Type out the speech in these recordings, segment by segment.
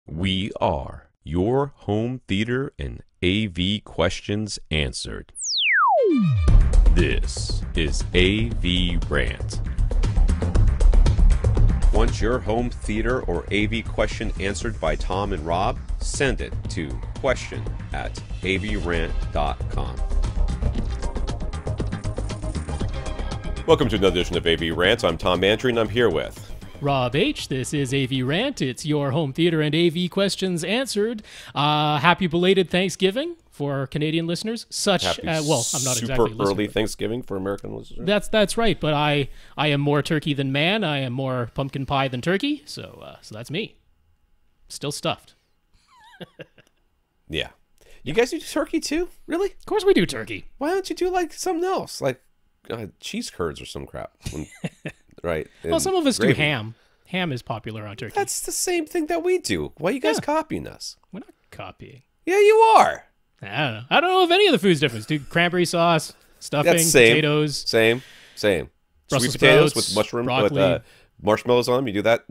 We are your home theater and AV questions answered. This is AVRant. Want your home theater or AV question answered by Tom and Rob? Send it to question@avrant.com. Welcome to another edition of AVRant. I'm Tom Mantry and I'm here with Rob H. This is AVRant. It's your home theater and AV questions answered. Happy belated Thanksgiving for our Canadian listeners. Well, I'm not exactly super early Thanksgiving for American listeners. That's right, but I am more turkey than man. I am more pumpkin pie than turkey. So that's me. Still stuffed. Yeah. You guys do turkey too? Really? Of course we do turkey. Why don't you do like something else, like cheese curds or some crap? Right. Well, some of us do ham. Ham is popular on turkey. That's the same thing that we do. Why are you guys copying us? We're not copying. Yeah, you are. I don't know if any of the food's different. Do cranberry sauce, stuffing, potatoes. Same. Brussels Sweet potatoes sprouts, with mushroom, broccoli. with marshmallows on them. You do that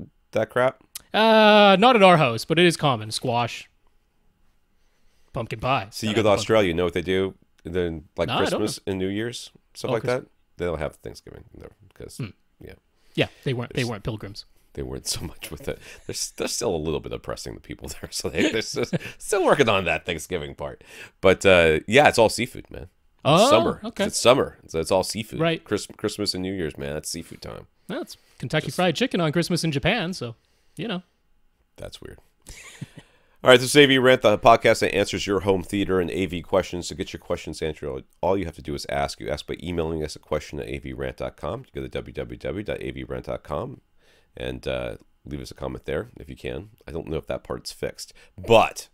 crap? Not at our house, but it is common. Squash, pumpkin pie. So you go to Australia, you know what they do? Then like No, Christmas and New Year's, stuff like that. They don't have Thanksgiving there because Yeah, they weren't pilgrims. They weren't so much with it. They're still a little bit oppressing the people there, so they're still working on that Thanksgiving part. But yeah, it's all seafood, man. It's summer. Okay. It's summer, so it's all seafood. Right. Christmas and New Year's, man. That's seafood time. Well, it's Kentucky Fried Chicken on Christmas in Japan, so you know. That's weird. All right, this is AVRant, the podcast that answers your home theater and AV questions. To get your questions answered, all you have to do is ask. You ask by emailing us a question at avrant.com. You go to www.avrant.com and leave us a comment there if you can. I don't know if that part's fixed, but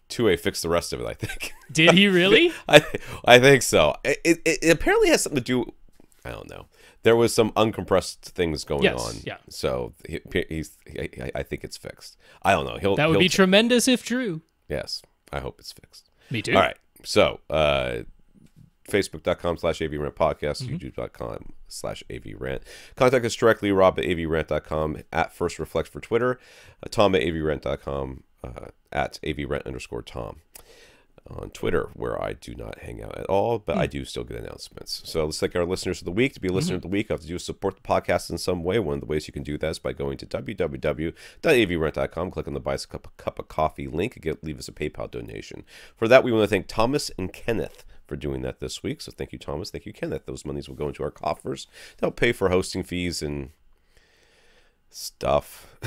2A fixed the rest of it, I think. Did he really? I think so. It apparently has something to do, I don't know. There was some uncompressed things going on. Yeah. So I think it's fixed. I don't know. That would be tremendous if true. Yes. I hope it's fixed. Me too. All right. So Facebook.com/AVRant podcast, YouTube.com/AVRant. Contact us directly, Rob at AVRant.com, at First Reflect for Twitter, Tom at AVRant.com, at AVRant_Tom. On Twitter, where I do not hang out at all, but I do still get announcements. So let's thank our listeners of the week. To be a listener of the week, I have to do is support the podcast in some way. One of the ways you can do that is by going to www.avrant.com, click on the Buy Us a Cup of Coffee link, and leave us a PayPal donation. For that, we want to thank Thomas and Kenneth for doing that this week. So thank you, Thomas. Thank you, Kenneth. Those monies will go into our coffers to help pay for hosting fees and stuff.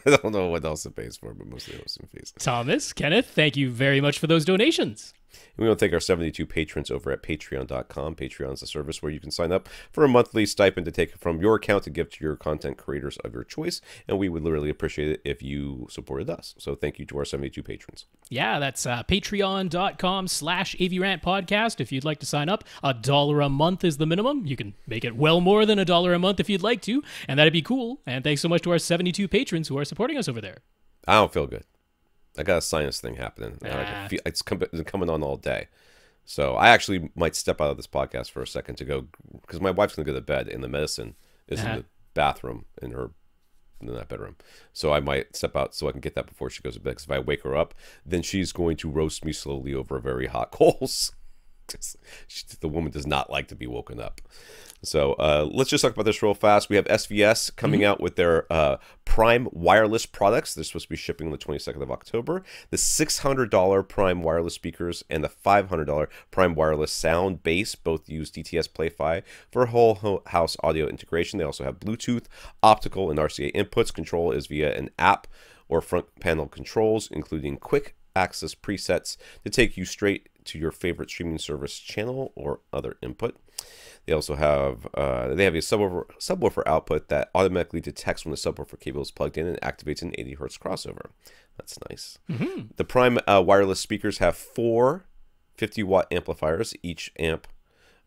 I don't know what else it pays for, but mostly hosting fees. Thomas, Kenneth, thank you very much for those donations. And we want to thank our 72 patrons over at patreon.com. Patreon is a service where you can sign up for a monthly stipend to take from your account to give to your content creators of your choice. And we would literally appreciate it if you supported us. So thank you to our 72 patrons. Yeah, that's patreon.com/AVRant podcast. If you'd like to sign up, $1 a month is the minimum. You can make it well more than $1 a month if you'd like to, and that'd be cool. And thanks so much to our 72 patrons who are supporting us over there. I don't feel good. I got a sinus thing happening. It's coming on all day. So I actually might step out of this podcast for a second to go, because my wife's going to go to bed, and the medicine is in the bathroom in that bedroom. So I might step out so I can get that before she goes to bed, because if I wake her up, then she's going to roast me slowly over very hot coals. The woman does not like to be woken up. So let's just talk about this real fast. We have SVS coming out with their Prime Wireless products. They're supposed to be shipping on the 22nd of October. The $600 Prime Wireless speakers and the $500 Prime Wireless SoundBase both use DTS Play-Fi for whole house audio integration. They also have Bluetooth, optical, and RCA inputs. Control is via an app or front panel controls, including quick access presets to take you straight to your favorite streaming service channel or other input. They also have a subwoofer output that automatically detects when the subwoofer cable is plugged in and activates an 80 Hz crossover. That's nice. The Prime wireless speakers have 4 50-watt amplifiers, each amp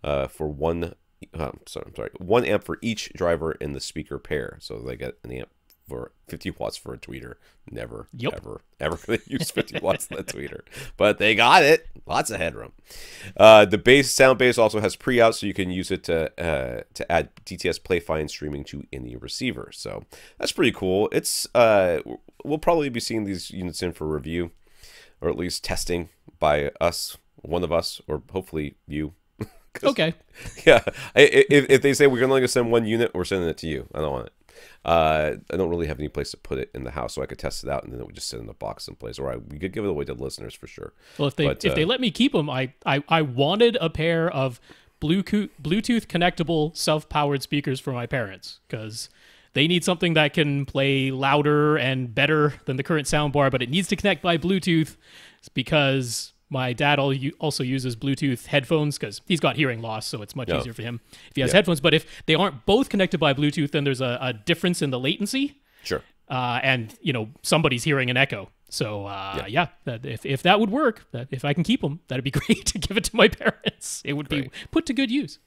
for one amp for each driver in the speaker pair. So they get an amp for 50 watts for a tweeter. Never, Yep. ever going to use 50 watts in a tweeter. But they got it. Lots of headroom. The SoundBase also has pre-out, so you can use it to add DTS play-fi and streaming to any receiver. So that's pretty cool. It's we'll probably be seeing these units in for review, or at least testing by us, one of us, or hopefully you. Okay. Yeah. If they say we're only going to send one unit, we're sending it to you. I don't want it. I don't really have any place to put it in the house, so I could test it out, and then it would just sit in a box someplace, or we could give it away to the listeners for sure. Well, if they let me keep them, I wanted a pair of Bluetooth connectable self-powered speakers for my parents, because they need something that can play louder and better than the current soundbar, but it needs to connect by Bluetooth, because my dad also uses Bluetooth headphones because he's got hearing loss, so it's much easier for him if he has headphones. But if they aren't both connected by Bluetooth, then there's a difference in the latency. Sure. And, somebody's hearing an echo. So, if that would work, if I can keep them, that'd be great to give it to my parents. It would be put to good use.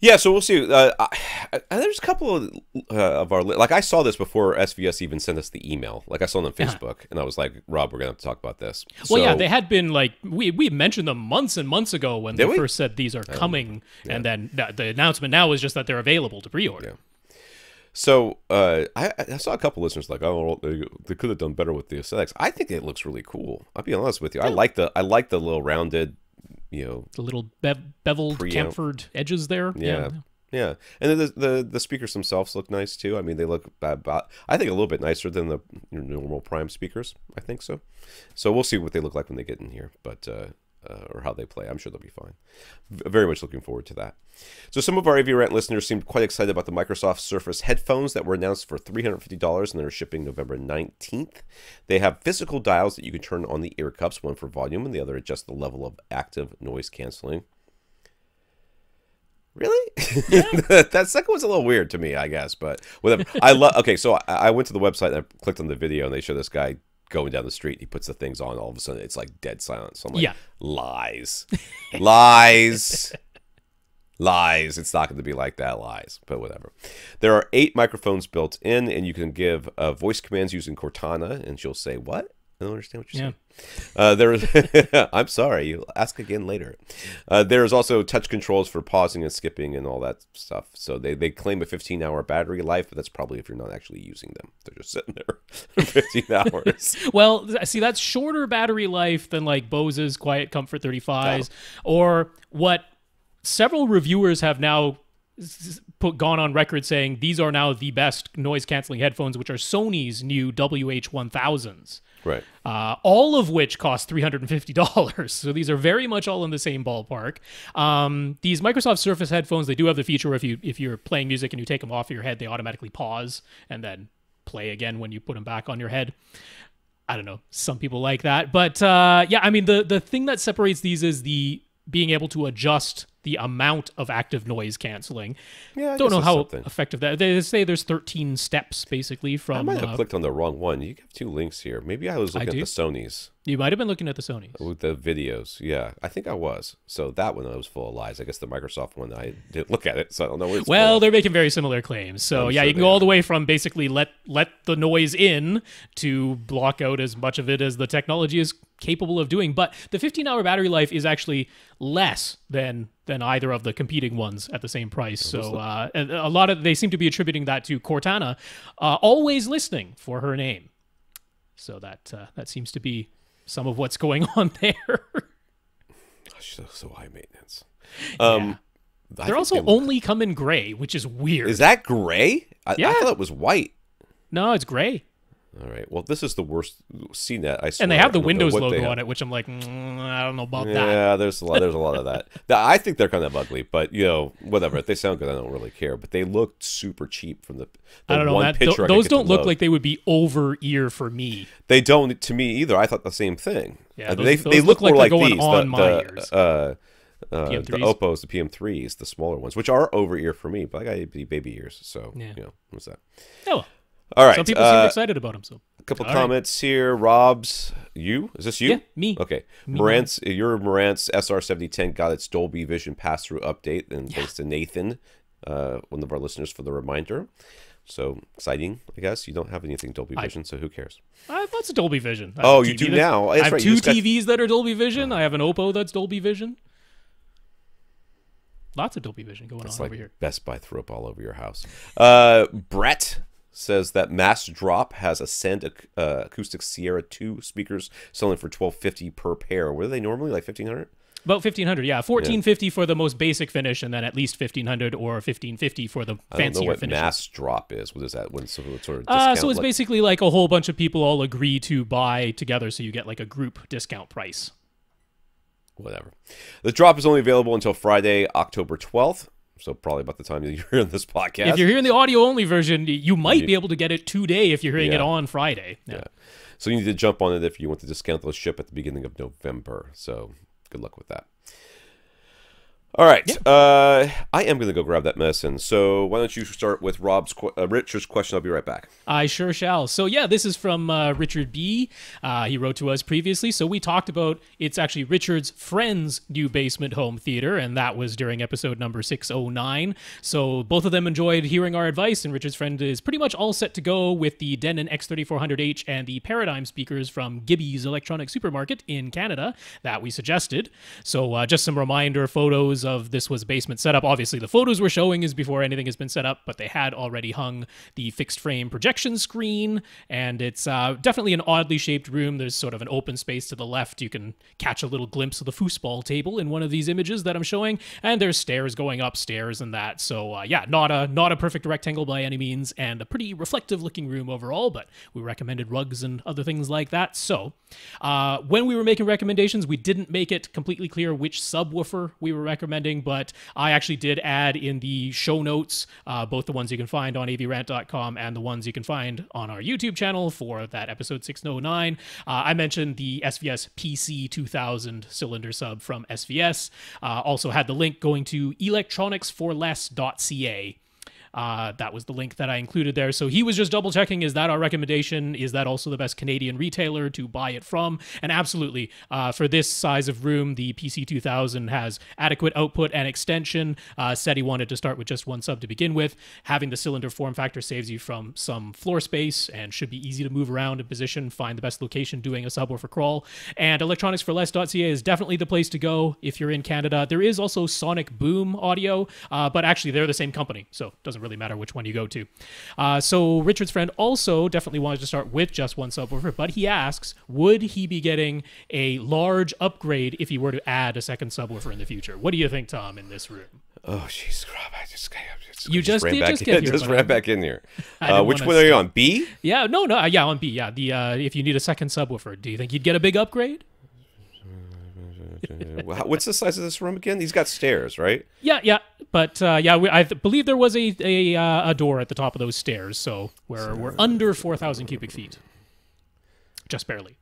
Yeah, so we'll see. There's a couple of our... Like, I saw this before SVS even sent us the email. Like, I saw it on Facebook, and I was like, Rob, we're going to have to talk about this. Well, yeah, they had been, like... We mentioned them months and months ago when they first said these are coming, and then the announcement now is just that they're available to pre-order. Yeah. So, I saw a couple listeners like, oh, they could have done better with the aesthetics. I think it looks really cool. I'll be honest with you. Yeah. I like the little rounded... the little beveled chamfered edges there. Yeah. And then the speakers themselves look nice too. I mean, they look about, I think, a little bit nicer than the normal Prime speakers. I think so. So we'll see what they look like when they get in here, but or how they play. I'm sure they'll be fine. Very much looking forward to that. So some of our AVRant listeners seemed quite excited about the Microsoft Surface headphones that were announced for $350 and they're shipping November 19th. They have physical dials that you can turn on the ear cups, one for volume and the other adjust the level of active noise canceling. Really? Yeah. That second one's a little weird to me, I guess, but whatever. Okay, so I went to the website and I clicked on the video and they show this guy going down the street. He puts the things on. All of a sudden, it's like dead silence. So I'm like, lies. Lies. It's not going to be like that. Lies. But whatever. There are 8 microphones built in, and you can give voice commands using Cortana, and she'll say, what? I don't understand what you're saying. I'm sorry. You'll ask again later. There's also touch controls for pausing and skipping and all that stuff. So they claim a 15-hour battery life, but that's probably if you're not actually using them. They're just sitting there for 15 hours. Well, see, that's shorter battery life than like Bose's Quiet Comfort 35s, or what several reviewers have now gone on record saying these are now the best noise-canceling headphones, which are Sony's new WH-1000s. Right. All of which cost $350. So these are very much all in the same ballpark. These Microsoft Surface headphones, they do have the feature where if you're playing music and you take them off your head, they automatically pause and then play again when you put them back on your head. I don't know. Some people like that. But yeah, I mean, the thing that separates these is the being able to adjust the amount of active noise canceling. Yeah, I don't know how effective that. They say there's 13 steps basically from. I might have clicked on the wrong one. You have 2 links here. Maybe I was looking at the Sonys. You might have been looking at the Sonys with the videos. Yeah, I think I was. So that one I was full of lies. I guess the Microsoft one I didn't look at it, so I don't know what it's well, they're making very similar claims. So yeah, you can go all the way from basically let the noise in to block out as much of it as the technology is capable of doing. But the 15-hour battery life is actually less than either of the competing ones at the same price. So a lot of they seem to be attributing that to Cortana always listening for her name. So that seems to be some of what's going on there. So high maintenance. They're also only come in gray, which is weird. Is that gray? I thought it was white. No, it's gray. All right. Well, this is the worst CNET. I swear. And they have the Windows logo on it, which I'm like, I don't know about that. Yeah, there's a lot of that. I think they're kind of ugly, but whatever. If they sound good, I don't really care. But they look super cheap from the I don't know. one picture. Those don't look like they would be over ear for me. They don't to me either. I thought the same thing. Yeah, they look more like these. On my ears. The Oppos, the PM3s, the smaller ones, which are over ear for me, but I got baby ears, so what's that? Oh. All right. Some people seem excited about him. So a couple comments here. Rob's, is this you? Yeah, me. Okay. Marantz, your Marantz SR7010 got its Dolby Vision pass-through update, and thanks to Nathan, one of our listeners, for the reminder. So exciting, I guess. You don't have anything Dolby Vision, so who cares? I have lots of Dolby Vision. Oh, you do now? I have two TVs that are Dolby Vision. I have an Oppo that's Dolby Vision. Lots of Dolby Vision going on over here. Best Buy threw up all over your house. Brett says that Massdrop has Ascend Acoustics Sierra-2 speakers selling for $1,250 per pair. What are they normally, like $1,500? About $1,500, yeah. $1,450 for the most basic finish, and then at least $1,500 or $1,550 for the fancier finishes. I don't know what Massdrop is. What is that? What sort of discount? So it's basically like a whole bunch of people all agree to buy together, so you get like a group discount price. Whatever. The drop is only available until Friday, October 12th. So probably about the time you're hearing this podcast. If you're hearing the audio-only version, you might be able to get it today if you're hearing it on Friday. Yeah. So you need to jump on it if you want the discount. They'll ship at the beginning of November. So good luck with that. All right. I am going to go grab that medicine. So why don't you start with Richard's question? I'll be right back. I sure shall. So yeah, this is from Richard B. He wrote to us previously. So we talked about, it's actually Richard's friend's new basement home theater, and that was during episode number 609. So both of them enjoyed hearing our advice, and Richard's friend is pretty much all set to go with the Denon X3400H and the Paradigm speakers from Gibby's Electronic Supermarket in Canada that we suggested. So just some reminder photos of this was basement setup. Obviously the photos we're showing is before anything has been set up, but they had already hung the fixed frame projection screen, and it's definitely an oddly shaped room. There's sort of an open space to the left. You can catch a little glimpse of the foosball table in one of these images that I'm showing, and there's stairs going upstairs and that. So yeah, not a perfect rectangle by any means, and a pretty reflective looking room overall, but we recommended rugs and other things like that. So when we were making recommendations, we didn't make it completely clear which subwoofer we were recommending, but I actually did add in the show notes both the ones you can find on avrant.com and the ones you can find on our YouTube channel for that episode 609. I mentioned the SVS PC-2000 cylinder sub from SVS. Also had the link going to ElectronicsForLess.ca. That was the link that I included there. So he was just double checking, is that our recommendation? Is that also the best Canadian retailer to buy it from? And absolutely, for this size of room, the PC-2000 has adequate output and extension. Said he wanted to start with just one sub to begin with. Having the cylinder form factor saves you from some floor space and should be easy to move around and position, find the best location doing a subwoofer crawl. And electronicsforless.ca is definitely the place to go if you're in Canada. There is also Sonic Boom Audio, but actually they're the same company, so it doesn't really matter which one you go to. So Richard's friend also definitely wanted to start with just one subwoofer, but he asks, would he be getting a large upgrade if he were to add a second subwoofer in the future? What do you think, Tom, in this room? Oh, jeez, I just ran back in here. Which one are you on? B? Yeah, no, yeah, on B. Yeah, the if you need a second subwoofer, do you think you'd get a big upgrade? What's the size of this room again? He's got stairs, right? Yeah, but I believe there was a door at the top of those stairs, so we're under 4,000 cubic feet, just barely.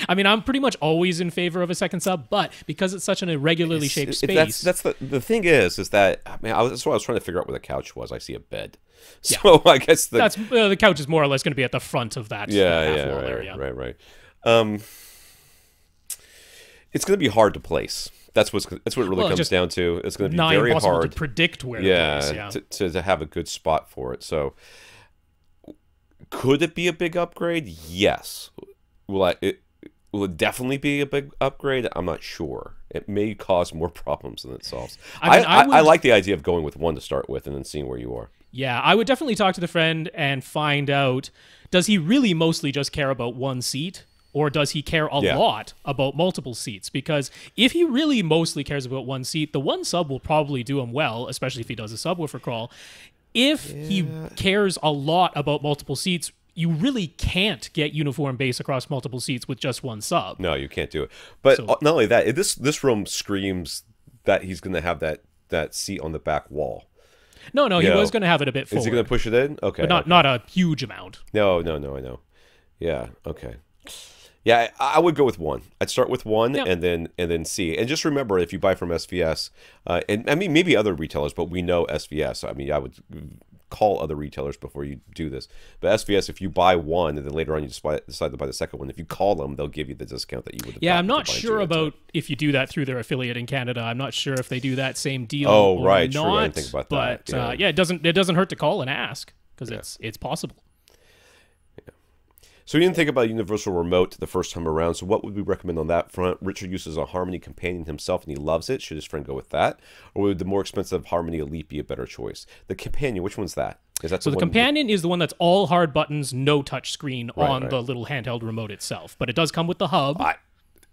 I mean, I'm pretty much always in favor of a second sub, but because it's such an irregularly shaped space, that's the thing is that I mean, that's what I was trying to figure out where the couch was. I see a bed, so I guess the couch is more or less going to be at the front of that. Right. It's going to be hard to place. That's what it really comes down to. It's going to be very hard to predict where to place. To have a good spot for it. So, could it be a big upgrade? Yes. Will it definitely be a big upgrade? I'm not sure. It may cause more problems than it solves. I like the idea of going with one to start with and then seeing where you are. Yeah, I would definitely talk to the friend and find out, does he really mostly just care about one seat? Or does he care a lot about multiple seats? Because if he really mostly cares about one seat, the one sub will probably do him well, especially if he does a subwoofer crawl. If he cares a lot about multiple seats, you really can't get uniform bass across multiple seats with just one sub. No, you can't do it. But not only that, this room screams that he's going to have that seat on the back wall. No, he was going to have it a bit forward. Is he going to push it in? Okay. But not a huge amount. No, I know. Yeah, okay. Yeah, I would go with one. I'd start with one and then see. And just remember, if you buy from SVS, and I mean maybe other retailers, but we know SVS. I mean, I would call other retailers before you do this. But SVS, if you buy one and then later on you decide to buy the second one, if you call them, they'll give you the discount that you would have. Yeah, I'm not sure about if you do that through their affiliate in Canada. I'm not sure if they do that same deal. Oh, or right, not, true. I didn't think about that. But yeah, it doesn't hurt to call and ask because it's possible. So we didn't think about a universal remote the first time around, so what would we recommend on that front? Richard uses a Harmony Companion himself, and he loves it. Should his friend go with that? Or would the more expensive Harmony Elite be a better choice? The Companion, which one's that? Is that so the Companion is the one that's all hard buttons, no touch screen on the little handheld remote itself. But it does come with the hub.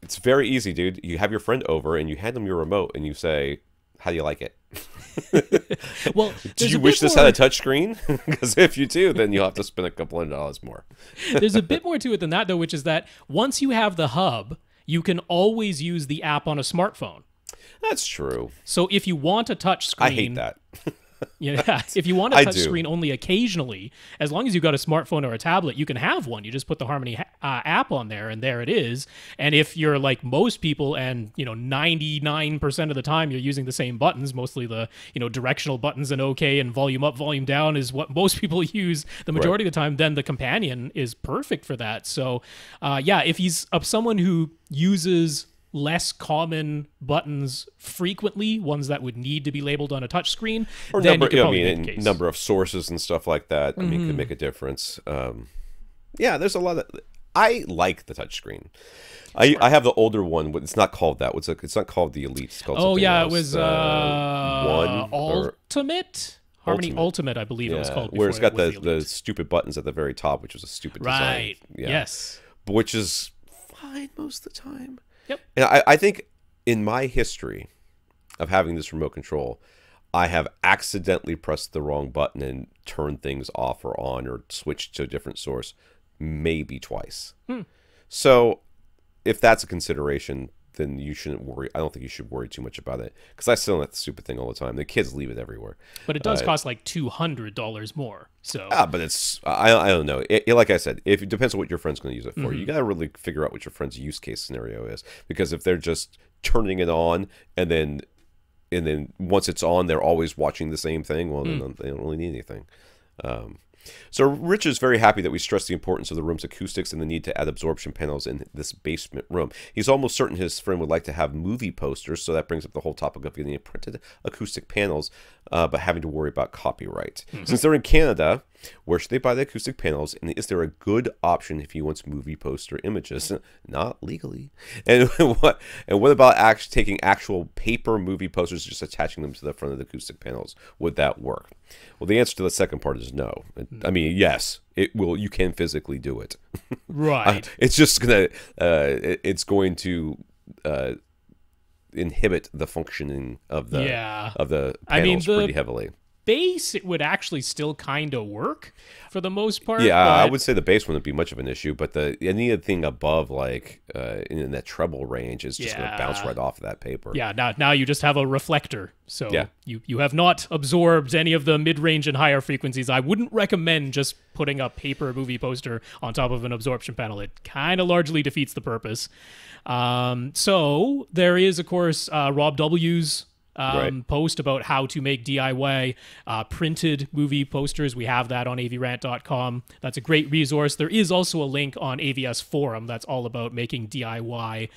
It's very easy, dude. You have your friend over, and you hand them your remote, and you say, how do you like it? Well, do you wish this had a touchscreen? Because if you do, then you'll have to spend a couple $100 more. There's a bit more to it than that, though, which is that once you have the hub, you can always use the app on a smartphone. That's true. So if you want a touch screen, I hate that. Yeah, if you want a touch screen only occasionally, as long as you've got a smartphone or a tablet, you can have one. You just put the Harmony app on there, and there it is. And if you're like most people, and 99% of the time you're using the same buttons, mostly the directional buttons and OK and volume up, volume down is what most people use the majority of the time, then the Companion is perfect for that. So yeah, if he's someone who uses less common buttons frequently, ones that would need to be labeled on a touch screen, or then number of sources and stuff like that. I mean, could make a difference. Yeah, there's a lot of. I like the touch screen. I have the older one, but it's not called that. It's not called the Elite. It's called something else. It was Ultimate. Harmony Ultimate, I believe it was called. Where it's got the stupid buttons at the very top, which was a stupid design. Right. Yeah. Yes. But which is fine most of the time. Yep. And I think in my history of having this remote control, I have accidentally pressed the wrong button and turned things off or on or switched to a different source maybe twice. So if that's a consideration, then you shouldn't worry. I don't think you should worry too much about it, because I still have that stupid thing all the time. The kids leave it everywhere. But it does cost like $200 more. So but it's I don't know. Like I said, it depends on what your friend's going to use it for. You got to really figure out what your friend's use case scenario is, because if they're just turning it on and then once it's on, they're always watching the same thing, well, then they don't really need anything. So Rich is very happy that we stress the importance of the room's acoustics and the need to add absorption panels in this basement room. He's almost certain his friend would like to have movie posters, so that brings up the whole topic of getting printed acoustic panels, but having to worry about copyright. Since they're in Canada, where should they buy the acoustic panels, and is there a good option if he wants movie poster images? Not legally. And what about taking actual paper movie posters, just attaching them to the front of the acoustic panels? Would that work? Well, the answer to the second part is no. I mean, yes, it will. You can physically do it. Right. It's just it's going to inhibit the functioning of the panels pretty heavily. Base, it would actually still kind of work for the most part. Yeah, I would say the bass wouldn't be much of an issue, but anything above like in that treble range is just going to bounce right off of that paper. Yeah, now you just have a reflector, so you have not absorbed any of the mid-range and higher frequencies. I wouldn't recommend just putting a paper movie poster on top of an absorption panel. It kind of largely defeats the purpose. So there is, of course, Rob W's post about how to make DIY printed movie posters. We have that on avrant.com. That's a great resource. There is also a link on AVS Forum that's all about making DIY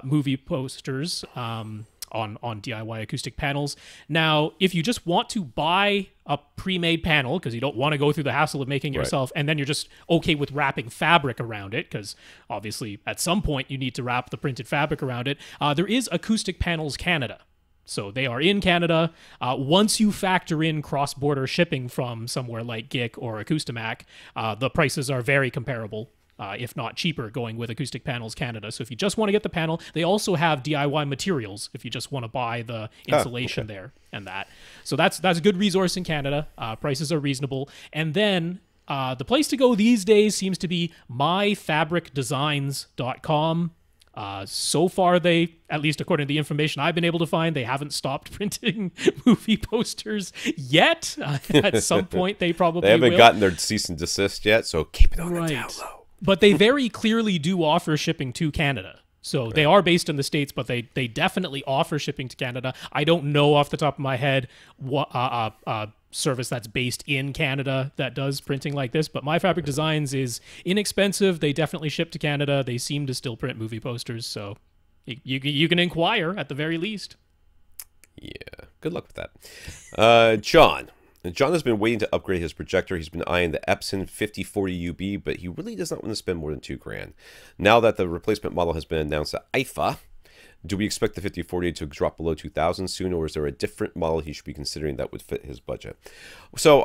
movie posters on DIY acoustic panels. Now, if you just want to buy a pre-made panel because you don't want to go through the hassle of making it yourself, and then you're just okay with wrapping fabric around it, because obviously at some point you need to wrap the printed fabric around it, there is Acoustic Panels Canada. So they are in Canada. Once you factor in cross-border shipping from somewhere like GIC or Acoustimac, the prices are very comparable, if not cheaper, going with Acoustic Panels Canada. So if you just want to get the panel, they also have DIY materials if you just want to buy the insulation there and that. So that's a good resource in Canada. Prices are reasonable. And then the place to go these days seems to be myfabricdesigns.com. So far, they, at least according to the information I've been able to find, they haven't stopped printing movie posters yet. At some point, they probably They haven't gotten their cease and desist yet, so keep it on the down low. But they very clearly do offer shipping to Canada. So they are based in the States, but they definitely offer shipping to Canada. I don't know off the top of my head what service that's based in Canada that does printing like this, but My Fabric Designs is inexpensive. They definitely ship to Canada. They seem to still print movie posters, so you can inquire at the very least. Yeah, good luck with that. John has been waiting to upgrade his projector. He's been eyeing the Epson 5040UB, but he really does not want to spend more than $2,000. Now that the replacement model has been announced at IFA, do we expect the 5040 to drop below $2,000 soon, or is there a different model he should be considering that would fit his budget? So,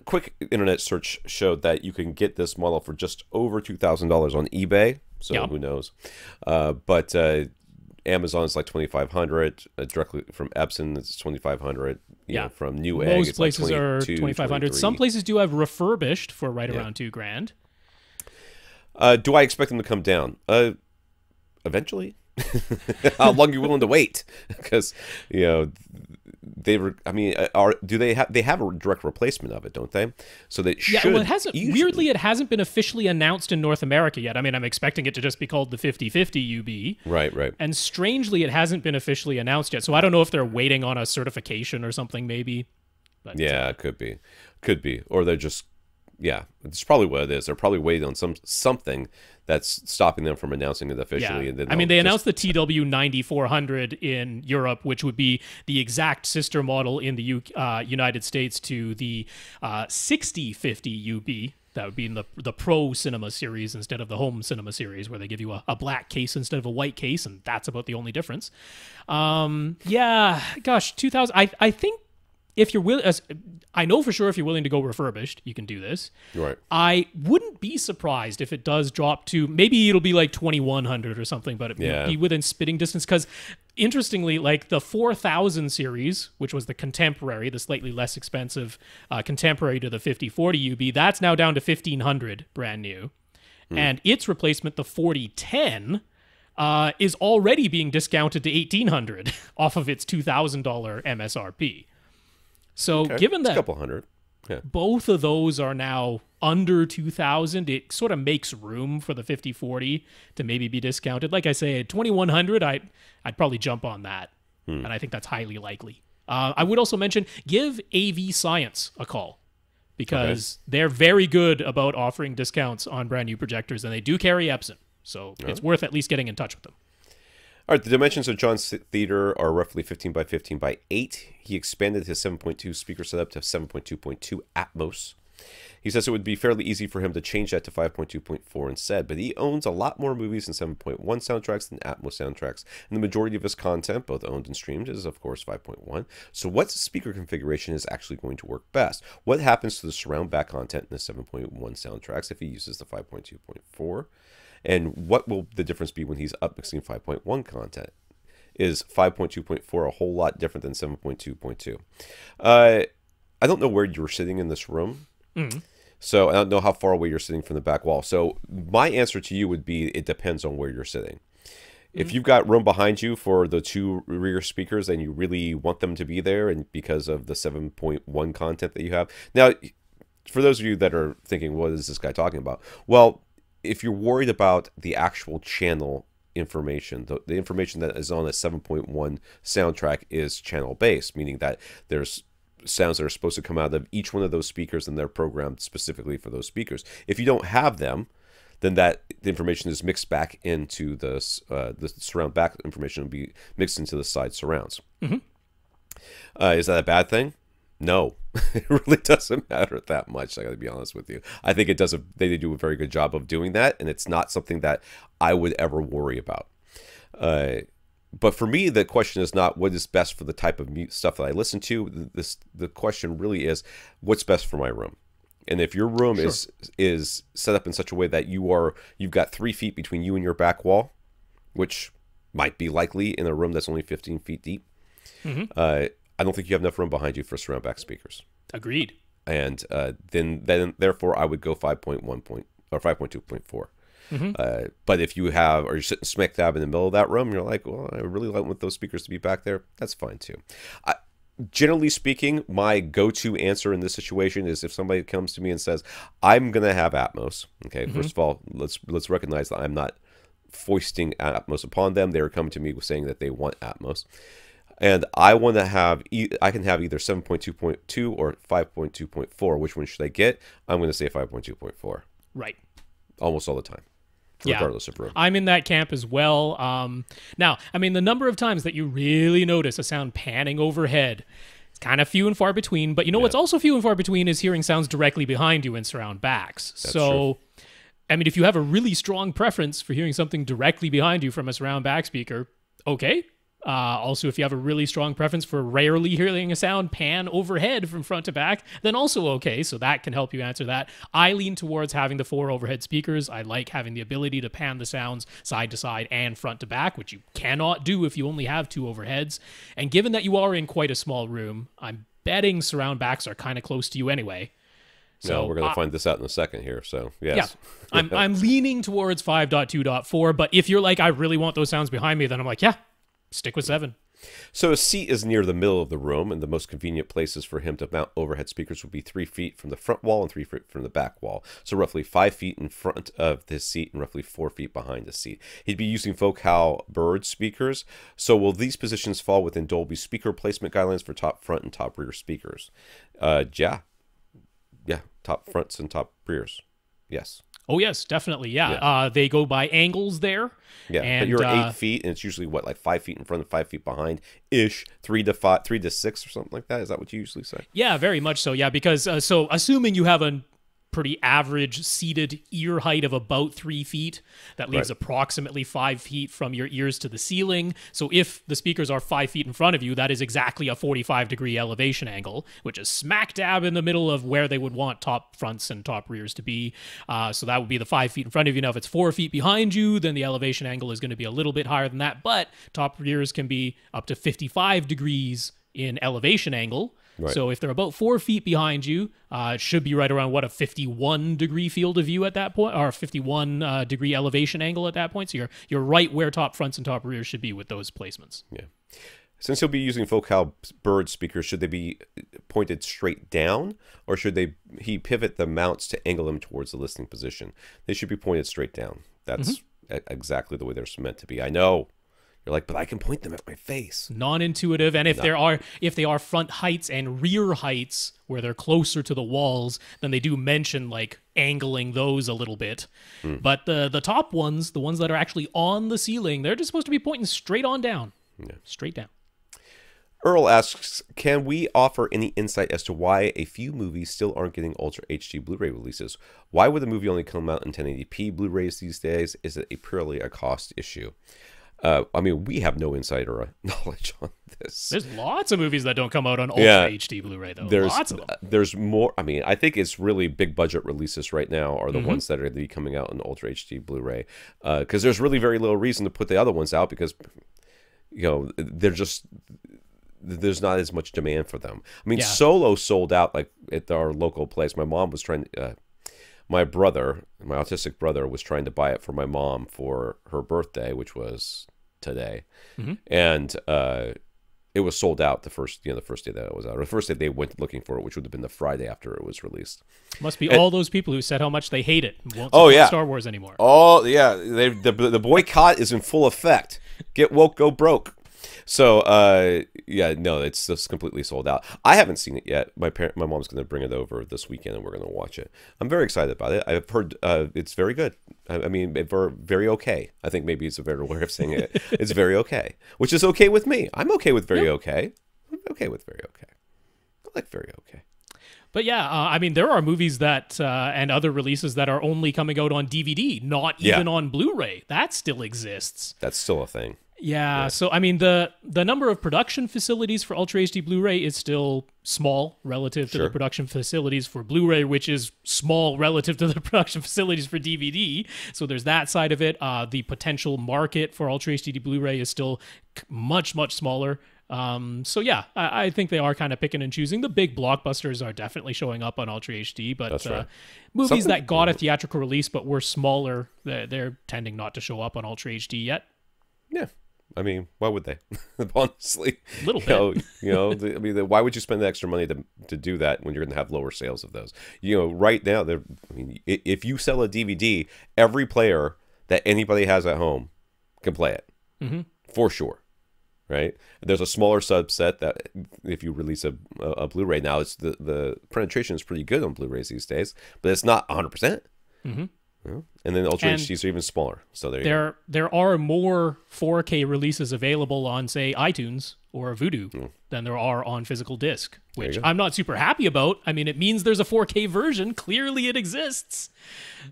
quick internet search showed that you can get this model for just over $2,000 on eBay. So who knows? But Amazon is like $2,500. Directly from Epson, it's $2,500. You know, from Newegg, most places like are $2,500. Some places do have refurbished for right around $2,000. Do I expect them to come down? Eventually. How long are you willing to wait? Because they have a direct replacement of it, don't they? So they should. Well, it hasn't. Weirdly, it hasn't been officially announced in North America yet. I mean, I'm expecting it to just be called the 5050 UB. Right. And strangely, it hasn't been officially announced yet. So I don't know if they're waiting on a certification or something, maybe. But, yeah, it could be, or they're just. Yeah, it's probably what it is. They're probably waiting on something that's stopping them from announcing it officially. Yeah. And then I mean, they announced the TW9400 in Europe, which would be the exact sister model in the United States to the 6050 UB. That would be in the Pro Cinema series instead of the Home Cinema series, where they give you a black case instead of a white case, and that's about the only difference. Yeah, gosh, 2000. I think. If you're willing, I know for sure if you're willing to go refurbished, you can do this. Right. I wouldn't be surprised if it does drop to, maybe it'll be like 2,100 or something, but it be within spitting distance. Because interestingly, like the 4000 series, which was the contemporary, the slightly less expensive contemporary to the 5040 UB, that's now down to 1,500 brand new. And its replacement, the 4010, is already being discounted to 1,800 off of its $2,000 MSRP. So given that a couple hundred, both of those are now under 2,000, it sort of makes room for the 5040 to maybe be discounted. Like I say, at 2,100, I'd probably jump on that, and I think that's highly likely. I would also mention, give AV Science a call, because they're very good about offering discounts on brand new projectors, and they do carry Epson, so it's worth at least getting in touch with them. All right, the dimensions of John's theater are roughly 15 by 15 by 8. He expanded his 7.2 speaker setup to 7.2.2 Atmos. He says it would be fairly easy for him to change that to 5.2.4 instead, but he owns a lot more movies and 7.1 soundtracks than Atmos soundtracks, and the majority of his content, both owned and streamed, is of course 5.1. So what speaker configuration is actually going to work best? What happens to the surround back content in the 7.1 soundtracks if he uses the 5.2.4? And what will the difference be when he's upmixing 5.1 content? Is 5.2.4 a whole lot different than 7.2.2? I don't know where you're sitting in this room. So I don't know how far away you're sitting from the back wall. So my answer to you would be it depends on where you're sitting. If you've got room behind you for the two rear speakers and you really want them to be there, and because of the 7.1 content that you have. Now, for those of you that are thinking, what is this guy talking about? Well, if you're worried about the actual channel information, the information that is on a 7.1 soundtrack is channel-based, meaning that there's sounds that are supposed to come out of each one of those speakers, and they're programmed specifically for those speakers. If you don't have them, then the information is mixed back into the surround back information will be mixed into the side surrounds. Is that a bad thing? No, it really doesn't matter that much. I got to be honest with you. I think they do a very good job of doing that, and it's not something that I would ever worry about. But for me, the question is not what is best for the type of stuff that I listen to. The question really is what's best for my room. And if your room is set up in such a way that you've got 3 feet between you and your back wall, which might be likely in a room that's only 15 feet deep, I don't think you have enough room behind you for surround back speakers. Agreed. And then therefore I would go 5.1 or 5.2.4. But if you're sitting smack dab in the middle of that room, you're like, well, I really want those speakers to be back there. That's fine too. Generally speaking, my go-to answer in this situation is if somebody comes to me and says, I'm going to have Atmos. Okay, first of all, let's recognize that I'm not foisting Atmos upon them. They're coming to me saying that they want Atmos. And I want to have, I can have either 7.2.2 or 5.2.4. Which one should I get? I'm going to say 5.2.4. Right. Almost all the time, regardless of room. I'm in that camp as well. Now, I mean, the number of times that you really notice a sound panning overhead, it's kind of few and far between. But you know what's also few and far between is hearing sounds directly behind you in surround backs. That's true. I mean, if you have a really strong preference for hearing something directly behind you from a surround back speaker, okay. Also, if you have a really strong preference for rarely hearing a sound pan overhead from front to back, then also okay, so that can help you answer that. I lean towards having the 4 overhead speakers. I like having the ability to pan the sounds side to side and front to back, which you cannot do if you only have 2 overheads. And given that you are in quite a small room, I'm betting surround backs are kind of close to you anyway. So we're going to find this out in a second here, so yes. Yeah, I'm leaning towards 5.2.4, but if you're like, I really want those sounds behind me, then I'm like, yeah, stick with 7. So a seat is near the middle of the room, and the most convenient places for him to mount overhead speakers would be 3 feet from the front wall and 3 feet from the back wall. So roughly 5 feet in front of the seat and roughly 4 feet behind the seat. He'd be using Focal Bird speakers. So will these positions fall within Dolby speaker placement guidelines for top front and top rear speakers? Yeah, top fronts and top rears. Yes. Oh, yes, definitely, yeah. They go by angles there. Yeah, and, but you're 8 feet, and it's usually, what, like 5 feet in front and 5 feet behind-ish, 3 to 6 or something like that? Is that what you usually say? Yeah, very much so, yeah, because, so assuming you have a pretty average seated ear height of about 3 feet, that leaves approximately 5 feet from your ears to the ceiling. So if the speakers are 5 feet in front of you, that is exactly a 45-degree elevation angle, which is smack dab in the middle of where they would want top fronts and top rears to be. So that would be the 5 feet in front of you. Now, if it's 4 feet behind you, then the elevation angle is going to be a little bit higher than that, but top rears can be up to 55 degrees in elevation angle. Right. So if they're about 4 feet behind you, it should be right around, what, a 51-degree field of view at that point, or a 51-degree elevation angle at that point. So you're right where top fronts and top rears should be with those placements. Yeah. Since he'll be using Focal Bird speakers, should they be pointed straight down, or should he pivot the mounts to angle them towards the listening position? They should be pointed straight down. That's exactly the way they're meant to be. I know. You're like, but I can point them at my face. Non-intuitive, and if they are front heights and rear heights where they're closer to the walls, then they do mention like angling those a little bit. But the top ones, the ones that are actually on the ceiling, they're just supposed to be pointing straight on down. Yeah. Straight down. Earl asks, can we offer any insight as to why a few movies still aren't getting Ultra HD Blu-ray releases? Why would the movie only come out in 1080p Blu-rays these days? Is it purely a cost issue? I mean, we have no insider knowledge on this. There's lots of movies that don't come out on Ultra HD Blu-ray, though. Lots of them. There's more. I mean, I think it's really big budget releases right now are the ones that are going to be coming out on Ultra HD Blu-ray. Because there's really very little reason to put the other ones out because, you know, there's not as much demand for them. I mean, Solo sold out like at our local place. My mom was trying to... my autistic brother, was trying to buy it for my mom for her birthday, which was today, and it was sold out the first day that it was out, or the first day they went looking for it, which would have been the Friday after it was released. Must be all those people who said how much they hate it and won't support Star Wars anymore. Oh yeah, the boycott is in full effect. Get woke, go broke. So, yeah, no, it's just completely sold out. I haven't seen it yet. My mom's going to bring it over this weekend, and we're going to watch it. I'm very excited about it. I've heard it's very good. I mean, very okay. I think maybe it's a better way of saying it. It's very okay, which is okay with me. I'm okay with very okay. I'm okay with very okay. I like very okay. But yeah, I mean, there are movies that and other releases that are only coming out on DVD, not even on Blu-ray. That still exists. That's still a thing. Yeah, so I mean, the number of production facilities for Ultra HD Blu-ray is still small relative to the production facilities for Blu-ray, which is small relative to the production facilities for DVD. So there's that side of it. The potential market for Ultra HD Blu-ray is still much, much smaller. So yeah, I think they are kind of picking and choosing. The big blockbusters are definitely showing up on Ultra HD, but movies that got a theatrical release but were smaller, they're tending not to show up on Ultra HD yet. Yeah. I mean, why would they? Honestly, a little bit. I mean, why would you spend the extra money to do that when you're going to have lower sales of those? You know, right now, I mean, if you sell a DVD, every player that anybody has at home can play it for sure, right? There's a smaller subset that if you release a Blu-ray now, it's the penetration is pretty good on Blu-rays these days, but it's not 100%. Mm-hmm. And then Ultra HDs are even smaller. So there are more 4K releases available on, say, iTunes or Vudu than there are on physical disc, which I'm not super happy about. I mean, it means there's a 4K version. Clearly it exists.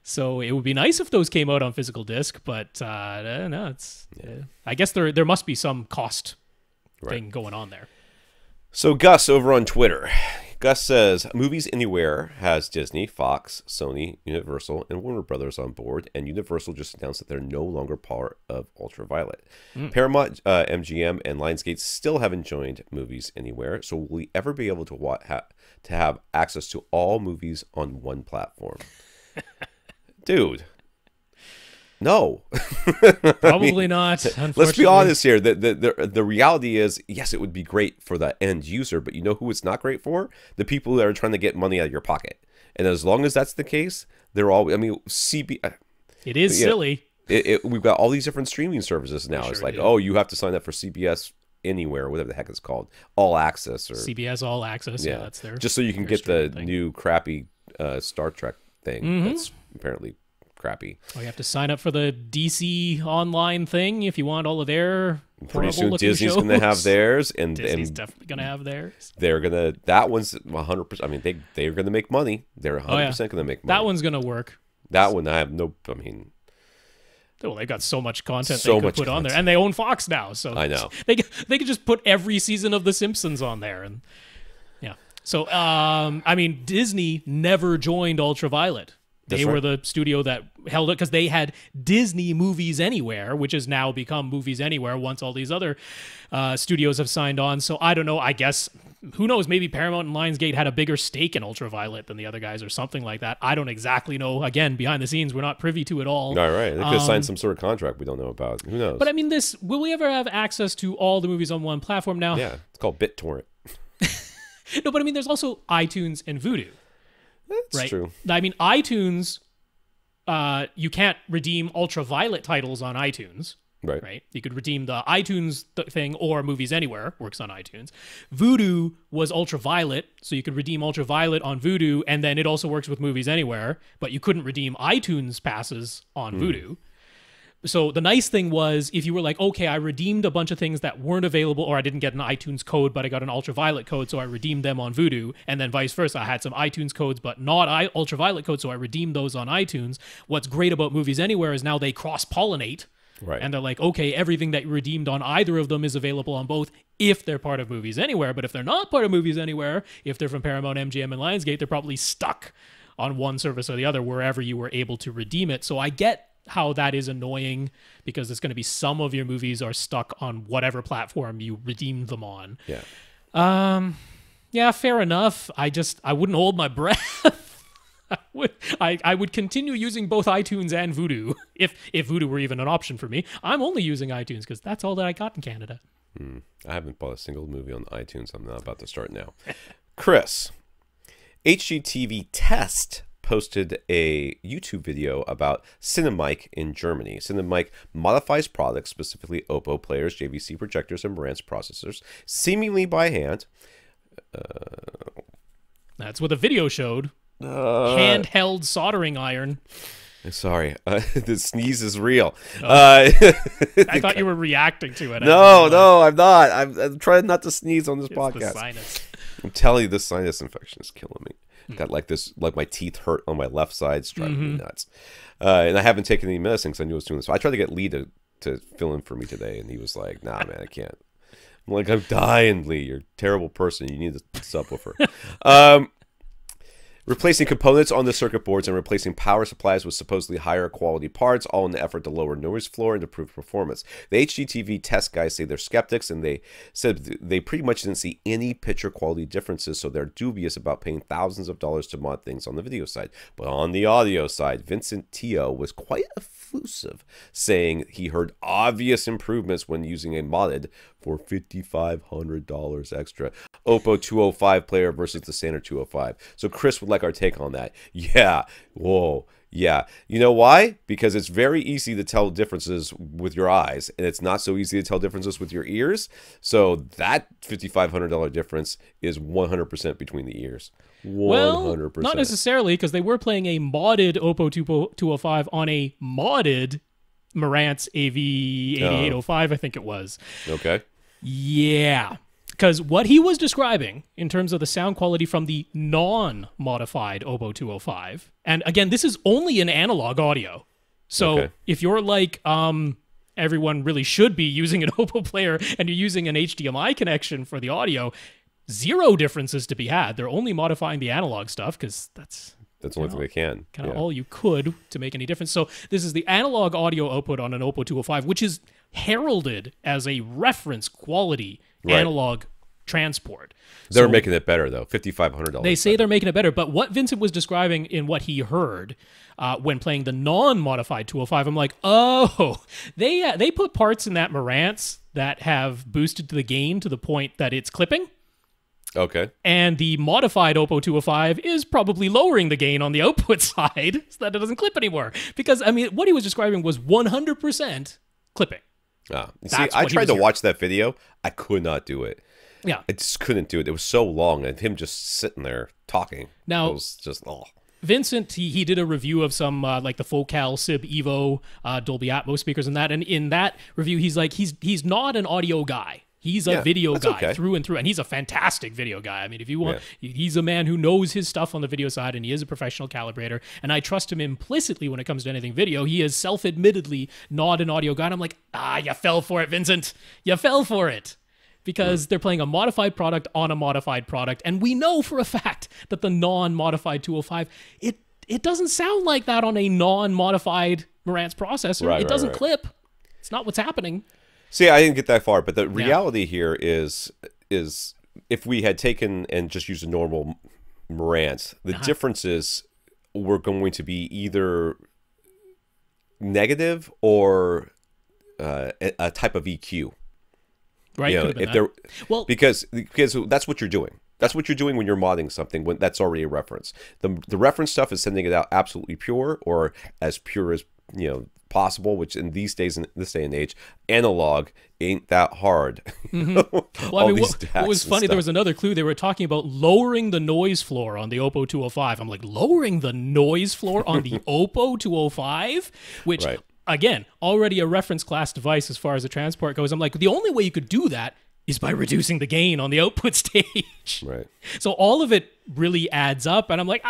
So it would be nice if those came out on physical disc, but no, it's I guess there must be some cost thing going on there. So Gus over on Twitter. Gus says, Movies Anywhere has Disney, Fox, Sony, Universal, and Warner Brothers on board, and Universal just announced that they're no longer part of Ultraviolet. Paramount, MGM, and Lionsgate still haven't joined Movies Anywhere, so will we ever be able to have access to all movies on one platform? Dude. No. Probably not. Let's be honest here. The reality is, yes, it would be great for the end user, but you know who it's not great for? The people that are trying to get money out of your pocket. And as long as that's the case, they're all, I mean, it is silly. We've got all these different streaming services now. It's like, oh, you have to sign up for CBS Anywhere, whatever the heck it's called, All Access or CBS All Access. Yeah, that's there. Just so you can get the new crappy Star Trek thing. That's apparently crappy. Oh, you have to sign up for the DC online thing if you want all of their pretty soon Disney's going to have theirs, and Disney's definitely going to have theirs. They're going to, that one's 100%. I mean, they're going to make money. They're 100% going to make money. That one's going to work. That one, I have no, I mean, well, they've got so much content they could put on there, and they own Fox now, so I know they could just put every season of The Simpsons on there, and yeah. So, I mean, Disney never joined Ultraviolet. They were the studio that held it because they had Disney Movies Anywhere, which has now become Movies Anywhere once all these other studios have signed on. So I don't know. I guess, who knows, maybe Paramount and Lionsgate had a bigger stake in Ultraviolet than the other guys or something like that. I don't exactly know. Again, behind the scenes, we're not privy to it all. All right. They could have signed some sort of contract we don't know about. Who knows? But I mean, will we ever have access to all the movies on one platform now? Yeah. It's called BitTorrent. No, but I mean, there's also iTunes and Vudu. That's true. I mean, iTunes, you can't redeem Ultraviolet titles on iTunes. Right. You could redeem the iTunes thing or Movies Anywhere, works on iTunes. Vudu was Ultraviolet, so you could redeem Ultraviolet on Vudu, and then it also works with Movies Anywhere, but you couldn't redeem iTunes passes on Vudu. So the nice thing was, if you were like, okay, I redeemed a bunch of things that weren't available, or I didn't get an iTunes code, but I got an Ultraviolet code, so I redeemed them on Vudu, and then vice versa. I had some iTunes codes, but not Ultraviolet codes, so I redeemed those on iTunes. What's great about Movies Anywhere is now they cross-pollinate, and they're like, okay, everything that you redeemed on either of them is available on both if they're part of Movies Anywhere, but if they're not part of Movies Anywhere, if they're from Paramount, MGM, and Lionsgate, they're probably stuck on one service or the other, wherever you were able to redeem it. So I get how that is annoying, because it's going to be some of your movies are stuck on whatever platform you redeemed them on. Yeah, fair enough. I wouldn't hold my breath. I would continue using both iTunes and Vudu if Vudu were even an option for me. I'm only using iTunes because that's all that I got in Canada. I haven't bought a single movie on iTunes. I'm not about to start now. Chris, HDTV Test posted a YouTube video about CineMike in Germany. CineMike modifies products, specifically Oppo players, JVC projectors, and Marantz processors, seemingly by hand. That's what the video showed. Handheld soldering iron. Sorry, the sneeze is real. I thought you were reacting to it. No, I'm not. I'm trying not to sneeze on this podcast. The sinus. I'm telling you, this sinus infection is killing me. Got like my teeth hurt on my left side. It's driving me nuts. And I haven't taken any medicine because I knew I was doing this. So I tried to get Lee to fill in for me today, and he was like, nah, man, I can't. I'm like, I'm dying, Lee. You're a terrible person. You need a subwoofer. Replacing components on the circuit boards and replacing power supplies with supposedly higher quality parts, all in the effort to lower noise floor and improve performance. The HDTV Test guys say they're skeptics, and they said they pretty much didn't see any picture quality differences, so they're dubious about paying thousands of dollars to mod things on the video side. But on the audio side, Vincent Teo was quite effusive, saying he heard obvious improvements when using a modded for $5,500 extra. Oppo 205 player versus the standard 205. So Kris would like our take on that. Yeah. Whoa. Yeah. You know why? Because it's very easy to tell differences with your eyes, and it's not so easy to tell differences with your ears. So that $5,500 difference is 100% between the ears. 100%. Well, not necessarily, because they were playing a modded Oppo 205 on a modded Marantz AV8805, I think it was. Okay. Yeah. Because what he was describing in terms of the sound quality from the non-modified Oppo 205, and again, this is only in analog audio. So if you're like, everyone really should be using an Oppo player and you're using an HDMI connection for the audio, zero differences to be had. They're only modifying the analog stuff because that's the only thing they can. Kind of all you could to make any difference. So this is the analog audio output on an Oppo 205, which is heralded as a reference quality analog transport. They're making it better, though. $5,500. They say they're making it better, but what Vincent was describing in what he heard when playing the non-modified 205, I'm like, oh, they put parts in that Marantz that have boosted the gain to the point that it's clipping. Okay. And the modified Oppo 205 is probably lowering the gain on the output side so that it doesn't clip anymore. Because, I mean, what he was describing was 100% clipping. See, I tried to watch that video. I could not do it. Yeah. I just couldn't do it. It was so long, and him just sitting there talking. Now, it was just, Vincent, he did a review of some, like the Focal Sib Evo Dolby Atmos speakers and that. And in that review, he's like, he's not an audio guy. He's a video guy through and through, and he's a fantastic video guy. I mean, if you want, he's a man who knows his stuff on the video side, and he is a professional calibrator, and I trust him implicitly when it comes to anything video. He is self-admittedly not an audio guy, and I'm like, you fell for it, Vincent. You fell for it. Because they're playing a modified product on a modified product, and we know for a fact that the non-modified 205, it doesn't sound like that on a non-modified Marantz processor. It doesn't clip. It's not what's happening. See, I didn't get that far, but the reality here is if we had taken and just used a normal Marantz, the differences were going to be either negative or a type of EQ. Right? You know, if they're, because that's what you're doing. That's what you're doing when you're modding something when that's already a reference. The reference stuff is sending it out absolutely pure or as pure as possible, which in this day and age, analog ain't that hard. Well, I mean, what was funny, there was another clue. They were talking about lowering the noise floor on the Oppo 205. I'm like, lowering the noise floor on the Oppo 205? Which, again, already a reference class device as far as the transport goes. I'm like, the only way you could do that is by reducing the gain on the output stage. Right. So all of it really adds up, and I'm like,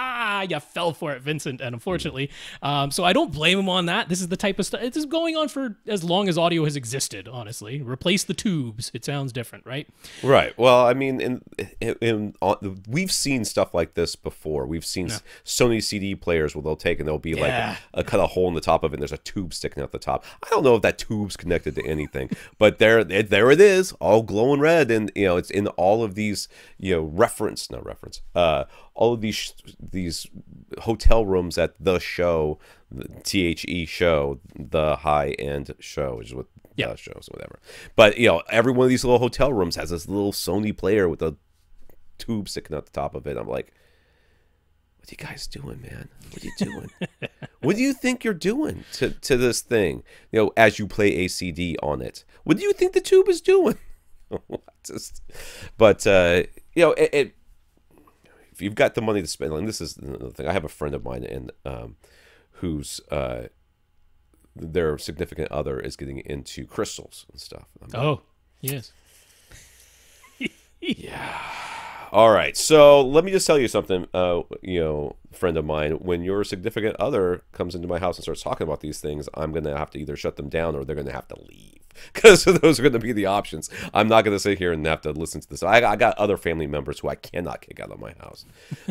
you fell for it, Vincent, and unfortunately. So I don't blame him on that. This is the type of stuff. It's going on for as long as audio has existed, honestly. Replace the tubes. It sounds different, right? Right. Well, I mean, we've seen stuff like this before. We've seen Sony CD players where they'll take and there'll be like cut a hole in the top of it, and there's a tube sticking out the top. I don't know if that tube's connected to anything, but there it is, all glowing red, and it's in all of these, all of these hotel rooms at the show, the THE show, the high-end show, which is what shows, whatever. But, every one of these little hotel rooms has this little Sony player with a tube sticking out the top of it. I'm like, what are you guys doing, man? What are you doing? What do you think you're doing to this thing, as you play a CD on it? What do you think the tube is doing? But, if you've got the money to spend, and this is the thing, I have a friend of mine and who's their significant other is getting into crystals and stuff. Yes. Yeah. All right. So let me just tell you something, friend of mine, when your significant other comes into my house and starts talking about these things, I'm going to have to either shut them down or they're going to have to leave. Because those are going to be the options. I'm not going to sit here and have to listen to this. I got other family members who I cannot kick out of my house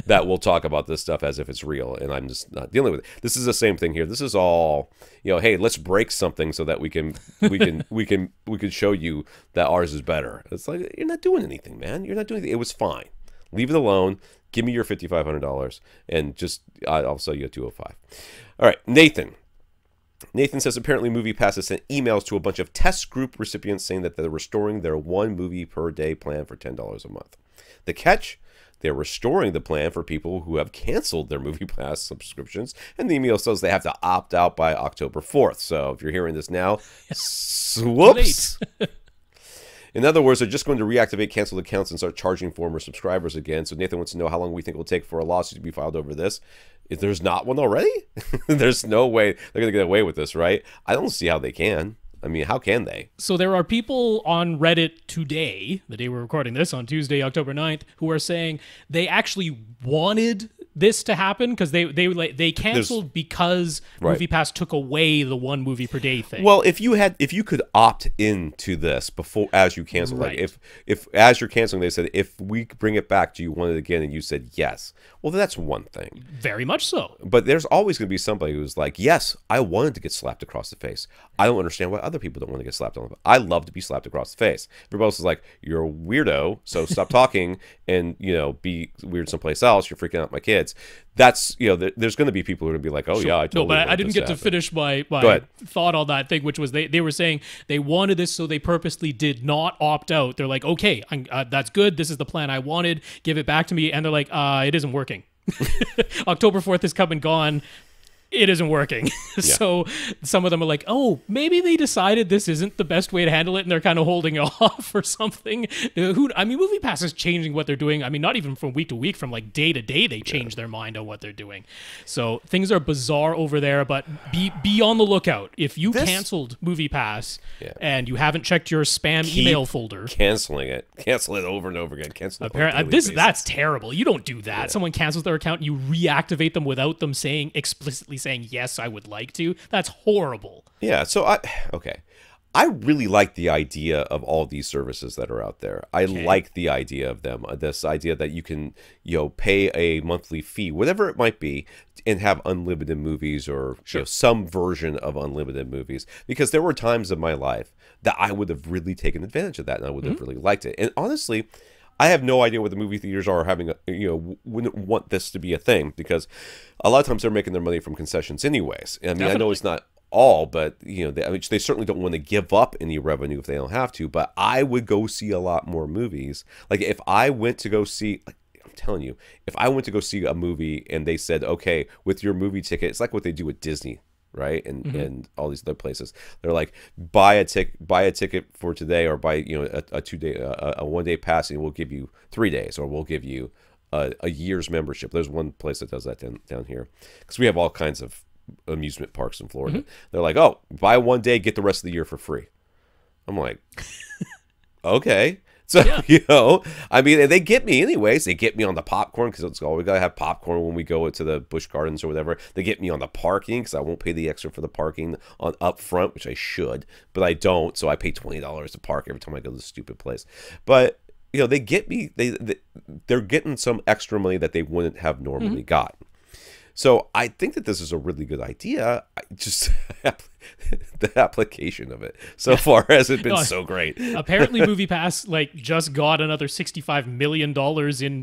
that will talk about this stuff as if it's real, and I'm just not dealing with it. This is the same thing here. This is all, hey, let's break something so that we can show you that ours is better. It's like, you're not doing anything, man. You're not doing anything. It was fine. Leave it alone. Give me your $5,500, and I'll sell you a 205. All right, Nathan. Nathan says apparently MoviePass has sent emails to a bunch of test group recipients saying that they're restoring their one movie per day plan for $10 a month. The catch? They're restoring the plan for people who have canceled their MoviePass subscriptions, and the email says they have to opt out by October 4th. So if you're hearing this now, whoops. In other words, they're just going to reactivate canceled accounts and start charging former subscribers again. So Nathan wants to know how long we think it will take for a lawsuit to be filed over this. If there's not one already, there's no way they're going to get away with this, right? I don't see how they can. I mean, how can they? So there are people on Reddit today, the day we're recording this, on Tuesday, October 9th, who are saying they actually wanted this to happen because they canceled because MoviePass took away the 1 movie per day thing. Well, if you could opt into this before as you cancel, like if as you're canceling, they said, if we bring it back, do you want it again? And you said yes. Well, that's one thing. Very much so. But there's always going to be somebody who's like, yes, I wanted to get slapped across the face. I don't understand why other people don't want to get slapped on the face. I love to be slapped across the face. Everybody else is like, you're a weirdo, so stop talking and, be weird someplace else. You're freaking out my kids. That's, there's going to be people who are going to be like, oh, yeah, I totally I didn't get to finish my thought on that thing, which was they were saying they wanted this, so they purposely did not opt out. They're like, okay, that's good. This is the plan I wanted. Give it back to me. And they're like, it isn't working. October 4th has come and gone. It isn't working. Yeah. So some of them are like, oh, maybe they decided this isn't the best way to handle it and they're kind of holding off or something. MoviePass is changing what they're doing. I mean, not even from week to week, from like day to day, they change their mind on what they're doing. So things are bizarre over there, but be on the lookout. If you canceled MoviePass and you haven't checked your spam email folder. Canceling it. Cancel it over and over again. Cancel it. That's terrible. You don't do that. Yeah. Someone cancels their account, you reactivate them without them explicitly saying, yes, I would like to. That's horrible. Yeah, so I really like the idea of all these services that are out there. I like the idea of them. This idea that you can, pay a monthly fee, whatever it might be, and have unlimited movies or some version of unlimited movies. Because there were times in my life that I would have really taken advantage of that, and I would have really liked it. And honestly, I have no idea what the movie theaters are having, wouldn't want this to be a thing, because a lot of times they're making their money from concessions anyways. I mean, definitely. I know it's not all, but, they certainly don't want to give up any revenue if they don't have to, but I would go see a lot more movies. Like, if I went to go see, I'm telling you, if I went to go see a movie and they said, okay, with your movie ticket, it's like what they do with Disney, right? And all these other places, they're like, buy a ticket for today, or buy a 1 day pass, and we'll give you 3 days, or we'll give you a year's membership. There's one place that does that down here, because we have all kinds of amusement parks in Florida. They're like, oh, buy 1 day, get the rest of the year for free. I'm like, okay. So, I mean, and they get me anyways. They get me on the popcorn, because we got to have popcorn when we go to the Busch Gardens or whatever. They get me on the parking, because I won't pay the extra for the parking on up front, which I should, but I don't. So I pay $20 to park every time I go to this stupid place. But, they get me. They're getting some extra money that they wouldn't have normally got. So I think that this is a really good idea. Just the application of it so far hasn't been so great. Apparently, MoviePass just got another $65 million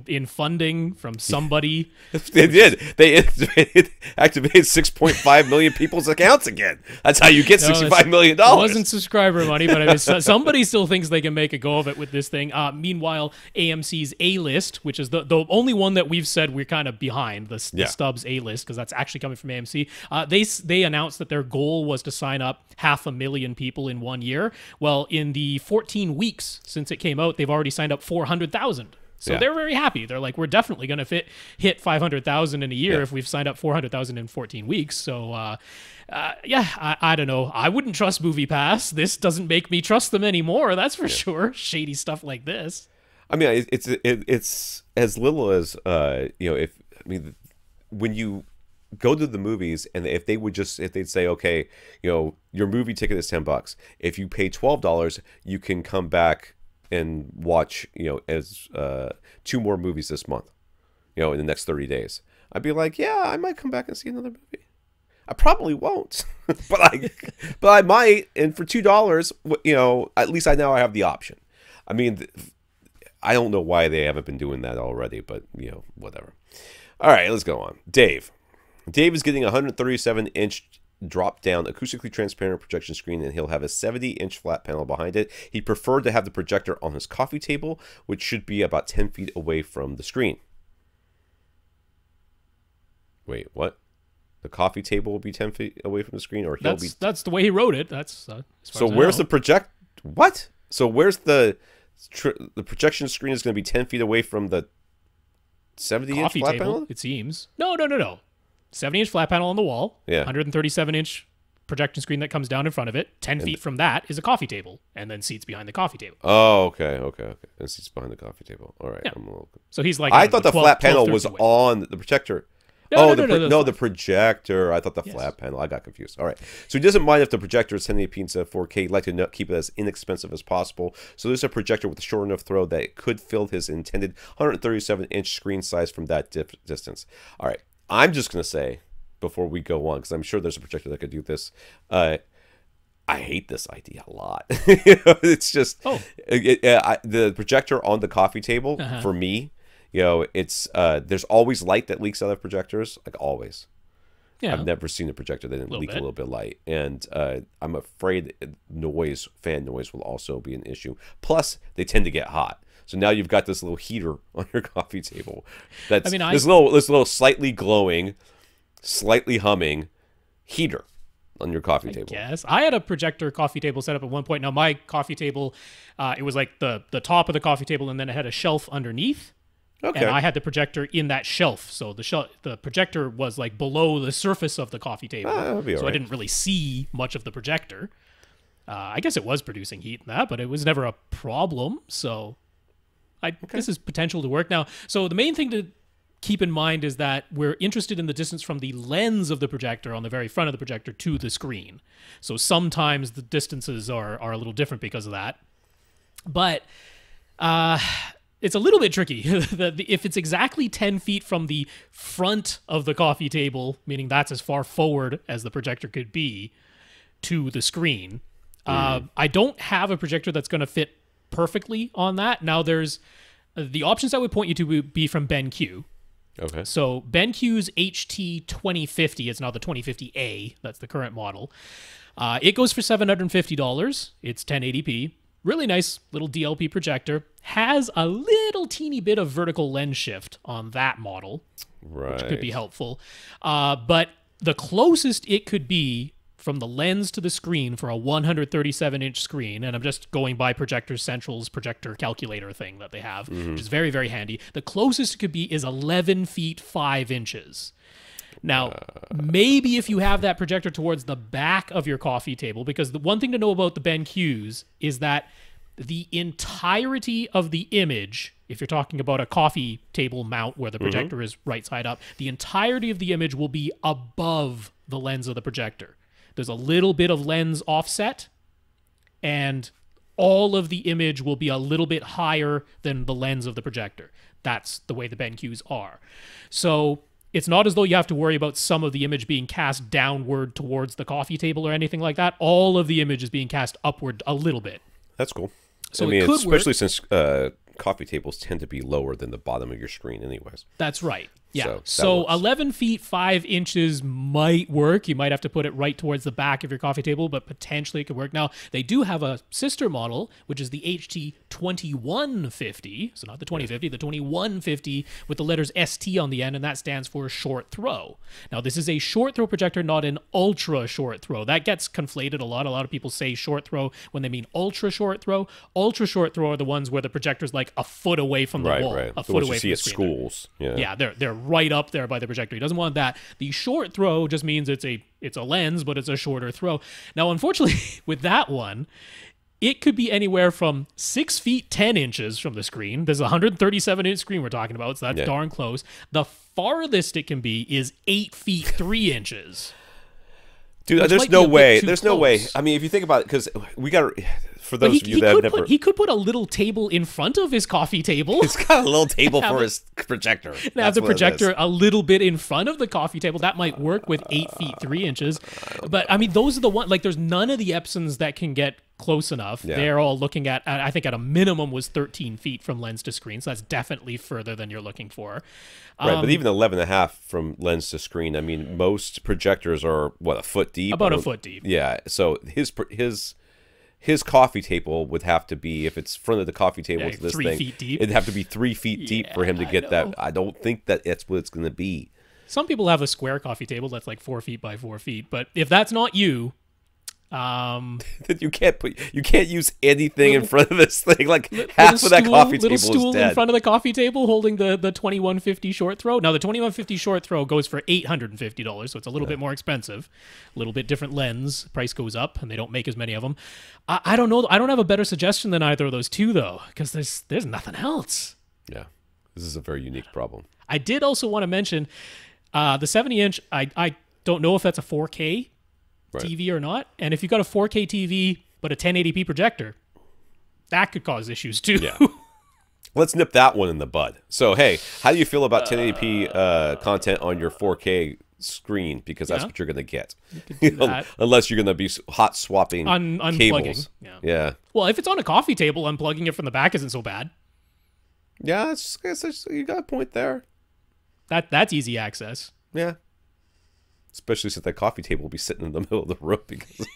in funding from somebody. They did. They activated 6.5 million people's accounts again. That's how you get $65 million. It wasn't subscriber money, but I mean, somebody still thinks they can make a go of it with this thing. Meanwhile, AMC's A-List, which is the only one that we've said we're kind of behind, the Stubs A-List, because that's actually coming from AMC. They announced that their goal was to sign up 500,000 people in 1 year. Well, in the 14 weeks since it came out, they've already signed up 400,000. So they're very happy. They're like, we're definitely going to hit 500,000 in a year if we've signed up 400,000 in 14 weeks. So, I don't know. I wouldn't trust MoviePass. This doesn't make me trust them anymore. That's for sure. Shady stuff like this. I mean, it's as little as when you go to the movies, and if they'd say, okay, your movie ticket is $10. If you pay $12, you can come back and watch, as 2 more movies this month, in the next 30 days. I'd be like, yeah, I might come back and see another movie. I probably won't, but I might. And for $2, at least I have the option. I mean, I don't know why they haven't been doing that already, but whatever. All right, let's go on. Dave is getting a 137-inch drop-down, acoustically transparent projection screen, and he'll have a 70-inch flat panel behind it. He preferred to have the projector on his coffee table, which should be about 10 feet away from the screen. Wait, what? The coffee table will be 10 feet away from the screen, or he'll be... That's the way he wrote it. That's so where's the project... What? So where's the projection screen is going to be 10 feet away from the 70-inch flat panel? It seems. No. 70-inch flat panel on the wall. Yeah. 137-inch projection screen that comes down in front of it. 10 feet from that is a coffee table, and then seats behind the coffee table. Oh, okay. And seats behind the coffee table. All right. Yeah. I'm a little... So he's like... I thought the flat panel was on the projector. No, the projector. I thought the flat panel. I got confused. All right. So he doesn't mind if the projector is 1080p instead of 4K. He'd like to keep it as inexpensive as possible. So there's a projector with a short enough throw that it could fill his intended 137-inch screen size from that distance. All right. I'm just going to say, before we go on, because I'm sure there's a projector that could do this, I hate this idea a lot. It's just... the projector on the coffee table, for me... it's there's always light that leaks out of projectors, like always. Yeah. I've never seen a projector that didn't leak a little bit of light, and I'm afraid fan noise will also be an issue. Plus, they tend to get hot. So now you've got this little heater on your coffee table. That's this little slightly glowing, slightly humming heater on your coffee table. Yes, I had a projector coffee table set up at one point. Now my coffee table, it was like the top of the coffee table, and then it had a shelf underneath. Okay. And I had the projector in that shelf, so the projector was like below the surface of the coffee table, so I didn't really see much of the projector. I guess it was producing heat in that, but it was never a problem. So, this is potential to work now. So the main thing to keep in mind is that we're interested in the distance from the lens of the projector on the very front of the projector to the screen. So sometimes the distances are a little different because of that, but. It's a little bit tricky. If it's exactly 10 feet from the front of the coffee table, meaning that's as far forward as the projector could be, to the screen, I don't have a projector that's going to fit perfectly on that. Now, there's the options I would point you to would be from BenQ. Okay. So BenQ's HT2050, it's now the 2050A, that's the current model. It goes for $750. It's 1080p. Really nice little DLP projector. Has a little teeny bit of vertical lens shift on that model, which could be helpful. But the closest it could be from the lens to the screen for a 137-inch screen, and I'm just going by Projector Central's projector calculator thing that they have, which is very, very handy. The closest it could be is 11 feet 5 inches. Now, maybe if you have that projector towards the back of your coffee table, because the one thing to know about the BenQs is that the entirety of the image, if you're talking about a coffee table mount where the projector is right side up, the entirety of the image will be above the lens of the projector. There's a little bit of lens offset, and all of the image will be a little bit higher than the lens of the projector. That's the way the BenQs are. So it's not as though you have to worry about some of the image being cast downward towards the coffee table or anything like that. All of the image is being cast upward a little bit. That's cool. So I mean, especially since coffee tables tend to be lower than the bottom of your screen anyways. That's right. Yeah. So 11 feet 5 inches might work. You might have to put it right towards the back of your coffee table, but potentially it could work. Now, they do have a sister model, which is the HT2150. So not the 2050, the 2150 with the letters ST on the end, and that stands for short throw. Now, this is a short throw projector, not an ultra short throw. That gets conflated a lot. A lot of people say short throw when they mean ultra short throw. Ultra short throw are the ones where the projector's like a foot away from the wall. Right. A foot away from the screen. You see at schools. Yeah, they're right up there by the projector. He doesn't want that. The short throw just means it's a lens, but it's a shorter throw. Now, unfortunately, with that one, it could be anywhere from 6 feet 10 inches from the screen. There's a 137-inch screen we're talking about, so that's darn close. The farthest it can be is 8 feet 3 inches. Dude, there's no way. There's no way. I mean, if you think about it, because we got to... For those of you that have never... He could put a little table in front of his coffee table. He's got a little table for his projector. And have the projector a little bit in front of the coffee table. That might work with 8 feet 3 inches. But, I mean, those are the ones... Like, there's none of the Epsons that can get close enough. Yeah. They're all looking at, I think at a minimum was 13 feet from lens to screen. So that's definitely further than you're looking for. Right, but even 11.5 from lens to screen, I mean, most projectors are, what, a foot deep? About a foot deep. Yeah, so his coffee table would have to be, if it's front of the coffee table to this 3 thing, feet deep. it'd have to be 3 feet deep for him to get that. I don't think that that's what it's going to be. Some people have a square coffee table that's like 4 feet by 4 feet, but if that's not you, you can't use anything in front of this thing. Like half of that coffee table is stool dead. in front of the coffee table holding the 2150 short throw. Now the 2150 short throw goes for $850, so it's a little bit more expensive. A little bit different lens. Price goes up, and they don't make as many of them. I don't know. I don't have a better suggestion than either of those two though, because there's nothing else. Yeah, this is a very unique problem. I did also want to mention the 70-inch. I don't know if that's a 4K. Right. TV or not, and if you've got a 4K TV but a 1080p projector, that could cause issues too. Yeah. Let's nip that one in the bud. So, hey, how do you feel about 1080p content on your 4K screen? Because that's what you're going to get. Unless you're going to be hot swapping cables. Yeah. Well, if it's on a coffee table, unplugging it from the back isn't so bad. Yeah, you got a point there. That's easy access. Yeah. Especially since that coffee table will be sitting in the middle of the room because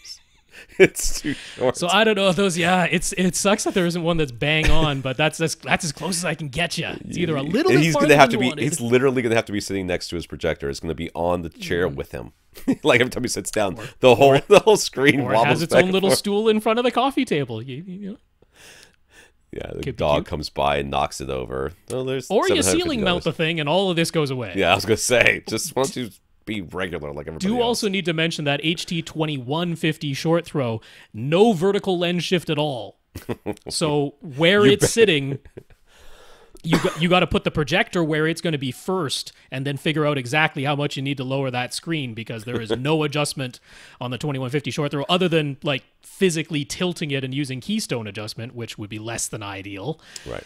it's too short. So I don't know if those. Yeah, it sucks that there isn't one that's bang on, but that's as close as I can get you. It's either a little bit he's farther gonna have than to you be. wanted. He's literally gonna have to be sitting next to his projector. It's gonna be on the chair with him. Like every time he sits down, the whole screen or wobbles it has its back own and little forth. stool in front of the coffee table. You know. Yeah, the dog comes by and knocks it over. Oh, there's or you $750. ceiling mount the thing, and all of this goes away. Yeah, I was gonna say, just why don't you be regular like everybody Do else. also need to mention that HT2150 short throw, no vertical lens shift at all. So where it's sitting, you got to put the projector where it's going to be first, and then figure out exactly how much you need to lower that screen, because there is no adjustment on the 2150 short throw other than like physically tilting it and using keystone adjustment, which would be less than ideal. Right.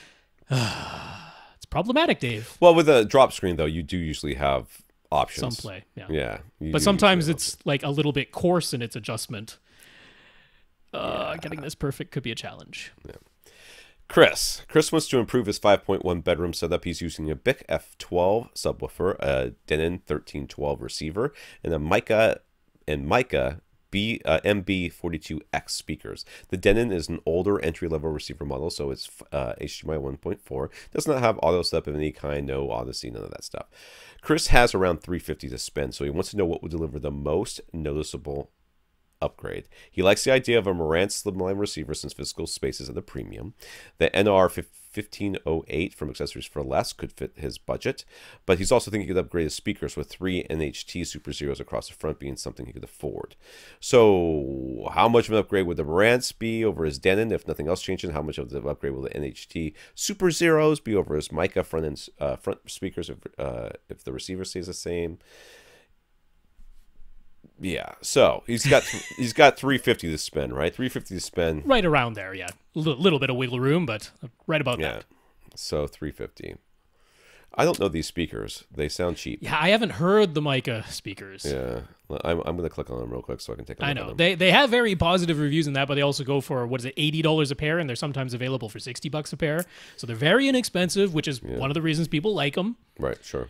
It's problematic, Dave. Well, with a drop screen though, you do usually have options. Some play, yeah. Yeah. But sometimes it's like a little bit coarse in its adjustment. Getting this perfect could be a challenge. Yeah. Kris wants to improve his 5.1 bedroom setup. He's using a BenQ F12 subwoofer, a Denon 1312 receiver, and a Mica MB42X speakers. The Denon is an older entry-level receiver model, so it's HDMI 1.4. Does not have auto step of any kind, no Odyssey, none of that stuff. Kris has around $350 to spend, so he wants to know what would deliver the most noticeable upgrade. He likes the idea of a Marantz slimline receiver since physical space is at a premium. The NR1508 from Accessories4Less could fit his budget, but he's also thinking he could upgrade his speakers with 3 NHT SuperZeroes across the front being something he could afford. So how much of an upgrade would the Marantz be over his Denon if nothing else changed? And how much of the upgrade will the NHT SuperZeroes be over his Mica front speakers if the receiver stays the same? Yeah, so he's got $350 to spend, right? $350 to spend, right around there. Yeah, a little bit of wiggle room, but right about that. So $350. I don't know these speakers; they sound cheap. Yeah, I haven't heard the Mica speakers. Yeah, I'm gonna click on them real quick so I can take a look. I know at them. they have very positive reviews in that, but they also go for what is it, $80 a pair, and they're sometimes available for $60 a pair. So they're very inexpensive, which is one of the reasons people like them. Right, sure.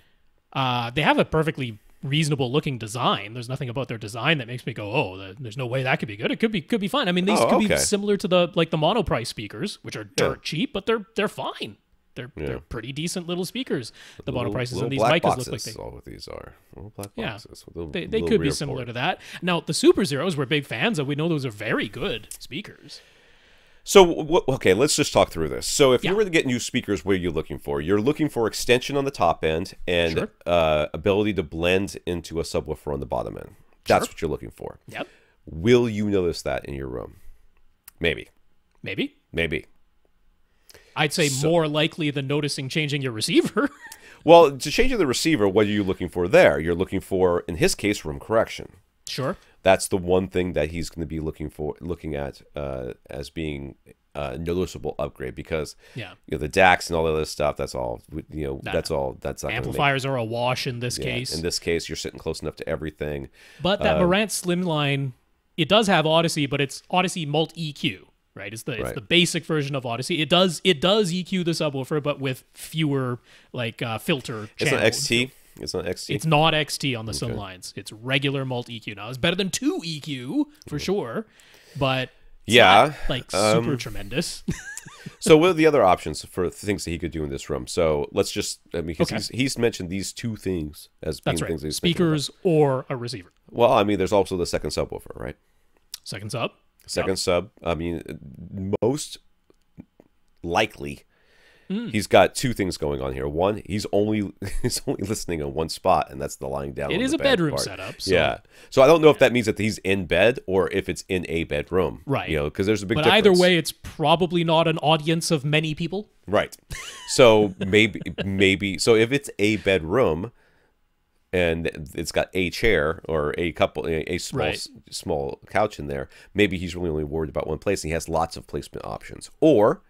They have a perfectly reasonable looking design. There's nothing about their design that makes me go, oh, there's no way that could be good. It could be fine. I mean, these could be similar to the mono price speakers, which are dirt cheap, but they're fine. They're pretty decent little speakers. The mono prices in these Micas look like they. All of these are little black boxes. They could be similar to that. Now the SuperZeroes we're big fans of. We know those are very good speakers. So, okay, let's just talk through this. So if you were to get new speakers, what are you looking for? You're looking for extension on the top end and ability to blend into a subwoofer on the bottom end. That's what you're looking for. Yep. Will you notice that in your room? Maybe. I'd say more likely than noticing changing your receiver. Well, to change the receiver, what are you looking for there? You're looking for, in his case, room correction. Sure. That's the one thing that he's going to be looking at as being a noticeable upgrade, because the DACs and all that other stuff, that's all that's not amplifiers are a wash in this case. In this case, you're sitting close enough to everything. But that Marantz slimline it does have Odyssey, but it's Odyssey Mult EQ, right? It's the basic version of Odyssey. It does EQ the subwoofer, but with fewer like filter channels. It's not XT. It's not XT. It's not XT on the Sim lines. It's regular Mult EQ. Now it's better than 2 EQ for sure, but it's not, like super tremendous. So what are the other options for things that he could do in this room? So let's just, I mean, because he's mentioned these two things as being things that he's speakers or a receiver. Well, I mean, there's also the second subwoofer, right? Second sub. Second sub. I mean, most likely, he's got two things going on here. One, he's only listening in one spot, and that's the lying down. It is a bedroom setup. So. Yeah. So I don't know if that means that he's in bed or if it's in a bedroom. Right. You know, because there's a big difference. But either way, it's probably not an audience of many people. Right. So maybe. So if it's a bedroom, and it's got a chair or a small couch in there, maybe he's really only worried about one place, and he has lots of placement options. Or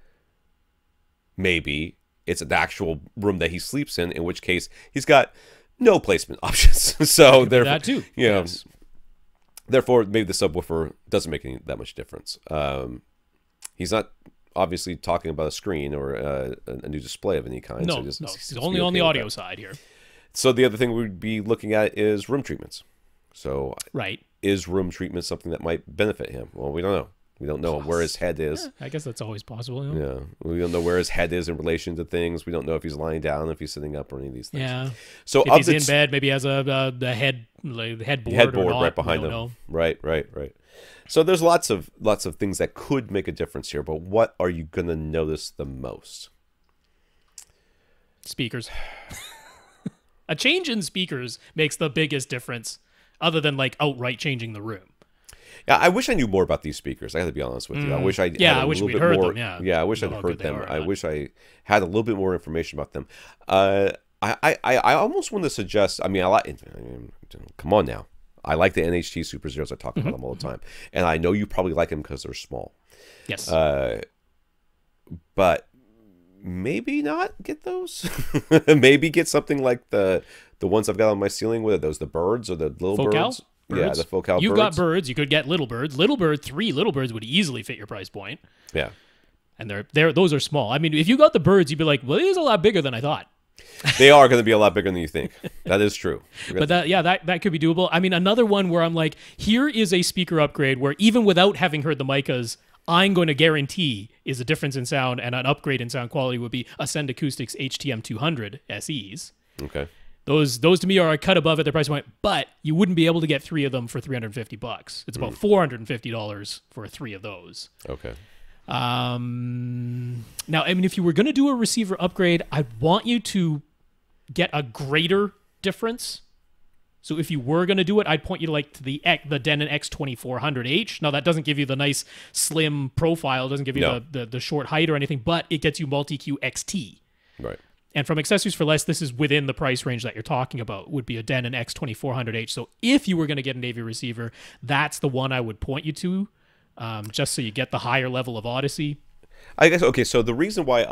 maybe it's an actual room that he sleeps in which case he's got no placement options. So therefore, that too. You know, therefore, maybe the subwoofer doesn't make that much difference. He's not obviously talking about a screen or a new display of any kind. No, so he's only on the audio side here. So the other thing we'd be looking at is room treatments. So is room treatment something that might benefit him? Well, we don't know. We don't know where his head is. Yeah, I guess that's always possible. Yeah. We don't know where his head is in relation to things. We don't know if he's lying down, if he's sitting up, or any of these things. Yeah. So if he's in bed, maybe he has the headboard right behind him. Right. So there's lots of things that could make a difference here, but what are you going to notice the most? Speakers. A change in speakers makes the biggest difference, other than like outright changing the room. Yeah, I wish I knew more about these speakers. I got to be honest with you. I wish I had a little bit more. Yeah, I wish I'd heard them. I wish I had a little bit more information about them. I almost want to suggest. I mean, come on now. I like the NHT SuperZeroes. I talk about them all the time, and I know you probably like them because they're small. Yes. But maybe not get those. Maybe get something like the ones I've got on my ceiling. What are those? The birds or the little birds? Yeah, the focal You've birds. got birds. You could get little birds. 3 little birds would easily fit your price point. Yeah. And those are small. I mean, if you got the birds, you'd be like, well, it is a lot bigger than I thought. They are going to be a lot bigger than you think. That is true. But that could be doable. I mean, another one where I'm like, here is a speaker upgrade where even without having heard the Micas, I'm going to guarantee is a difference in sound and an upgrade in sound quality would be Ascend Acoustics HTM-200SEs. Okay. Those to me are a cut above at their price point, but you wouldn't be able to get 3 of them for $350. It's about $450 for 3 of those. Okay. Now, I mean, if you were going to do a receiver upgrade, I want you to get a greater difference. So if you were going to do it, I'd point you to the Denon X2400H. Now, that doesn't give you the nice slim profile, doesn't give you the short height or anything, but it gets you multi-Q XT. Right. And from Accessories for Less, this is within the price range that you're talking about, would be a Denon X2400H. So if you were going to get an AV receiver, that's the one I would point you to, just so you get the higher level of Odyssey. I guess, okay, so the reason why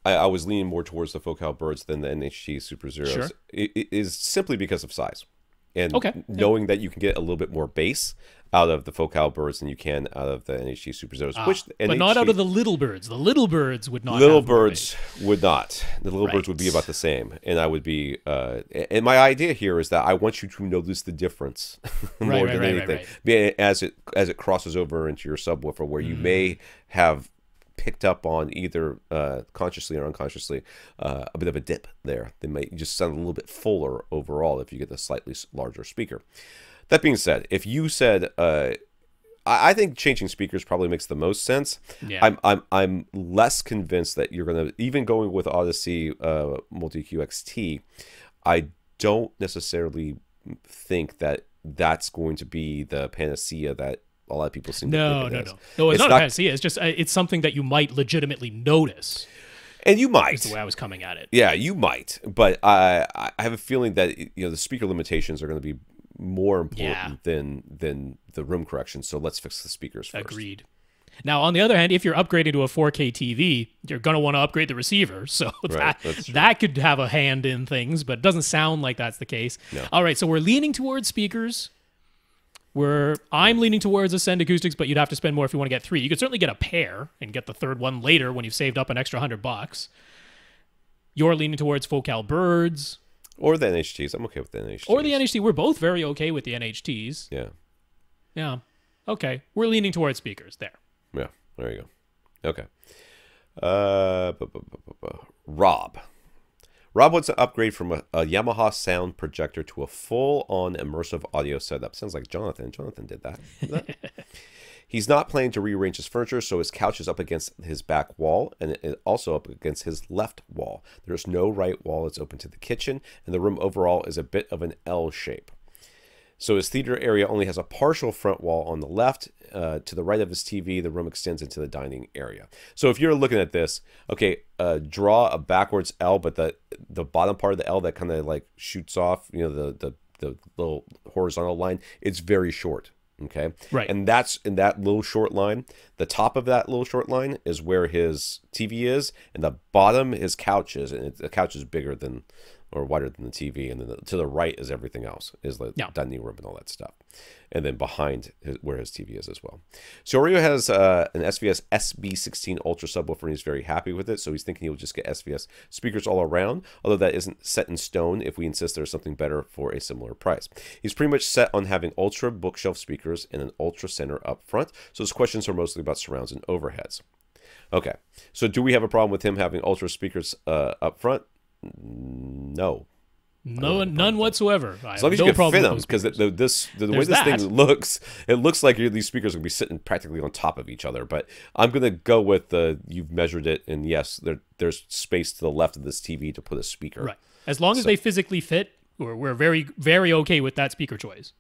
I was leaning more towards the focal birds than the NHT SuperZeroes is simply because of size. And knowing that you can get a little bit more bass out of the focal birds than you can out of the NHT SuperZeroes, but not out of the little birds. The little birds would not. Little birds would not. The little birds would be about the same, and I would be. And my idea here is that I want you to notice the difference more than anything, as it crosses over into your subwoofer, where you may have picked up on either consciously or unconsciously a bit of a dip there. They might just sound a little bit fuller overall if you get a slightly larger speaker. That being said, if you said, I think changing speakers probably makes the most sense. Yeah. I'm less convinced that you're going to, even going with Odyssey Multi-Q XT, I don't necessarily think that that's going to be the panacea that a lot of people seem to think it is. No, it's not a panacea. It's just it's something that you might legitimately notice. And you might. Is the way I was coming at it. Yeah, you might. But I have a feeling that the speaker limitations are going to be more important than the room correction. So let's fix the speakers first. Agreed. Now, on the other hand, if you're upgrading to a 4K TV, you're going to want to upgrade the receiver. So that could have a hand in things, but it doesn't sound like that's the case. No. All right, so we're leaning towards speakers. where I'm leaning towards Ascend Acoustics, but you'd have to spend more if you want to get 3. You could certainly get a pair and get the third one later when you've saved up an extra $100. You're leaning towards Focal Birds. Or the NHTs. I'm okay with the NHTs. Or the NHT. We're both very okay with the NHTs. Yeah. Yeah. Okay. We're leaning towards speakers there. Yeah. There you go. Okay. Rob. Rob wants to upgrade from a Yamaha sound projector to a full-on immersive audio setup. Sounds like Jonathan. Jonathan did that. He's not planning to rearrange his furniture, so his couch is up against his back wall and also up against his left wall. There's no right wall that's open to the kitchen, and the room overall is a bit of an L shape. So his theater area only has a partial front wall on the left. To the right of his TV, the room extends into the dining area. So if you're looking at this, okay, draw a backwards L, but the bottom part of the L that kind of like shoots off, you know, the little horizontal line, it's very short. Okay. Right. And that's in that little short line. The top of that little short line is where his TV is, and the bottom his couch is, and the couch is bigger than or wider than the TV, and then to the right is everything else, is the dining room and all that stuff, and then behind where his TV is as well. So Oreo has an SVS SB16 Ultra subwoofer, and he's very happy with it, so he's thinking he'll just get SVS speakers all around, although that isn't set in stone if we insist there's something better for a similar price. He's pretty much set on having Ultra bookshelf speakers and an Ultra center up front, so his questions are mostly about surrounds and overheads. Okay, so do we have a problem with him having Ultra speakers up front? No. None whatsoever. As long as you can fit them, because the way this thing looks, it looks like these speakers are going to be sitting practically on top of each other. But I'm going to go with you've measured it, and yes, there's space to the left of this TV to put a speaker. Right. As long as they physically fit, we're very, very okay with that speaker choice.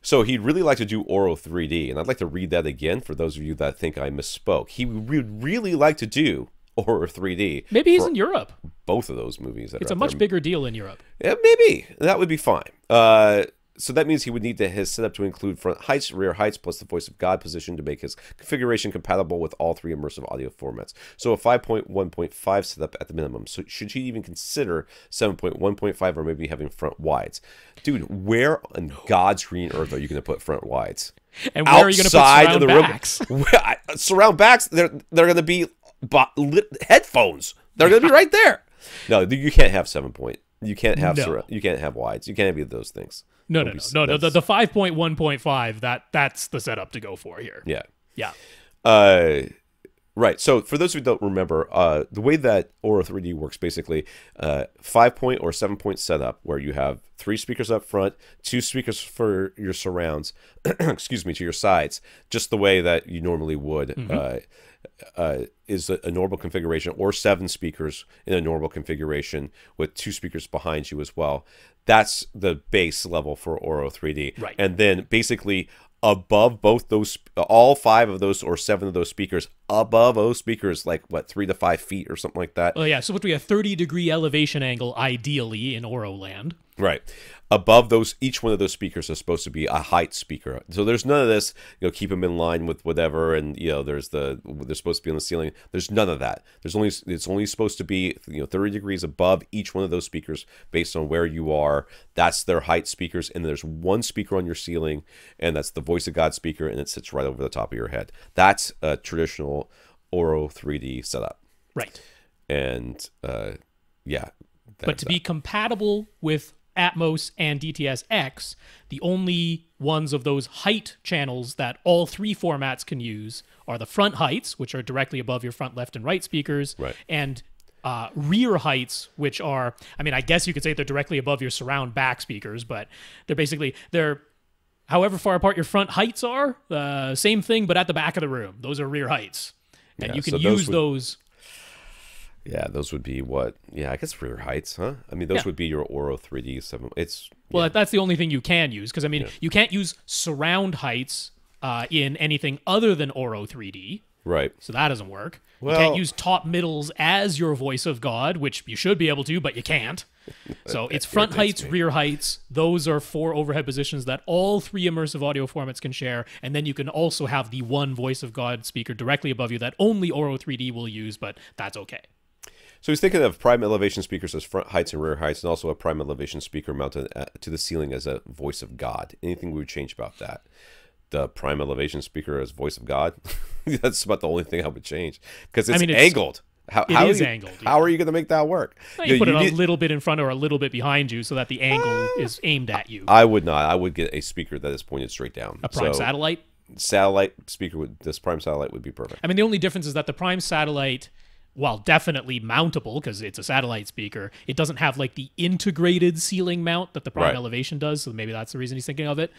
So he'd really like to do Oro 3D, and I'd like to read that again for those of you that think I misspoke. He would really like to do Oro 3D. Maybe he's in Europe. Both of those movies. It's a much bigger deal in Europe. Yeah, maybe. That would be fine. So that means he would need his setup to include front heights, rear heights, plus the voice of God position to make his configuration compatible with all 3 immersive audio formats. So a 5.1.5 setup at the minimum. So should he even consider 7.1.5 or maybe having front wides? Dude, where on God's green earth are you going to put front wides? And where are you going to put surround backs? Surround backs, they're going to be headphones. They're going to be right there. No, you can't have 7 point. You can't have you can't have wides. You can't have those things. No. The 5.1.5, that's the setup to go for here. Yeah. Yeah. Right. So for those who don't remember, the way that Oro 3D works, basically, 5-point or 7-point setup where you have 3 speakers up front, 2 speakers for your surrounds, excuse me, to your sides, just the way that you normally would. Is a normal configuration, or 7 speakers in a normal configuration with 2 speakers behind you as well. That's the base level for Oro 3D. Right. And then basically above both those, all 5 of those or 7 of those speakers, above those speakers, like what, 3 to 5 feet or something like that. Oh yeah, so it would be a 30-degree elevation angle, ideally in Oro land. Right. Above those, each one of those speakers is supposed to be a height speaker. So there's none of this, keep them in line with whatever, and they're supposed to be on the ceiling. There's none of that. It's only supposed to be 30 degrees above each one of those speakers based on where you are. That's their height speakers, and there's 1 speaker on your ceiling, and that's the voice of God speaker, and it sits right over the top of your head. That's a traditional Oro 3D setup. Right. And yeah. But to be compatible with Atmos and DTS-X, the only ones of those height channels that all 3 formats can use are the front heights, which are directly above your front left and right speakers, right, and rear heights, which are, I guess you could say they're directly above your surround back speakers, but they're however far apart your front heights are, same thing, but at the back of the room. Those are rear heights. And you can use those. Yeah, those would be what? Yeah, I guess rear heights, huh? Those would be your Oro 3D 7. Well, that's the only thing you can use, because you can't use surround heights in anything other than Oro 3D. Right. So that doesn't work. Well, you can't use top middles as your voice of God, which you should be able to, but you can't. So it's front heights, rear heights. Those are 4 overhead positions that all 3 immersive audio formats can share. And then you can also have the 1 voice of God speaker directly above you that only Oro 3D will use, but that's okay. So he's thinking of prime elevation speakers as front heights and rear heights, and also a prime elevation speaker mounted to the ceiling as a voice of God. Anything we would change about that? The prime elevation speaker as voice of God? That's about the only thing I would change, because it's angled. How is angled. How are you going to make that work? Well, you put it a little bit in front or a little bit behind you so that the angle is aimed at you. I would not. I would get a speaker that is pointed straight down. A prime satellite? Satellite speaker, this prime satellite would be perfect. I mean, the only difference is that the prime satellite, while definitely mountable because it's a satellite speaker, it doesn't have like the integrated ceiling mount that the prime elevation does. So maybe that's the reason he's thinking of it.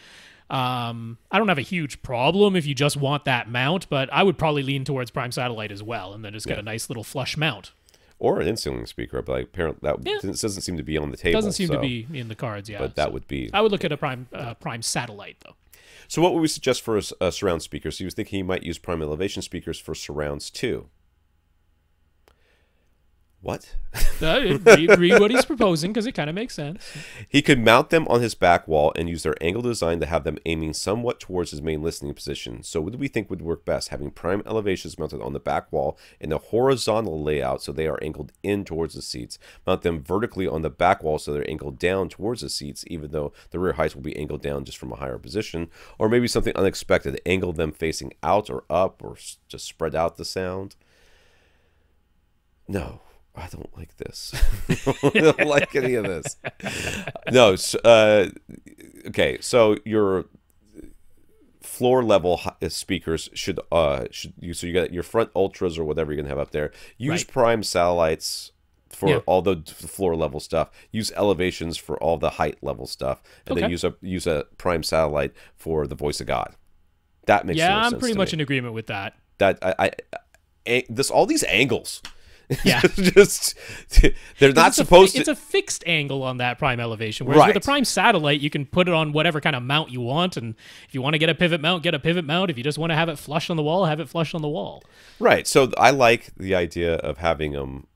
I don't have a huge problem if you just want that mount, but I would probably lean towards prime satellite as well, and then just get a nice little flush mount. Or an in-ceiling speaker, but apparently that doesn't seem to be on the table. Doesn't seem to be in the cards, yeah. But that would be... I would look at a prime satellite, though. So what would we suggest for a surround speaker? So he was thinking he might use prime elevation speakers for surrounds too. What? Read what he's proposing, because it kind of makes sense. He could mount them on his back wall and use their angle design to have them aiming somewhat towards his main listening position. So what do we think would work best? Having prime elevations mounted on the back wall in a horizontal layout so they are angled in towards the seats. Mount them vertically on the back wall so they're angled down towards the seats, even though the rear heights will be angled down just from a higher position. Or maybe something unexpected. Angle them facing out or up, or just spread out the sound. No. I don't like this. I don't like any of this. No. Okay. So your floor level speakers should so you got your front ultras or whatever you're gonna have up there. Use prime satellites for all the floor level stuff. Use elevations for all the height level stuff, and then use a prime satellite for the voice of God. That makes sense. I'm pretty much in agreement with that. All these angles. Yeah, they're not supposed to. It's a fixed angle on that prime elevation. Whereas with a prime satellite, you can put it on whatever kind of mount you want, and if you want to get a pivot mount, get a pivot mount. If you just want to have it flush on the wall, have it flush on the wall. Right. So I like the idea of having them,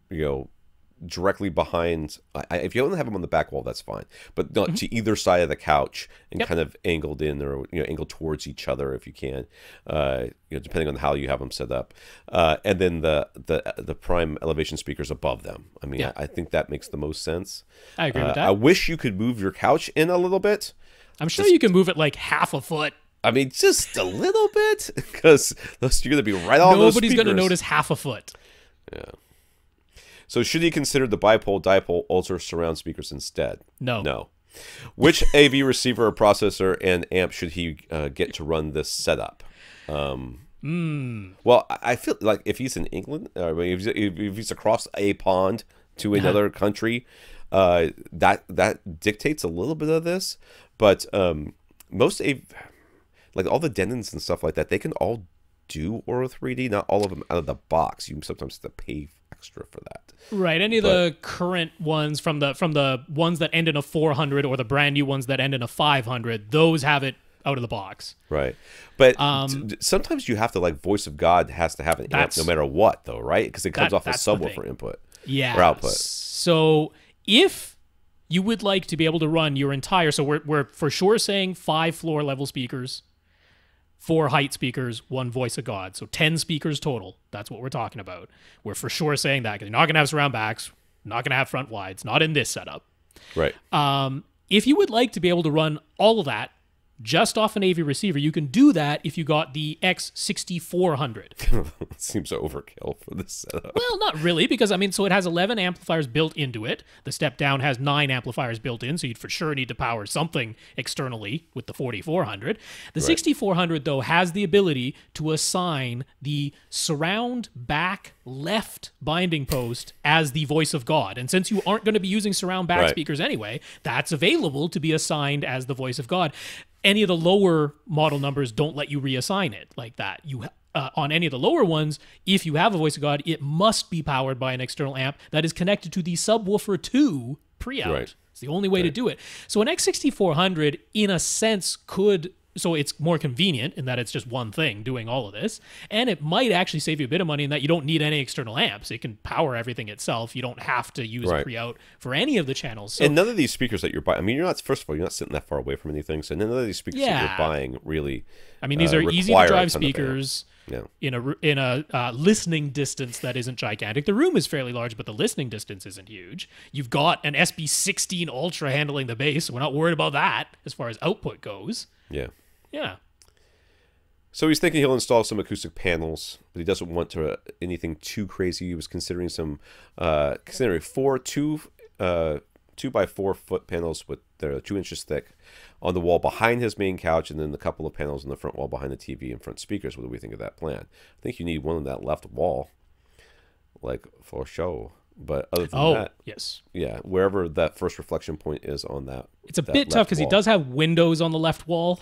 directly behind. If you only have them on the back wall, that's fine. But not to either side of the couch and kind of angled in, or angled towards each other if you can. Depending on how you have them set up. And then the prime elevation speakers above them. I mean, I think that makes the most sense. I agree with that. I wish you could move your couch in a little bit. I'm sure you can move it like half a foot. I mean, just a little bit, because you're going to be right on those speakers. Nobody's going to notice half a foot. Yeah. So should he consider the bipole, dipole, ultra surround speakers instead? No. No. Which AV receiver or processor and amp should he get to run this setup? Well, I feel like if he's in England, if he's across a pond to another country, that dictates a little bit of this. But most like all the Denons and stuff like that, they can all do Aura 3D. Not all of them out of the box. You sometimes have to pay extra for that. Right. Any of the current ones from the ones that end in a 400 or the brand new ones that end in a 500, those have it out of the box. Right. But sometimes you have to, like, voice of God has to have an amp no matter what, though, right? Because it comes off a subwoofer input or output. So if you would like to be able to run your entire, so we're for sure saying 5 floor level speakers, 4 height speakers, 1 voice of God. So 10 speakers total. That's what we're talking about. We're for sure saying that because you're not going to have surround backs, not going to have front wides, not in this setup. Right. If you would like to be able to run all of that just off an AV receiver, you can do that if you got the X6400. Seems overkill for this setup. Well, not really, because, I mean, so it has 11 amplifiers built into it. The step down has 9 amplifiers built in, so you'd for sure need to power something externally with the 4400. The 6400, though, has the ability to assign the surround back left binding post as the voice of God. And since you aren't going to be using surround back speakers anyway, that's available to be assigned as the voice of God. Any of the lower model numbers don't let you reassign it like that. You on any of the lower ones, if you have a voice of God, it must be powered by an external amp that is connected to the subwoofer 2 pre-out. It's the only way to do it. So an X6400, in a sense, could so it's more convenient in that it's just one thing doing all of this, and it might actually save you a bit of money in that you don't need any external amps. It can power everything itself. You don't have to use a pre-out for any of the channels. So, and none of these speakers that you're buying, I mean, you're not, first of all, you're not sitting that far away from anything, so none of these speakers that you're buying really I mean, these are easy to drive speakers in a listening distance that isn't gigantic. The room is fairly large, but the listening distance isn't huge. You've got an SB16 Ultra handling the bass, so we're not worried about that as far as output goes. Yeah. Yeah. So he's thinking he'll install some acoustic panels, but he doesn't want to anything too crazy. He was considering some, considering 2x4 foot panels with they're 2 inches thick on the wall behind his main couch, and then a couple of panels on the front wall behind the TV and front speakers. What do we think of that plan? I think you need one on that left wall, like for show. But other than that, yeah, wherever that first reflection point is on that, it's a bit tough because he does have windows on the left wall.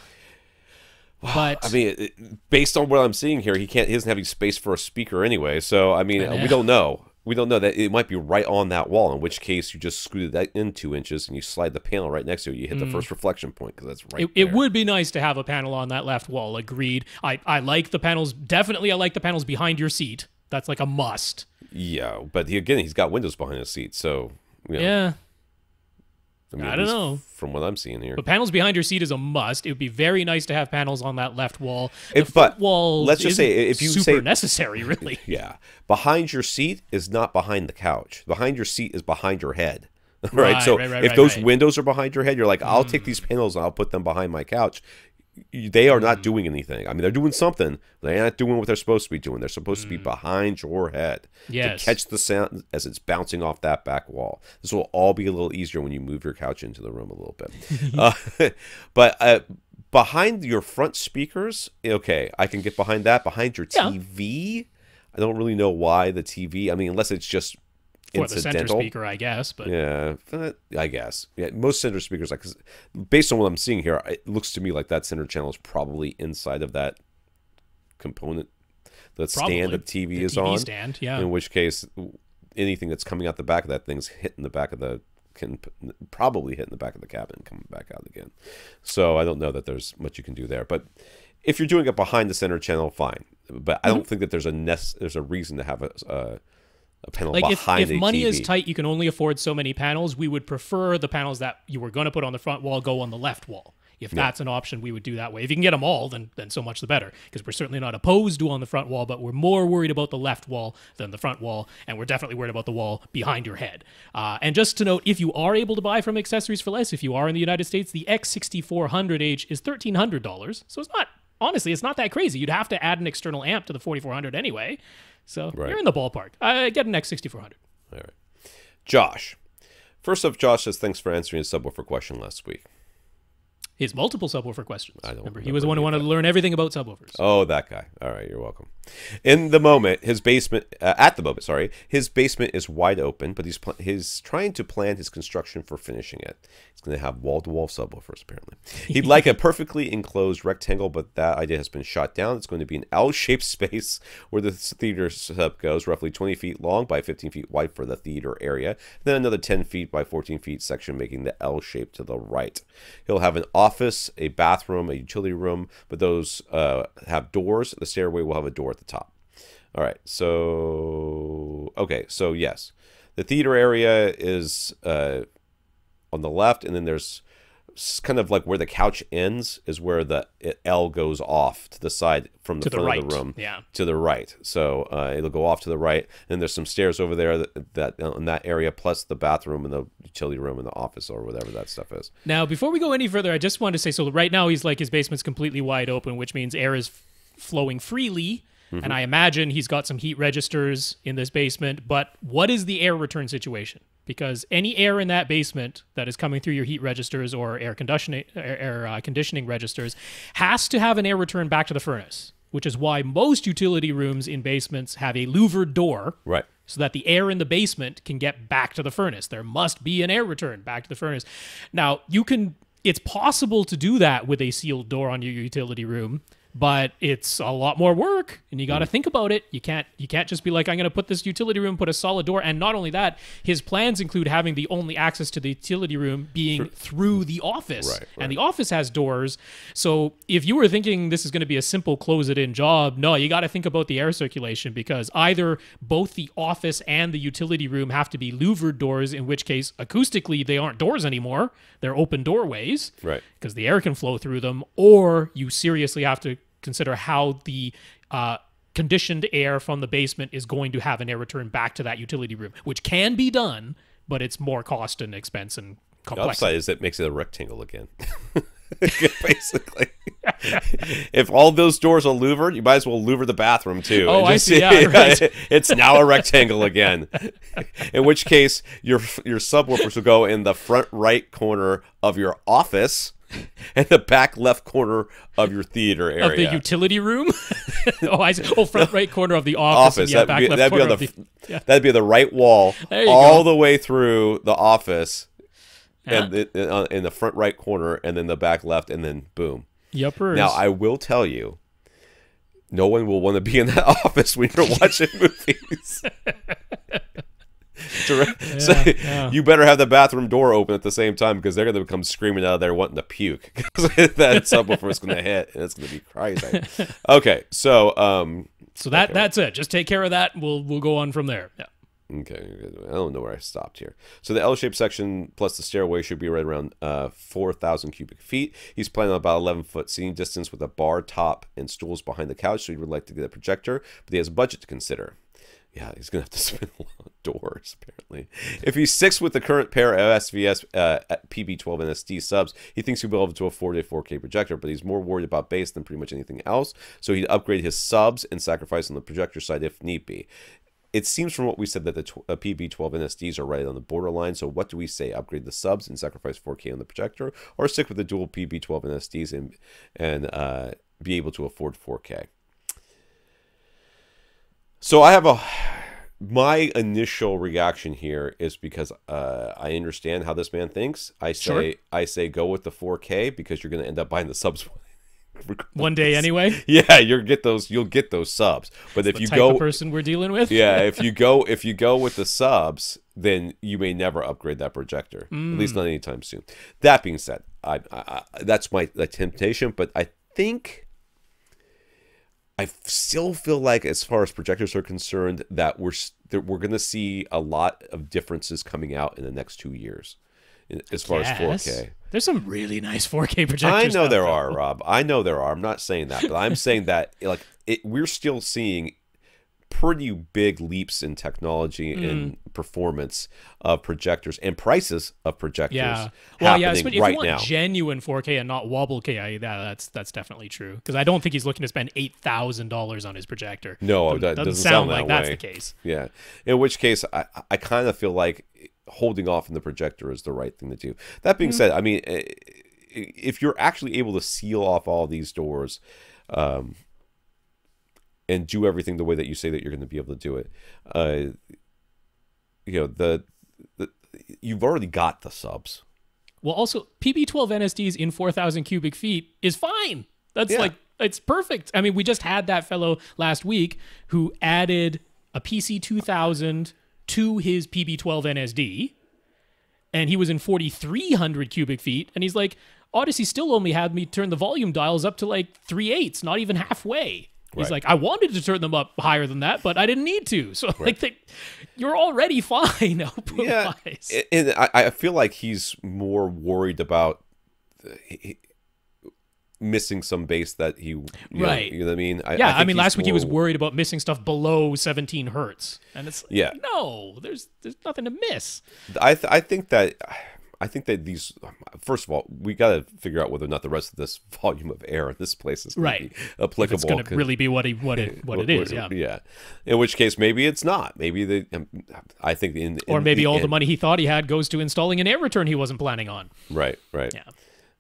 But I mean, based on what I'm seeing here, he doesn't have any space for a speaker anyway. So I mean, we don't know. We don't know that it might be right on that wall. In which case, you just screw that in 2 inches and you slide the panel right next to it. You hit the first reflection point because that's right. It would be nice to have a panel on that left wall. Agreed. I like the panels. Definitely, I like the panels behind your seat. That's like a must. Yeah, but he's got windows behind his seat, so yeah. I mean, I don't know. From what I'm seeing here. But panels behind your seat is a must. It would be very nice to have panels on that left wall. The front wall let's just say, if you super necessary, really. Yeah. Behind your seat is not behind the couch. Behind your seat is behind your head. Right? So if those windows are behind your head, you're like, I'll take these panels and I'll put them behind my couch. They are not doing anything. I mean, they're doing something. They're not doing what they're supposed to be doing. They're supposed to be behind your head to catch the sound as it's bouncing off that back wall. This will all be a little easier when you move your couch into the room a little bit. But behind your front speakers, okay, I can get behind that. Behind your TV, I don't really know why the TV. I mean, unless it's just for the center speaker, I guess. But yeah, I guess. Yeah, most center speakers, like, based on what I'm seeing here, it looks to me like that center channel is probably inside of that component, the stand that the TV is on. Stand, yeah. In which case, anything that's coming out the back of that thing's hitting the back of the can probably hit in the back of the cabin and coming back out again. So I don't know that there's much you can do there. But if you're doing it behind the center channel, fine. But I don't think that there's a reason to have a panel like behind if money is tight, you can only afford so many panels. We would prefer the panels that you were going to put on the front wall go on the left wall. If that's an option, we would do that way. If you can get them all, then so much the better. Because we're certainly not opposed to on the front wall, but we're more worried about the left wall than the front wall, and we're definitely worried about the wall behind your head. And just to note, if you are able to buy from Accessories for Less, if you are in the United States, the X6400H is $1,300. So it's not, honestly, it's not that crazy. You'd have to add an external amp to the 4400 anyway. So you're in the ballpark. Get an X6400. All right. Josh. First off, Josh says, thanks for answering his subwoofer question last week. His multiple subwoofer questions. I don't remember. He was the one who wanted to learn everything about subwoofers. Oh, that guy. All right, you're welcome. In the moment, his basement, at the moment, sorry, his basement is wide open, but he's trying to plan his construction for finishing it. He's going to have wall-to-wall subwoofers, apparently. He'd like a perfectly enclosed rectangle, but that idea has been shot down. It's going to be an L-shaped space where the theater setup goes, roughly 20 feet long by 15 feet wide for the theater area, then another 10 feet by 14 feet section, making the L shape to the right. He'll have an office, a bathroom, a utility room, but those have doors. The stairway will have a door at the top. All right, so yes, the theater area is on the left, and then there's kind of like where the couch ends is where the L goes off to the side from the front of the room to the right. So it'll go off to the right, and there's some stairs over there that in that area, plus the bathroom and the utility room and the office or whatever that stuff is. Now, before we go any further, I just wanted to say, so right now he's like, his basement's completely wide open, which means air is flowing freely. And I imagine he's got some heat registers in this basement, but what is the air return situation? Because any air in that basement that is coming through your heat registers or air conditioning registers has to have an air return back to the furnace, which is why most utility rooms in basements have a louvered door, right, so that the air in the basement can get back to the furnace. There must be an air return back to the furnace. Now, it's possible to do that with a sealed door on your utility room. but it's a lot more work, and you got to think about it. You can't just be like, I'm going to put this utility room, put a solid door, and not only that, his plans include having the only access to the utility room being through the office, Right. and the office has doors. So if you were thinking this is going to be a simple close-it-in job, no, you got to think about the air circulation, because either both the office and the utility room have to be louvered doors, in which case acoustically they aren't doors anymore, they're open doorways, Right. because the air can flow through them, or you seriously have to consider how the conditioned air from the basement is going to have an air return back to that utility room, which can be done, but it's more cost and expense and The complexity. upside is it makes it a rectangle again. Basically, if all those doors are louvered, you might as well louver the bathroom too. Oh, And I just- see. Yeah, right. It's now a rectangle again. In which case, your subwoofers will go in the front right corner of your office and the back left corner of your theater area. Of the utility room? I see. Oh, front right corner of the office. And yeah, back left corner of the... Yeah. That'd be on the right wall There you all go. the way through the office. Yeah. And in the front right corner, and then the back left, and then boom. Yuppers. Now, I will tell you, no one will want to be in that office when you're watching movies. So you better have the bathroom door open at the same time, because they're going to come screaming out of there wanting to puke. That subwoofer is going to hit, and it's going to be crazy. Okay, so that's it. Just take care of that. We'll go on from there. Yeah. Okay, I don't know where I stopped here. So the L-shaped section plus the stairway should be right around 4,000 cubic feet. He's planning on about 11-foot seating distance with a bar top and stools behind the couch, so he would like to get a projector, but he has budget to consider. Yeah, he's going to have to spend a lot of doors, apparently. If he sticks with the current pair of SVS PB12-NSD subs, he thinks he'll be able to afford a 4K projector, but he's more worried about bass than pretty much anything else, so he'd upgrade his subs and sacrifice on the projector side if need be. It seems from what we said that the PB12-NSDs are right on the borderline, so what do we say? Upgrade the subs and sacrifice 4K on the projector, or stick with the dual PB12-NSDs and be able to afford 4K? So I have my initial reaction here is because I understand how this man thinks. I say go with the 4K because you're going to end up buying the subs One day anyway. Yeah, you'll get those subs. But if you type of person we're dealing with. Yeah, if you go with the subs, then you may never upgrade that projector. At least not anytime soon. That being said, I that's my temptation, but I think I still feel like, as far as projectors are concerned, that we're going to see a lot of differences coming out in the next 2 years as far as 4K. There's some really nice 4K projectors. I know there though. are, Rob. I know there are. I'm not saying that, but I'm saying that we're still seeing pretty big leaps in technology and performance of projectors and prices of projectors. Yeah, well, yeah. If you right want now. genuine 4K and not wobble K, that's definitely true. Because I don't think he's looking to spend $8,000 on his projector. No, that doesn't doesn't sound that like way. that's the case. Yeah, in which case I kind of feel like holding off on the projector is the right thing to do. That being said, I mean, if you're actually able to seal off all these doors and do everything the way that you say that you're going to be able to do it, you've already got the subs. Well, also PB12-NSDs in 4,000 cubic feet is fine. That's it's perfect. I mean, we just had that fellow last week who added a PC-2000 to his PB12-NSD, and he was in 4,300 cubic feet, and he's like, Odyssey still only had me turn the volume dials up to like 3/8, not even halfway. He's like, I wanted to turn them up higher than that, but I didn't need to. So you're already fine output-wise. Yeah, and I feel like he's more worried about missing some bass that you know what I mean? I mean, last week he was worried about missing stuff below 17 hertz, and it's like, no, there's nothing to miss. I think that these, first of all, we got to figure out whether or not the rest of this volume of air in this place is going to be applicable. It's going to really be what it is. Yeah. In which case, maybe it's not. Maybe I think maybe all the money he thought he had goes to installing an air return he wasn't planning on. Right. Yeah.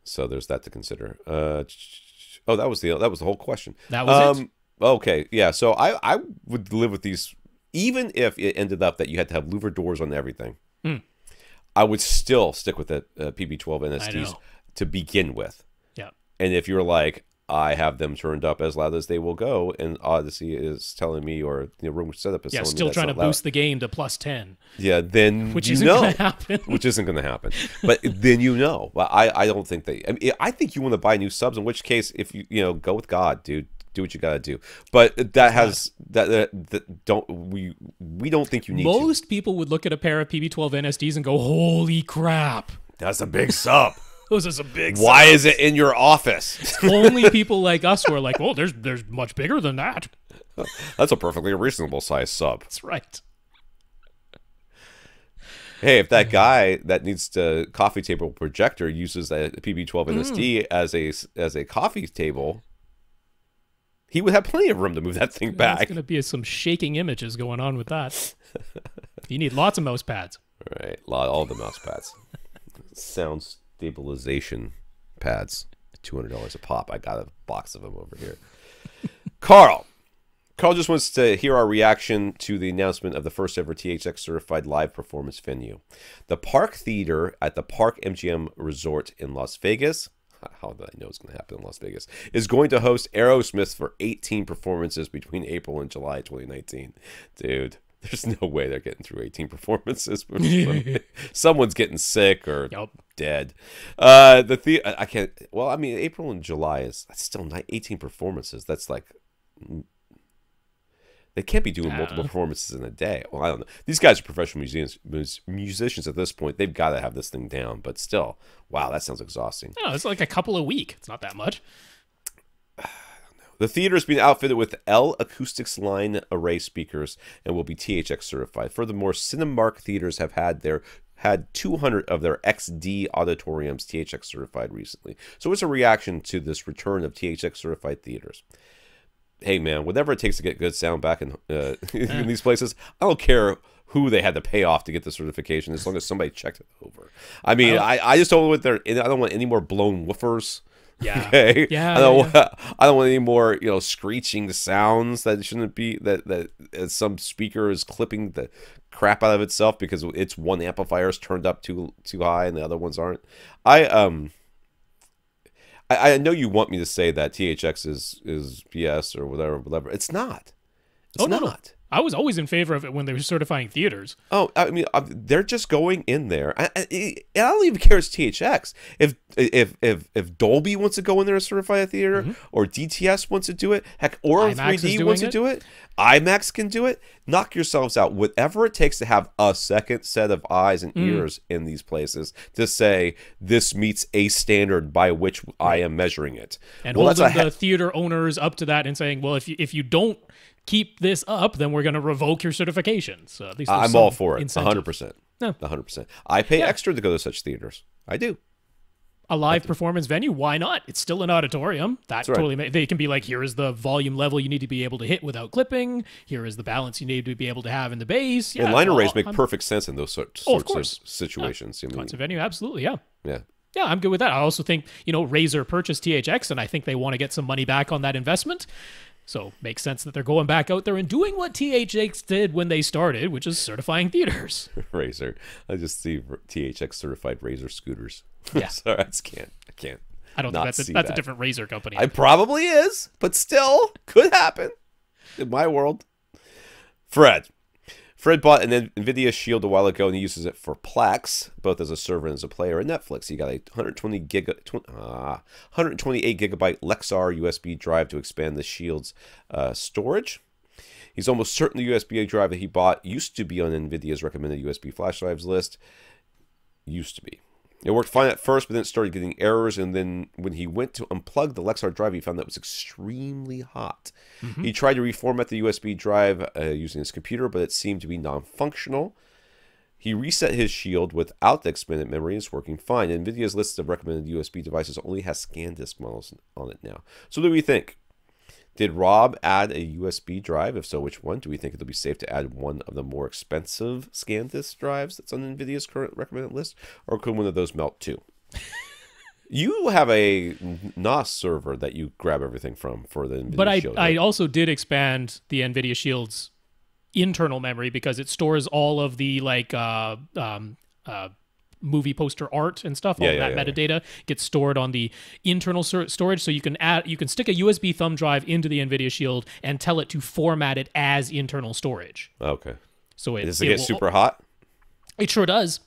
So there's that to consider. That was the whole question. That was it. Okay. Yeah. So I would live with these, even if it ended up that you had to have louver doors on everything. I would still stick with the PB12 NSDs to begin with. Yeah. And if you're like, I have them turned up as loud as they will go, and Odyssey is telling me, or the room setup is telling me still that's trying to not loud. boost the gain to +10. Yeah, then which you isn't know, going to happen. which isn't going to happen. But then you know. I don't think they. I mean, I think you want to buy new subs. In which case, if you go with God, dude. Do what you gotta do, but that has that don't we don't think you need. Most people would look at a pair of PB12-NSDs and go, "Holy crap, that's a big sub." Those are some big. Why subs. is it in your office? Only people like us who are like, "Oh, there's much bigger than that." That's a perfectly reasonable size sub. That's right. Hey, if that guy that needs the coffee table projector uses that PB12-NSD as a coffee table, he would have plenty of room to move that thing back. There's going to be some shaking images going on with that. You need lots of mouse pads. Right, all the mouse pads. Sound stabilization pads, $200 a pop. I got a box of them over here. Karl just wants to hear our reaction to the announcement of the first ever THX certified live performance venue. The Park Theater at the Park MGM Resort in Las Vegas. How do I know it's going to happen in Las Vegas? Is going to host Aerosmith for 18 performances between April and July 2019. Dude, there's no way they're getting through 18 performances. Someone's getting sick or dead. I can't. Well, I mean, April and July is still 18 performances. That's like. They can't be doing multiple performances in a day. Well, I don't know. These guys are professional musicians at this point. They've got to have this thing down. But still, wow, that sounds exhausting. No, it's like a couple a week. It's not that much. I don't know. The theater has been outfitted with Earle Acoustics line array speakers and will be THX certified. Furthermore, CineMark theaters have had 200 of their XD auditoriums THX certified recently. So it's a reaction to this return of THX certified theaters. Hey man, whatever it takes to get good sound back in these places, I don't care who they had to pay off to get the certification, as long as somebody checked it over. I mean, I just don't want I don't want any more blown woofers. Yeah. Okay. Yeah. I don't want any more screeching sounds that shouldn't be that some speaker is clipping the crap out of itself because its one amplifier is turned up too high and the other ones aren't. I know you want me to say that THX is BS or whatever. It's not. It's not. No. I was always in favor of it when they were certifying theaters. Oh, I mean, they're just going in there. I don't even care. It's THX. If Dolby wants to go in there and certify a theater, or DTS wants to do it, heck, Aura 3D wants to do it, IMAX can do it. Knock yourselves out. Whatever it takes to have a second set of eyes and ears in these places to say this meets a standard by which I am measuring it, and holding the theater owners up to that and saying, well, if you don't keep this up, then we're going to revoke your certification. So at least I'm all for it. Incentive. 100%. 100%. I pay extra to go to such theaters. I do. A live performance venue, why not? It's still an auditorium. That's totally right. They can be like, here is the volume level you need to be able to hit without clipping. Here is the balance you need to be able to have in the bass. Yeah, and line arrays make perfect sense in those sorts of situations. Concert venue, absolutely, yeah. Yeah. Yeah, I'm good with that. I also think, Razer purchased THX, and I think they want to get some money back on that investment. So makes sense that they're going back out there and doing what THX did when they started, which is certifying theaters. Razer. I just see THX certified Razer scooters. Yeah. Sorry, I can't. I don't think that's a different Razer company. It probably is, but still could happen in my world. Fred bought an NVIDIA Shield a while ago, and he uses it for Plex, both as a server and as a player in Netflix. He got a 128 gigabyte Lexar USB drive to expand the Shield's storage. He's almost certain the USB drive that he bought used to be on NVIDIA's recommended USB flash drives list. Used to be. It worked fine at first, but then it started getting errors, and then when he went to unplug the Lexar drive, he found that it was extremely hot. He tried to reformat the USB drive using his computer, but it seemed to be non-functional. He reset his Shield without the expanded memory, and it's working fine. NVIDIA's list of recommended USB devices only has SanDisk models on it now. So what do we think? Did Rob add a USB drive? If so, which one? Do we think it'll be safe to add one of the more expensive SanDisk drives that's on NVIDIA's current recommended list? Or could one of those melt too? You have a NAS server that you grab everything from for the NVIDIA Shield. But I also did expand the NVIDIA Shield's internal memory because it stores all of the movie poster art and stuff. All that metadata gets stored on the internal storage, so you can stick a USB thumb drive into the NVIDIA Shield and tell it to format it as internal storage. Okay. So does it get super hot? It sure does.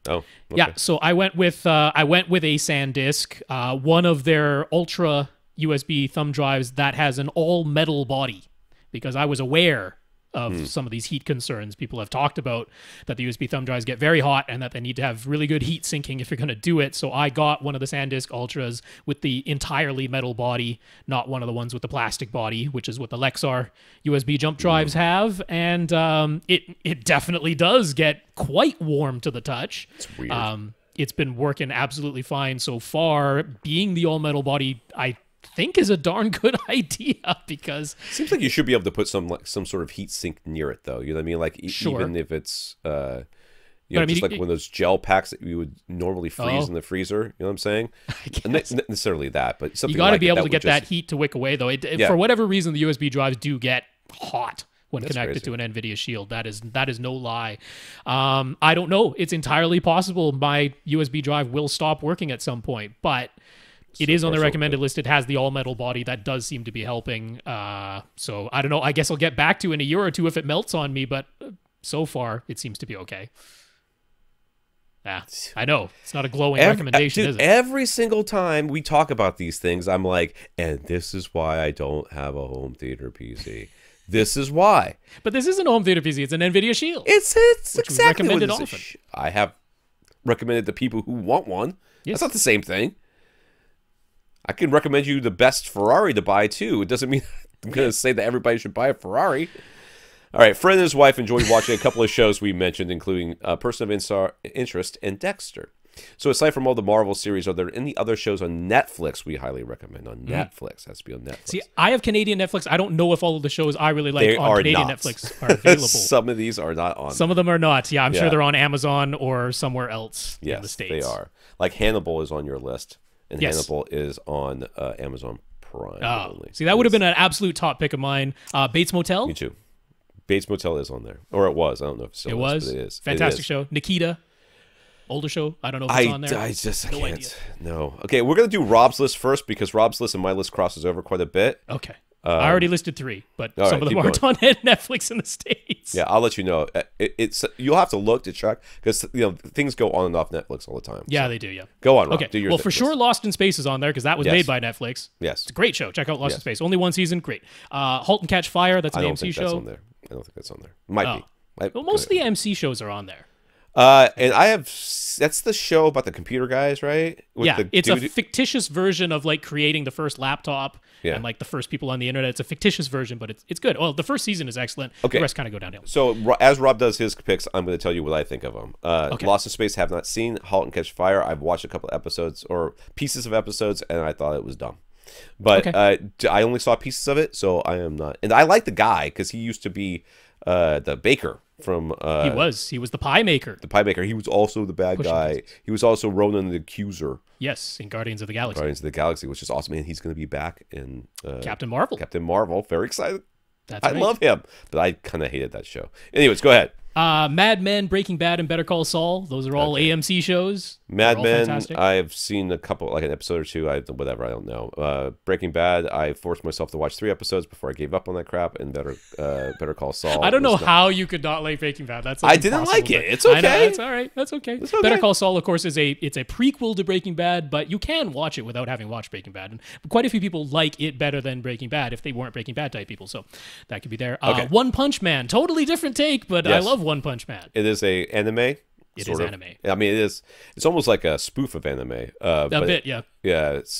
Oh, okay. Yeah. So I went with a SanDisk, one of their Ultra USB thumb drives that has an all metal body, because I was aware of some of these heat concerns people have talked about, that the USB thumb drives get very hot and that they need to have really good heat sinking if you're going to do it. So I got one of the SanDisk Ultras with the entirely metal body, not one of the ones with the plastic body, which is what the Lexar USB jump drives have. And it definitely does get quite warm to the touch. It's weird. It's been working absolutely fine so far. Being the all metal body, I think is a darn good idea, because seems like you should be able to put some sort of heat sink near it, though. You know what I mean? Like even if it's just like one of those gel packs that you would normally freeze in the freezer. You know what I'm saying? Not necessarily that, but something. You got to like be able to get that heat to wick away, though. For whatever reason, the USB drives do get hot when connected to an NVIDIA Shield. That is no lie. I don't know. It's entirely possible my USB drive will stop working at some point, but it is on the recommended list. It has the all-metal body. That does seem to be helping. So, I don't know. I guess I'll get back to in a year or two if it melts on me, but so far, it seems to be okay. I know. It's not a glowing recommendation, is it? Every single time we talk about these things, I'm like, and this is why I don't have a home theater PC. This is why. But this isn't a home theater PC. It's an NVIDIA Shield. It's exactly what it is. I have recommended to people who want one. Yes. That's not the same thing. I can recommend you the best Ferrari to buy, too. It doesn't mean I'm going to say that everybody should buy a Ferrari. All right, friend and his wife enjoyed watching a couple of shows we mentioned, including Person of Interest and Dexter. So aside from all the Marvel series, are there any other shows on Netflix we highly recommend? On Netflix. Has to be on Netflix. See, I have Canadian Netflix. I don't know if all of the shows I really like on Canadian Netflix are available. Some of these are not on. Some of them are not. Yeah, I'm sure they're on Amazon or somewhere else in the States. Yes, they are. Like Hannibal is on your list. And Hannibal is on Amazon Prime only. See, that would have been an absolute top pick of mine. Bates Motel? Me too. Bates Motel is on there. Or it was. I don't know if it still is, but it is. Fantastic show. Nikita. Older show. I don't know if it's on there. I can't. Idea. No. Okay, we're going to do Rob's list first, because Rob's list and my list crosses over quite a bit. Okay. I already listed 3, but some of them aren't on Netflix in the States. Yeah, I'll let you know. You'll have to look to check, because things go on and off Netflix all the time. Yeah, they do. Yeah. Go on, Rob. Okay. Do your well, for sure, Lost in Space is on there, because that was made by Netflix. Yes. It's a great show. Check out Lost in Space. Only one season. Great. Halt and Catch Fire. That's an AMC show. That's on there. I don't think that's on there. Might be. Well, most of the AMC shows are on there. And that's the show about the computer guys, right? It's a fictitious version of like creating the first laptop and like the first people on the internet. It's a fictitious version, but it's good. Well, the first season is excellent. Okay. The rest kind of go downhill. So as Rob does his picks, I'm going to tell you what I think of them. Lost in Space, have not seen. Halt and Catch Fire, I've watched a couple of episodes or pieces of episodes, and I thought it was dumb. But I only saw pieces of it, so I am not. And I like the guy, because he used to be the baker from he was the pie maker. He was also the bad guy. He was also Ronan the Accuser. Yes, in Guardians of the Galaxy. Which is awesome, and he's going to be back in Captain Marvel. Very excited. I love him, but I kind of hated that show. Anyways, go ahead. Mad Men, Breaking Bad, and Better Call Saul. Those are all AMC shows. Mad Men, I've seen a couple, like an episode or two. I don't know. Breaking Bad, I forced myself to watch 3 episodes before I gave up on that crap. And Better Call Saul. I don't know how you could not like Breaking Bad. I didn't like it. It's okay. I know, it's all right. That's okay. Better Call Saul, of course, is a prequel to Breaking Bad, but you can watch it without having watched Breaking Bad. And quite a few people like it better than Breaking Bad if they weren't Breaking Bad type people. So that could be there. One Punch Man, totally different take, but I love One Punch Man. It is a anime. It is anime. I mean, it's almost like a spoof of anime. A bit, yeah. Yeah, it's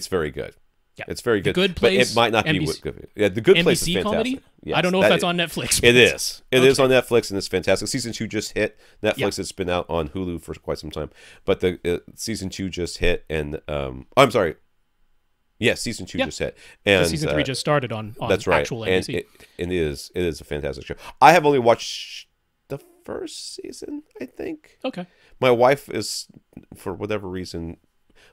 very good. Yeah. It's very good. The Good Place. But it might not be good. Yeah, The Good Place is fantastic. Comedy? Yes, I don't know if that's on Netflix. It is. It is on Netflix, and it's fantastic. Season 2 just hit Netflix. It's been out on Hulu for quite some time, but the season 2 just hit, and I'm sorry. Yes, season 2 just hit, and season 3 just started on that's right. Actual NBC. And it is a fantastic show. I have only watched the first season, I think. Okay. My wife is, for whatever reason,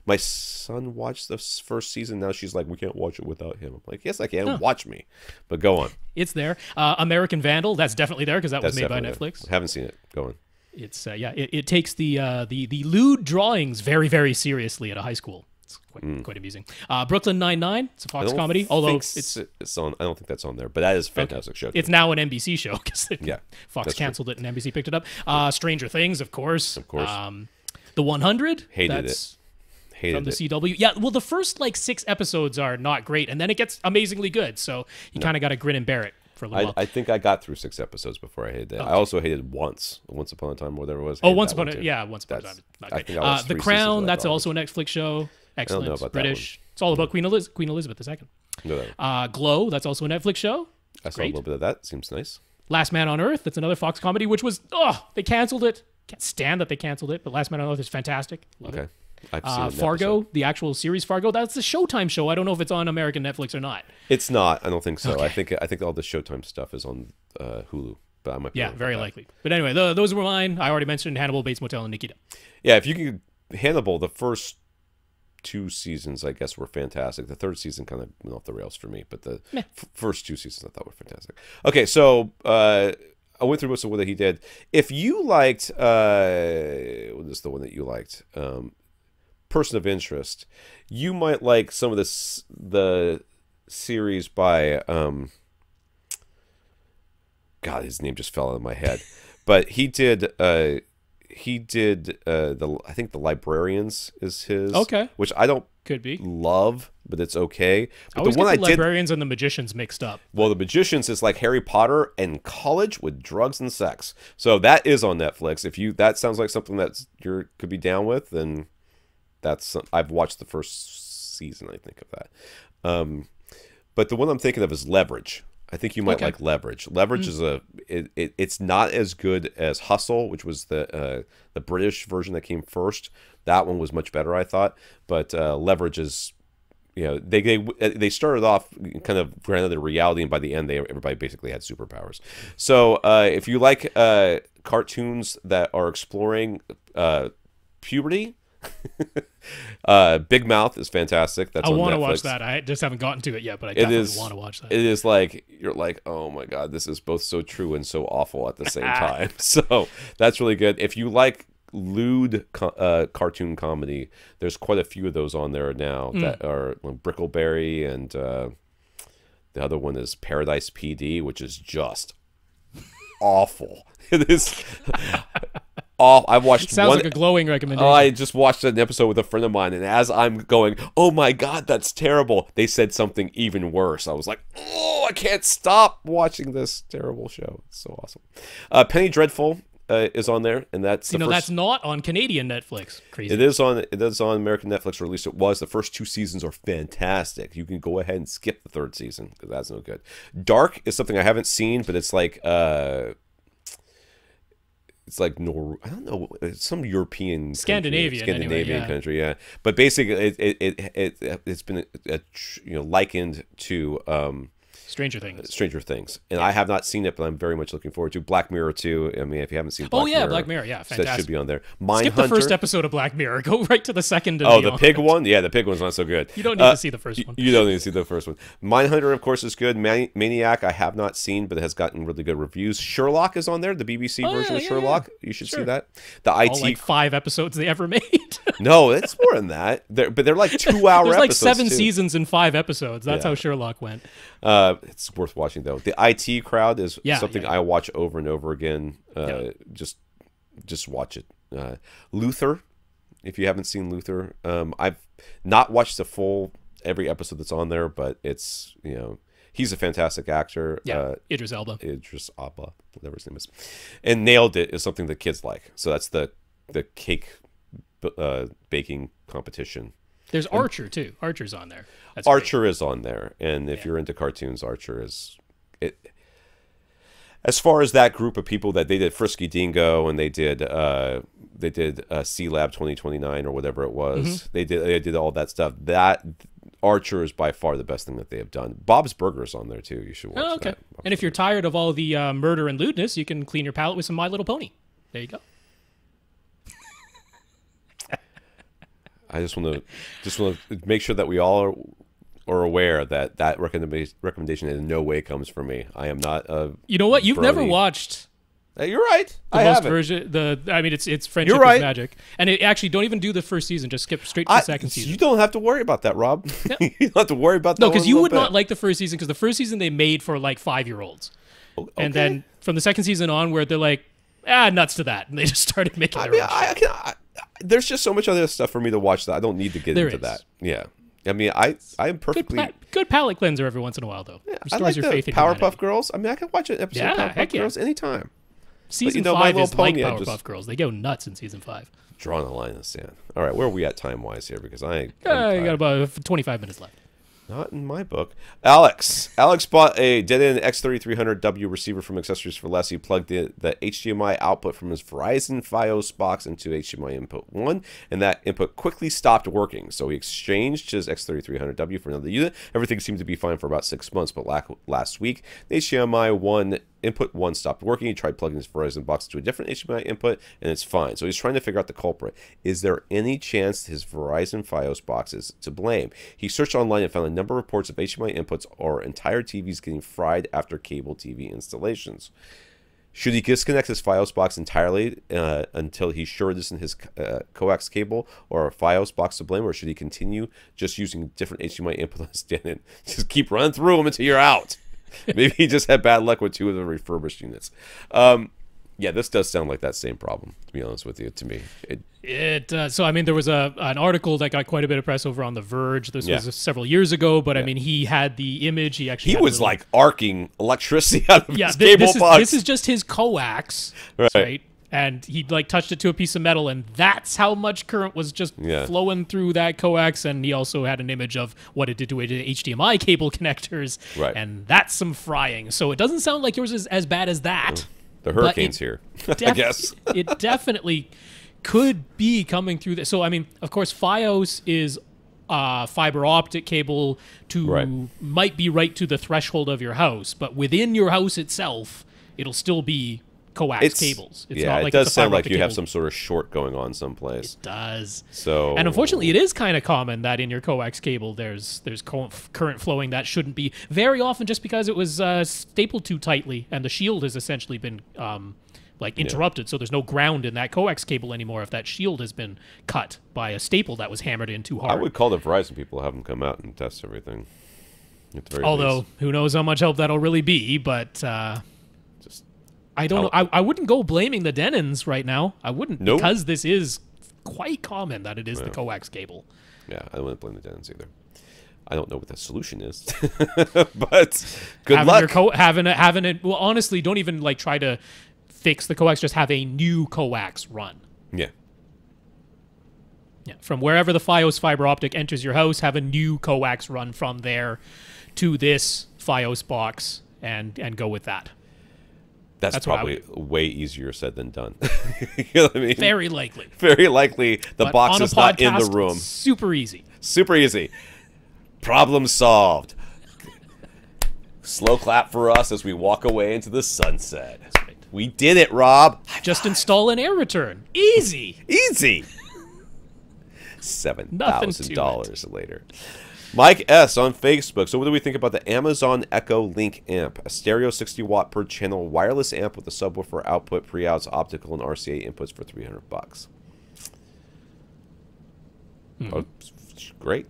my son watched the first season. Now she's like, we can't watch it without him. I'm like, yes, I can. Watch me. But go on. It's there. American Vandal, that's definitely there because that was made by Netflix. I haven't seen it. Go on. It's it takes the lewd drawings very, very seriously at a high school. It's quite amusing. Brooklyn Nine-Nine. It's a Fox comedy, although it's on. I don't think that's on there, but that is a fantastic show. It's now an NBC show because Fox canceled it and NBC picked it up. Stranger Things, of course. The 100. Hated it. From the CW. Yeah, well, the first like 6 episodes are not great, and then it gets amazingly good. So you kind of got to grin and bear it for a little while. I think I got through 6 episodes before I hated it. I also hated Once Upon a Time, or whatever it was. Once Upon a Time. The Crown. That's also a Netflix show. Excellent. I don't know about British. It's all about Queen Elizabeth II. Glow. That's also a Netflix show. I saw a little bit of that. Seems nice. Last Man on Earth. That's another Fox comedy, which was they canceled it. Can't stand that they canceled it, but Last Man on Earth is fantastic. Love it. I've seen Fargo, the actual series Fargo. That's the Showtime show. I don't know if it's on American Netflix or not. It's not. I don't think so. Okay. I think all the Showtime stuff is on Hulu. But I might be wrong very likely. But anyway, those were mine. I already mentioned Hannibal, Bates Motel, and Nikita. Yeah, if you could Hannibal, the first 2 seasons, I guess, were fantastic. The 3rd season kind of went off the rails for me, but the first 2 seasons I thought were fantastic. Okay, so I went through most of what he did. If you liked, what is the one that you liked? Person of Interest, you might like some of the series by God, his name just fell out of my head, but he did I think The Librarians is his, which I don't love, but it's okay. But the one I did, Librarians and The Magicians mixed up. Well, The Magicians is like Harry Potter and college with drugs and sex, so that is on Netflix. If that sounds like something that you could be down with, then I've watched the first season, I think, of that. But the one I'm thinking of is Leverage. I think you might like Leverage. Leverage is it's not as good as Hustle, which was the British version that came first. That one was much better, I thought. But Leverage is, they started off kind of grounded in reality, and by the end, everybody basically had superpowers. So if you like cartoons that are exploring puberty. Big Mouth is fantastic. That's I want to watch that. I just haven't gotten to it yet, but I definitely want to watch that. It is like you're like, oh my god, this is both so true and so awful at the same time. So that's really good. If you like lewd cartoon comedy, there's quite a few of those on there now that are Brickleberry, and the other one is Paradise PD, which is just awful. It is. I've watched. Sounds like a glowing recommendation. I just watched an episode with a friend of mine, and as I'm going, oh my god, that's terrible, they said something even worse. I was like, oh, I can't stop watching this terrible show. It's so awesome. Penny Dreadful is on there, and that's that's not on Canadian Netflix. Crazy. It is on American Netflix, or at least it was. The first 2 seasons are fantastic. You can go ahead and skip the 3rd season because that's no good. Dark is something I haven't seen, but it's like I don't know, it's some European Scandinavian country, yeah. But basically, it's been likened to Stranger Things, and I have not seen it, but I'm very much looking forward to Black Mirror 2. I mean, if you haven't seen Black Mirror, Black Mirror, fantastic. That should be on there. Skip the first episode of Black Mirror. Go right to the second. The pig one? Yeah, the pig one's not so good. You don't need to see the first one. You don't need to see the first one. Mindhunter, of course, is good. Maniac, I have not seen, but it has gotten really good reviews. Sherlock is on there, the BBC version of Sherlock. You should see that. The All like 5 episodes they ever made. No, it's more than that. But they're like 2-hour episodes. There's like 7 seasons and 5 episodes. That's how Sherlock went. It's worth watching, though. The IT Crowd is something I watch over and over again. Just watch it. Luther, if you haven't seen Luther, I've not watched the full every episode that's on there, but it's he's a fantastic actor. Idris Elba, whatever his name is, and Nailed It is something that kids like. So that's the cake baking competition. There's Archer too. Archer's on there. Archer is on there, and if you're into cartoons, Archer is it. As far as that group of people that they did Frisky Dingo, and they did C Lab 2029 or whatever it was, they did all that stuff. That Archer is by far the best thing that they have done. Bob's Burgers on there too. You should watch that. And if you're tired of all the murder and lewdness, you can clean your palate with some My Little Pony. There you go. I just want to make sure that we all are aware that recommendation in no way comes from me. I am not a. You know what? You've never watched You're right. The I most have it. version. I mean, it's Friendship right. is Magic, and it actually don't even do the first season. Just skip straight to the second season. You don't have to worry about that, Rob. No. You don't have to worry about that. No, because you would not like the first season, because the first season they made for like 5-year-olds, okay. and then from the second season onward, they're like, nuts to that, and they just started making their own shit. There's just so much other stuff for me to watch that I don't need to get into that. Yeah. I mean, I'm perfectly... Good palate cleanser every once in a while, though. Yeah, Restores I like your the faith in Powerpuff humanity. Girls. I mean, I can watch an episode of Powerpuff Girls anytime. Season but, 5 My is Little like Pony, Powerpuff Girls. They go nuts in Season 5. Drawing a line in the sand. All right, where are we at time-wise here? Because you got about 25 minutes left. Not in my book. Alex bought a Denon X3300W receiver from Accessories4Less. He plugged the HDMI output from his Verizon Fios box into HDMI input 1, and that input quickly stopped working. So he exchanged his X3300W for another unit. Everything seemed to be fine for about 6 months, but last week, the HDMI input 1 stopped working. He tried plugging his Verizon box to a different HDMI input, and it's fine. So he's trying to figure out the culprit. Is there any chance his Verizon Fios box is to blame? He searched online and found a number of reports of HDMI inputs or entire TVs getting fried after cable TV installations. Should he disconnect his Fios box entirely until he's sure it isn't his coax cable or a Fios box to blame, or should he continue just using different HDMI input on his Denon? Just keep running through them until you're out. Maybe he just had bad luck with 2 of the refurbished units. Yeah, this does sound like that same problem, to be honest with you, to me. So, I mean, there was an article that got quite a bit of press over on The Verge. This was several years ago, but I mean, he had the image. He was like arcing electricity out of his cable box. This is just his coax, right? And he like touched it to a piece of metal, and that's how much current was just flowing through that coax. And he also had an image of what it did to HDMI cable connectors, and that's some frying. So it doesn't sound like yours is as bad as that. The hurricane's here, I guess. It definitely could be coming through this. So, I mean, of course, Fios is fiber optic cable might be right to the threshold of your house, but within your house itself, it'll still be coax cables. It's not like it does sound like you cable. have some sort of short going on someplace. It does. So, and unfortunately, it is kind of common that in your coax cable, there's current flowing that shouldn't be. Very often, just because it was stapled too tightly, and the shield has essentially been interrupted, so there's no ground in that coax cable anymore. If that shield has been cut by a staple that was hammered in too hard, I would call the Verizon people, have them come out and test everything. Although, who knows how much help that'll really be, but. I don't know. I wouldn't go blaming the Denons right now. I wouldn't, because this is quite common that it is the coax cable. Yeah, I wouldn't blame the Denons either. I don't know what the solution is, but good luck. Having it. Well, honestly, don't even like try to fix the coax. Just have a new coax run. Yeah. Yeah. From wherever the Fios fiber optic enters your house, have a new coax run from there to this Fios box, and go with that. That's probably way easier said than done. You know what I mean? Very likely. Very likely the box is not in the room. Super easy. Super easy. Problem solved. Slow clap for us as we walk away into the sunset. That's right. We did it, Rob. Just install an air return. Easy. Easy. $7,000 later. Mike S. on Facebook. So what do we think about the Amazon Echo Link amp? A stereo 60 watt per channel wireless amp with a subwoofer output, pre-outs, optical, and RCA inputs for $300. Oh, great.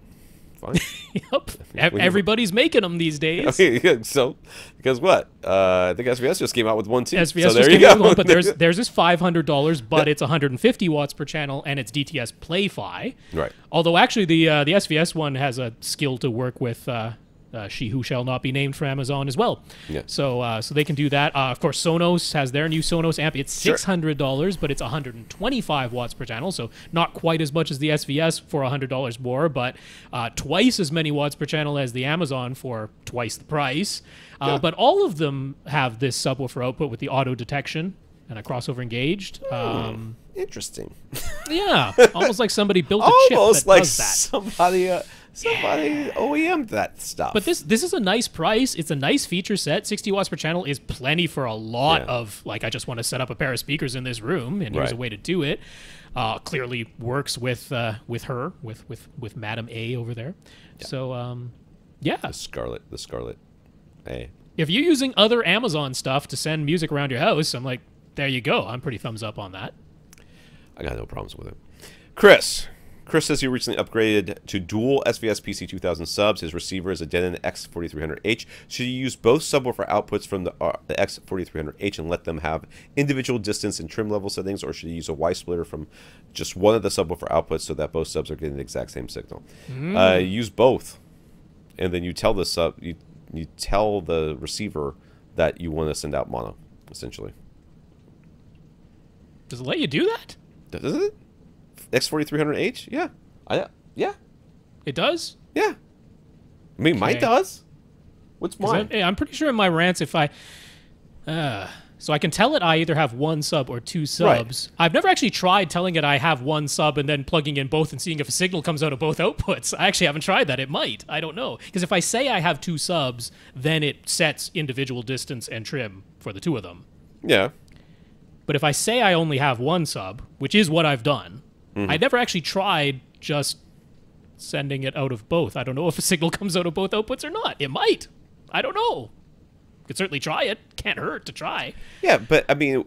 Fine. Yep. Everybody's making them these days. Okay, so, because what? I think SVS just came out with one too. SVS so there you go. One, but theirs is $500, but it's 150 watts per channel, and it's DTS Play-Fi. Right. Although actually the SVS one has a skill to work with She Who Shall Not Be Named for Amazon as well. Yeah. So they can do that. Of course, Sonos has their new Sonos amp. It's $600, but it's 125 watts per channel, so not quite as much as the SVS for $100 more, but twice as many watts per channel as the Amazon for twice the price. But all of them have this subwoofer output with the auto detection and a crossover engaged. Interesting. Yeah, almost like somebody built a chip that does that. Somebody OEM'd that stuff. But this is a nice price. It's a nice feature set. 60 watts per channel is plenty for a lot of, like, I just want to set up a pair of speakers in this room, and here's a way to do it. Clearly works with Madam A over there. Yeah. So, yeah. The Scarlet A. If you're using other Amazon stuff to send music around your house, I'm like, There you go. I'm pretty thumbs up on that. I got no problems with it. Kris says he recently upgraded to dual SVS PC-2000 subs. His receiver is a Denon X4300H. Should he use both subwoofer outputs from the X4300H and let them have individual distance and trim level settings, or should he use a Y splitter from just one of the subwoofer outputs so that both subs are getting the exact same signal? Use both, and then you tell the you tell the receiver that you want to send out mono, essentially. Does it let you do that? Does it? X4300H? Yeah. Yeah. It does? Yeah. I mean, mine does. What's mine? I'm pretty sure in my rants, if I... so I can tell it I either have one sub or two subs. Right. I've never actually tried telling it I have one sub and then plugging in both and seeing if a signal comes out of both outputs. I actually haven't tried that. It might. I don't know. Because if I say I have two subs, then it sets individual distance and trim for the two of them. Yeah. But if I say I only have one sub, which is what I've done... I never actually tried just sending it out of both. I don't know if a signal comes out of both outputs or not. It might. I don't know. Could certainly try it. Can't hurt to try. Yeah, but I mean,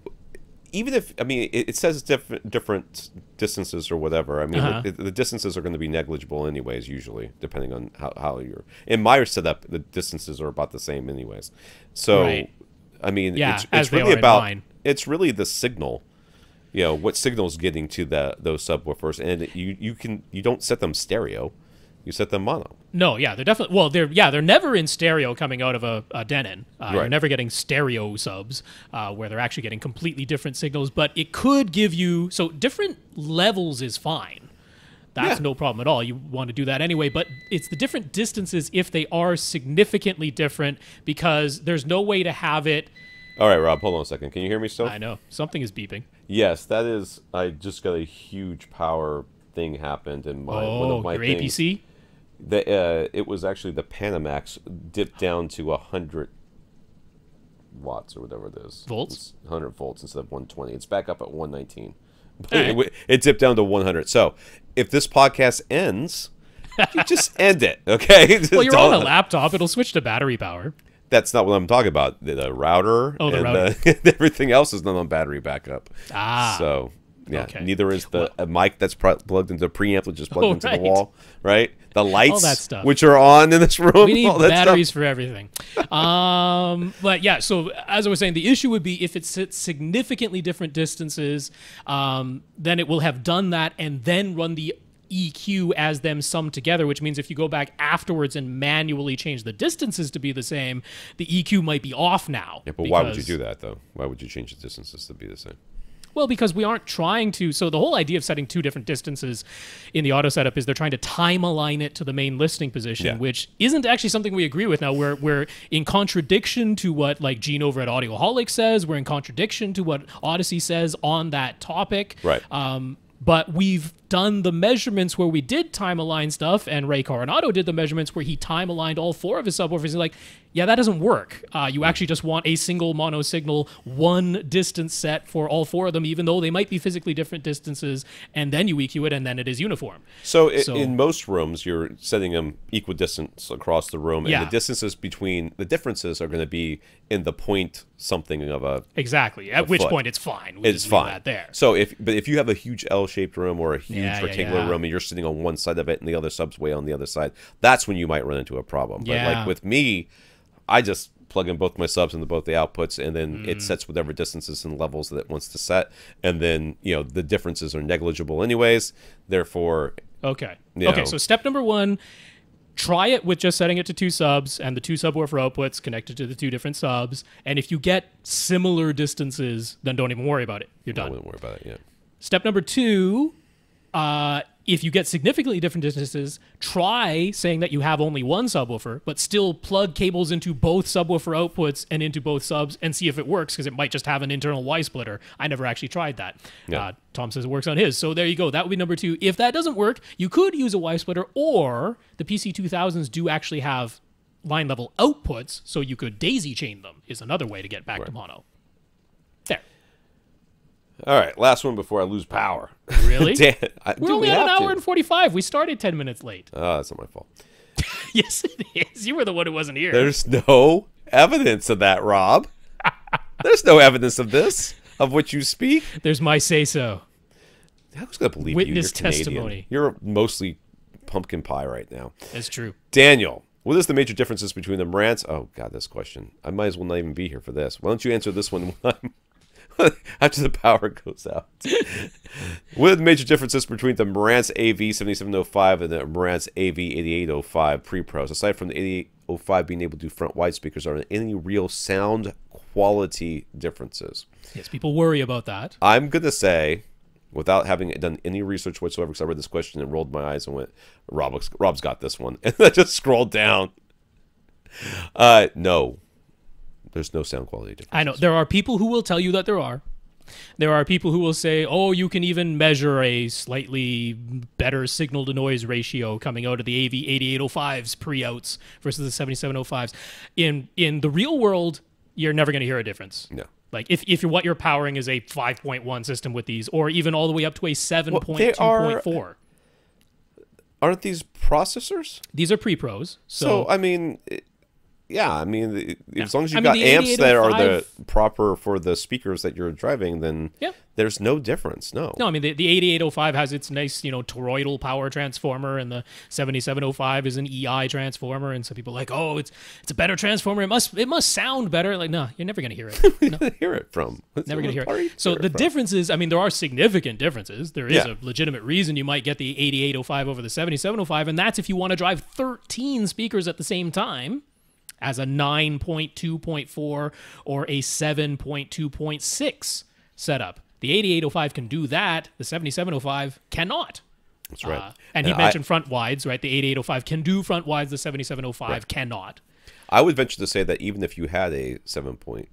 even if it says different distances or whatever. I mean, the distances are going to be negligible anyways. Usually, depending on how you're. In my setup, the distances are about the same anyways. So, I mean, yeah, it's really about. It's really the signal. You know what signal's getting to those subwoofers, and you don't set them stereo, you set them mono. No, yeah, they're definitely they're never in stereo coming out of a Denon. You're never getting stereo subs where they're actually getting completely different signals. But it could give you different levels is fine. That's no problem at all. You want to do that anyway, but it's the different distances if they are significantly different, because there's no way to have it. All right, Rob, hold on a second. Can you hear me still? I know. Something is beeping. Yes, that is. I just got a huge power thing happened in one of my your things. APC? It was actually the Panamax dipped down to 100 watts or whatever it is. Volts? 100 volts instead of 120. It's back up at 119. It dipped down to 100. So if this podcast ends, you just end it, okay? Well, you're on a laptop. It'll switch to battery power. That's not what I'm talking about. The router and everything else is not on battery backup. So, yeah, neither is the mic that's plugged into the preamp, which is plugged into the wall, right? The lights, all that stuff, which are on in this room. We need batteries for everything. But yeah, so as I was saying, the issue would be if it's at significantly different distances, then it will have done that and then run the EQ as them summed together, which means if you go back afterwards and manually change the distances to be the same, the EQ might be off now. Yeah, but why would you do that, though? Why would you change the distances to be the same? Well, because we aren't trying to. So the whole idea of setting two different distances in the auto setup is they're trying to time align it to the main listening position, which isn't actually something we agree with now. We're in contradiction to what like Gene over at Audioholic says. We're in contradiction to what Odyssey says on that topic. Right. But we've done the measurements where we did time align stuff, and Ray Coronado did the measurements where he time aligned all four of his subwoofers. He's like, yeah, that doesn't work. You actually just want a single mono signal, one distance set for all four of them, even though they might be physically different distances, and then you EQ it, and then it is uniform. So in most rooms, you're setting them equidistant across the room, and the distances between the differences are going to be in the point something of a at which point it's fine. It's fine. That there. So if you have a huge L-shaped room or a huge rectangular room and you're sitting on one side of it and the other sub's way on the other side, that's when you might run into a problem. But like with me, I just plug in both my subs into both the outputs, and then it sets whatever distances and levels that it wants to set, and then the differences are negligible anyways. Therefore, so step number one. Try it with just setting it to two subs and the two subwoofer outputs connected to the two different subs. And if you get similar distances, then don't even worry about it. You're done. I wouldn't worry about it, yeah. Step number two, if you get significantly different distances, try saying that you have only one subwoofer, but still plug cables into both subwoofer outputs and into both subs and see if it works, because it might just have an internal Y splitter. I never actually tried that. Yeah. Tom says it works on his. So there you go. That would be number two. If that doesn't work, you could use a Y splitter, or the PC-2000s do actually have line level outputs, so you could daisy chain them is another way to get back to mono. There. All right, last one before I lose power. Really? We're only at an hour and 45. We started 10 minutes late. Oh, that's not my fault. Yes, it is. You were the one who wasn't here. There's no evidence of that, Rob. There's no evidence of this. of what you speak. There's my say-so. Who's going to believe Witness you? You're testimony. Canadian. You're mostly pumpkin pie right now. That's true. Daniel, what is the major differences between the Marantz? Oh, God, this question. I might as well not even be here for this. Why don't you answer this one after the power goes out? What are the major differences between the Marantz AV7705 and the Marantz AV8805 pre-pros? Aside from the 8805 being able to do front wide speakers, are there any real sound quality differences? Yes, people worry about that. I'm going to say, without having done any research whatsoever, because I read this question and rolled my eyes and went, Rob's got this one. And I just scrolled down. No. There's no sound quality difference. I know. There are people who will tell you that there are. There are people who will say, oh, you can even measure a slightly better signal-to-noise ratio coming out of the AV8805's pre-outs versus the 7705s. In the real world, you're never going to hear a difference. No. Like, if what you're powering is a 5.1 system with these, or even all the way up to a 7.2.4. Aren't these processors? These are pre-pros. So I mean... Yeah, I mean, as long as you've mean, got amps that are the 8805 proper for the speakers that you're driving, then there's no difference. No. No, I mean, the 8805 has its nice, toroidal power transformer, and the 7705 is an EI transformer, and so people are like, oh, it's a better transformer. It must sound better. Like, no, you're never going to hear it. No. Hear it from. Never going to hear it. So the difference is, I mean, there are significant differences. There is a legitimate reason you might get the 8805 over the 7705, and that's if you want to drive 13 speakers at the same time, as a 9.2.4 or a 7.2.6 setup. The 8805 can do that. The 7705 cannot. That's right. And he mentioned front wides, right? The 8805 can do front wides. The 7705 cannot. I would venture to say that even if you had a 7.2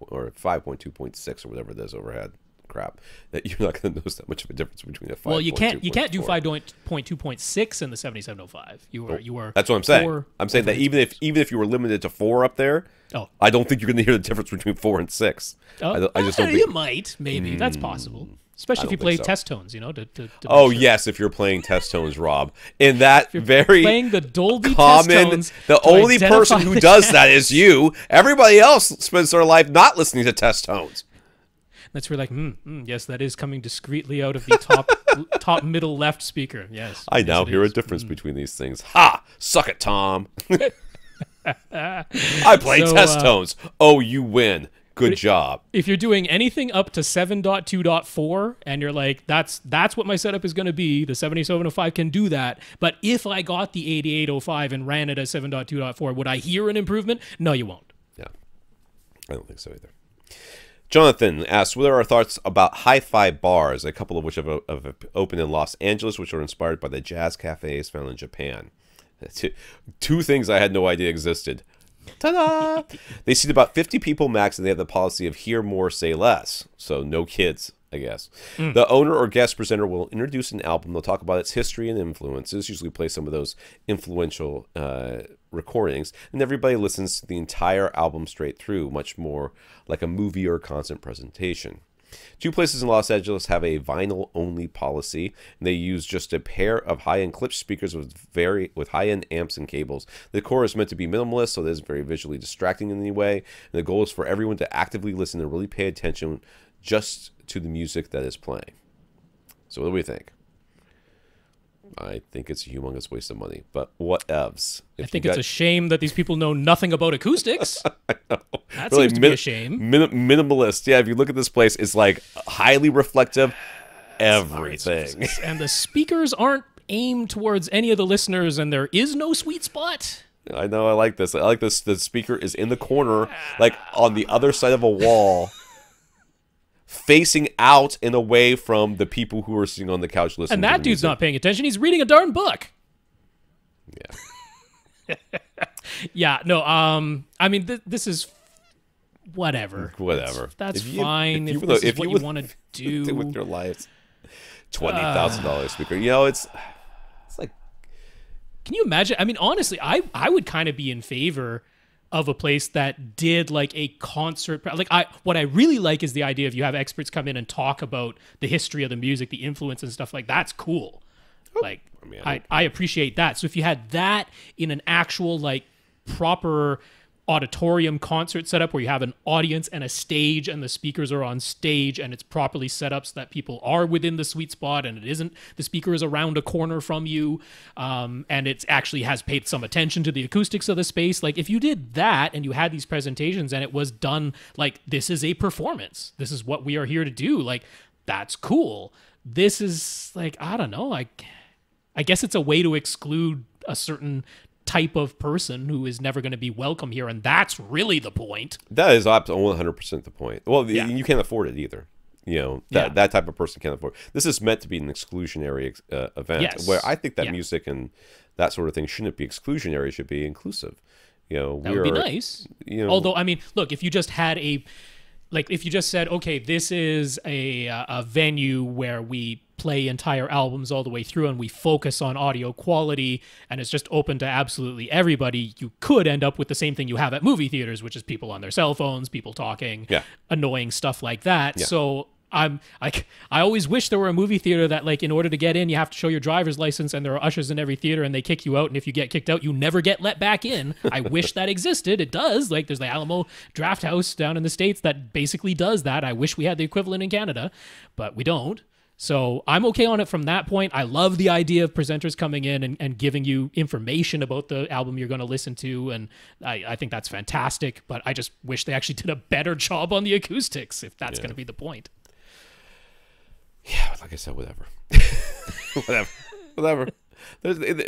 or 5.2.6 or whatever it is overhead crap, that you're not going to notice that much of a difference between a 5. Well, you can't do 5.2.6 in the 7705. You were. That's what I'm saying. I'm saying that even if you were limited to 4 up there, I don't think you're going to hear the difference between 4 and 6. I just don't think you might. Maybe that's possible. Especially if you play test tones, yes, if you're playing test tones, Rob. In that very playing the Dolby common, test tones, the only person who does that is you. Everybody else spends their life not listening to test tones. That's where like, yes, that is coming discreetly out of the top middle left speaker. Yes. I now hear a difference between these things. Ha! Suck it, Tom. I play test tones. Oh, you win. Good job. If you're doing anything up to 7.2.4 and you're like, that's what my setup is going to be, the 7705 can do that. But if I got the 8805 and ran it as 7.2.4, would I hear an improvement? No, you won't. Yeah. I don't think so either. Jonathan asks, what are our thoughts about hi-fi bars, a couple of which have opened in Los Angeles, which are inspired by the jazz cafes found in Japan? Two things I had no idea existed. Ta-da! They seat about 50 people max, and they have the policy of hear more, say less. So no kids, I guess. The owner or guest presenter will introduce an album. They'll talk about its history and influences, usually play some of those influential recordings, and everybody listens to the entire album straight through, much more like a movie or concert presentation. 2 places in Los Angeles have a vinyl-only policy, and they use just a pair of high-end clip speakers with high-end amps and cables. The decor is meant to be minimalist, so it isn't very visually distracting in any way, and the goal is for everyone to actively listen and really pay attention just to the music that is playing. So what do we think? I think it's a humongous waste of money, but whatevs. I think it's a shame that these people know nothing about acoustics. I know. That seems to be a shame. Minimalist. Yeah, if you look at this place, it's like highly reflective everything. And the speakers aren't aimed towards any of the listeners, and there is no sweet spot. I know, I like this. I like this. The speaker is in the corner, like on the other side of a wall, facing out and away from the people who are sitting on the couch listening. And that dude's not paying attention. He's reading a darn book. Yeah. Yeah. No. I mean, this is whatever. Whatever. That's fine. If this is what you want to do with your life, $20,000 speaker. You know, it's like. Can you imagine? I mean, honestly, I would kind of be in favor of a place that did like a concert. Like what I really like is the idea of you have experts come in and talk about the history of the music, the influence and stuff like that's cool. Like I appreciate that. So if you had that in an actual like proper auditorium concert setup where you have an audience and a stage and the speakers are on stage and it's properly set up so that people are within the sweet spot and it isn't the speaker is around a corner from you, and it actually has paid some attention to the acoustics of the space. Like if you did that and you had these presentations and it was done like this is a performance, this is what we are here to do, like that's cool. This is like, I don't know, I guess it's a way to exclude a certain type of person who is never going to be welcome here, and that's really the point. That is 100% the point. Well, you can't afford it either. You know, that type of person can't afford it. This is meant to be an exclusionary event, where I think that music and that sort of thing shouldn't be exclusionary, it should be inclusive. You know, that would be nice. You know, although, I mean, look, if you just had if you just said, okay, this is a venue where we play entire albums all the way through and we focus on audio quality and it's just open to absolutely everybody, you could end up with the same thing you have at movie theaters, which is people on their cell phones, people talking, annoying stuff like that. So I always wish there were a movie theater that, like, in order to get in, you have to show your driver's license and there are ushers in every theater and they kick you out. And if you get kicked out, you never get let back in. I wish that existed. It does. Like, there's the Alamo Draft House down in the States that basically does that. I wish we had the equivalent in Canada, but we don't. So I'm okay on it from that point. I love the idea of presenters coming in and giving you information about the album you're going to listen to, and I think that's fantastic, but I just wish they actually did a better job on the acoustics, if that's going to be the point. Yeah, like I said, whatever. whatever.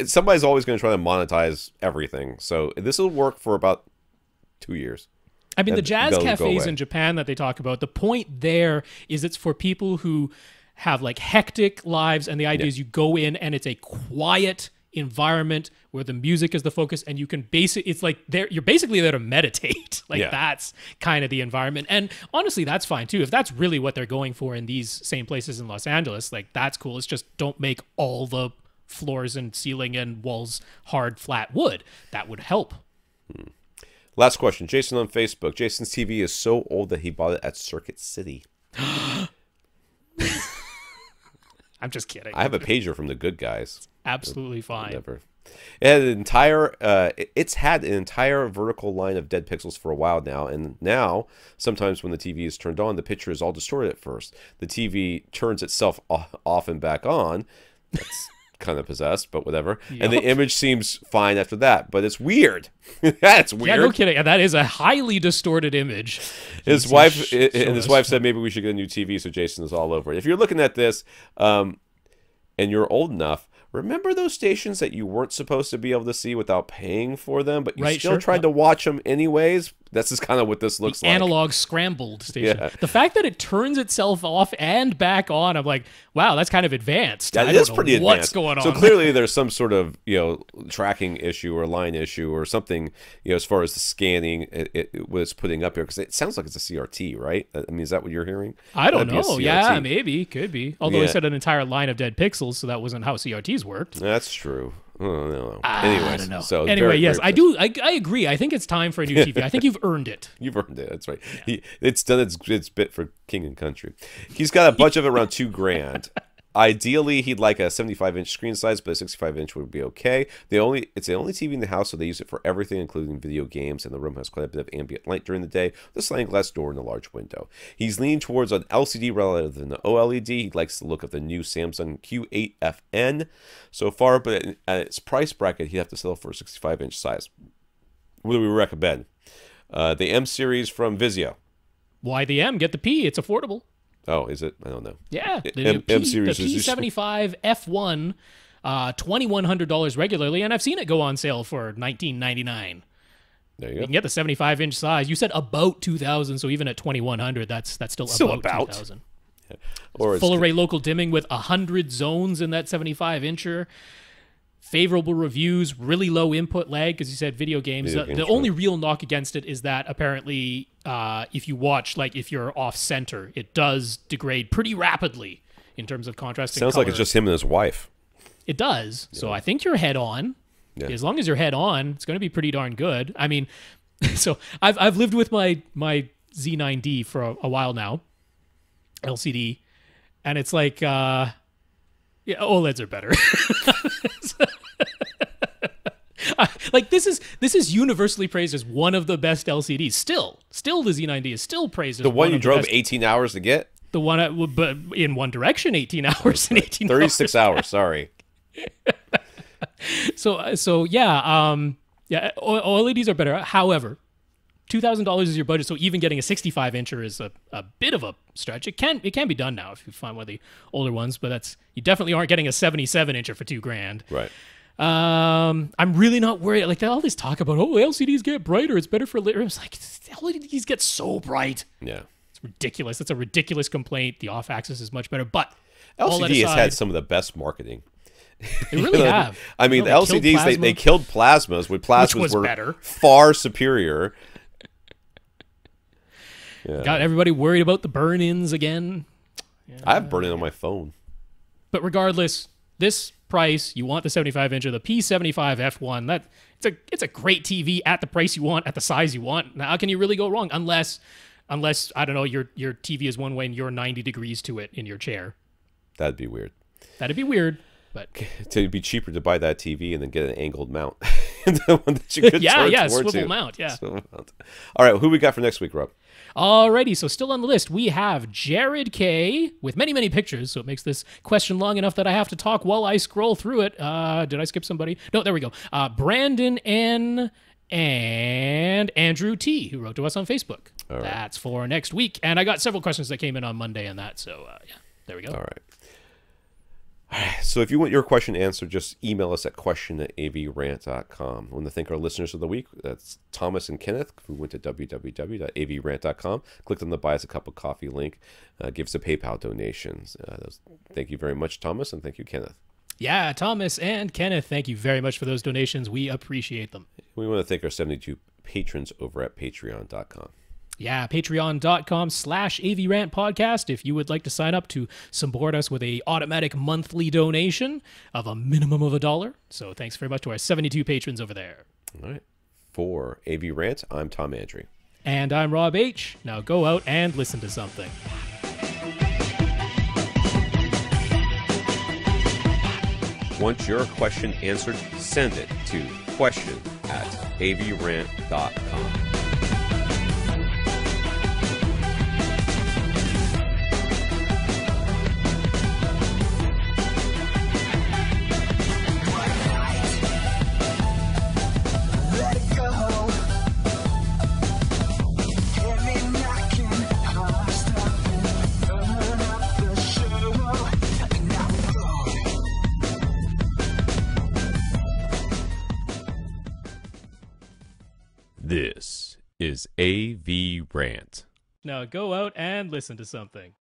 Somebody's always going to try to monetize everything, so this will work for about 2 years. I mean, the jazz cafes in Japan that they talk about, the point there is it's for people who have like hectic lives, and the idea is you go in and it's a quiet environment where the music is the focus, and you can it's like you're basically there to meditate. Like that's kind of the environment. And honestly, that's fine too. If that's really what they're going for in these same places in Los Angeles, like that's cool. It's just don't make all the floors and ceiling and walls hard, flat wood. That would help. Last question. Jason on Facebook. Jason's TV is so old that he bought it at Circuit City. I'm just kidding. I have a pager from the good guys. Absolutely fine. Whatever. It's had an entire vertical line of dead pixels for a while now, and now sometimes when the TV is turned on, the picture is all distorted at first. The TV turns itself off and back on. That's kind of possessed, but whatever. Yep. And the image seems fine after that, but it's weird. That's weird. Yeah, no kidding. That is a highly distorted image. His wife said maybe we should get a new TV, so Jason is all over it. If you're looking at this and you're old enough, remember those stations that you weren't supposed to be able to see without paying for them, but you still tried to watch them anyways? This is kind of what this looks like. Analog scrambled station. Yeah. The fact that it turns itself off and back on, I'm like, wow, that's kind of advanced. Yeah, it is pretty advanced. What's going on? So clearly there's some sort of, tracking issue or line issue or something, as far as the scanning, what it's putting up here. Because it sounds like it's a CRT, right? I mean, is that what you're hearing? I don't know. Yeah, maybe. Could be. Although I said an entire line of dead pixels, so that wasn't how CRTs worked. That's true. Oh, no. Anyways, I don't know. So anyway, yes, I do. I agree. I think it's time for a new TV. I think you've earned it. You've earned it. That's right. Yeah. It's done its bit for King and Country. He's got a budget of around $2,000. Ideally, he'd like a 75-inch screen size, but a 65-inch would be okay. It's the only TV in the house, so they use it for everything, including video games, and the room has quite a bit of ambient light during the day, with a sliding glass door and a large window. He's leaning towards an LCD rather than an OLED. He likes the look of the new Samsung Q8FN so far, but at its price bracket, he'd have to settle for a 65-inch size. What do we recommend? The M series from Vizio. Why the M? Get the P. It's affordable. Oh, is it? I don't know. Yeah, the P75-F1, $2,100 regularly, and I've seen it go on sale for $1,999. There you go. You can get the 75-inch size. You said about $2,000, so even at $2,100, that's still about $2,000. Yeah. Or full array local dimming with 100 zones in that 75-incher. Favorable reviews, really low input lag, because you said video games. The only real knock against it is that apparently if you watch, like if you're off center, it does degrade pretty rapidly in terms of contrast. Sounds like it's just him and his wife. It does. Yeah. So I think you're head on. Yeah. As long as you're head on, it's going to be pretty darn good. I mean, so I've lived with my Z9D for a while now, LCD, and it's like, OLEDs are better. Like this is universally praised as one of the best LCDs. Still the Z9D is still praised as the one you of drove the best. 18 hours to get. The one, but in one direction, 18 hours and 18 36 hours. Sorry. So yeah, yeah. OLEDs are better. However, $2,000 is your budget, so even getting a 65-incher is a bit of a stretch. It can be done now if you find one of the older ones, but you definitely aren't getting a 77-incher for $2,000. Right. I'm really not worried. Like all this talk about LCDs get brighter, it's better for later. It's like LCDs get so bright. Yeah. It's ridiculous. That's a ridiculous complaint. The off-axis is much better, but LCD has had some of the best marketing. They really have. I mean, the LCDs they killed plasmas, which were better. Far superior. Yeah. Got everybody worried about the burn-ins again. Yeah. I have burn-in on my phone. But regardless, this price, you want the 75-inch of the P75-F1. It's a great TV at the price you want, at the size you want. Now, how can you really go wrong? Unless I don't know, your TV is one way and you're 90 degrees to it in your chair. That'd be weird. That'd be weird. But it'd be cheaper to buy that TV and then get an angled mount. The one that you could turn towards swivel mount, yeah. Swivel mount. All right, who we got for next week, Rob? Alrighty, so still on the list, we have Jared K. with many, many pictures, so it makes this question long enough that I have to talk while I scroll through it. Did I skip somebody? No, there we go. Brandon N. and Andrew T., who wrote to us on Facebook. Right. That's for next week. And I got several questions that came in on Monday and that, so yeah, there we go. All right. So if you want your question answered, just email us at question@avrant.com. I want to thank our listeners of the week. That's Thomas and Kenneth, who went to www.avrant.com, clicked on the Buy Us a Cup of Coffee link, give us a PayPal donations. Thank you very much, Thomas, and thank you, Kenneth. Yeah, Thomas and Kenneth, thank you very much for those donations. We appreciate them. We want to thank our 72 patrons over at patreon.com. Yeah, patreon.com/AVRant podcast if you would like to sign up to support us with a automatic monthly donation of a minimum of $1. So thanks very much to our 72 patrons over there. All right. For AVRant, I'm Tom Andrew. And I'm Rob H. Now go out and listen to something. Want your question answered? Send it to question@avrant.com. This is AVRant. Now go out and listen to something.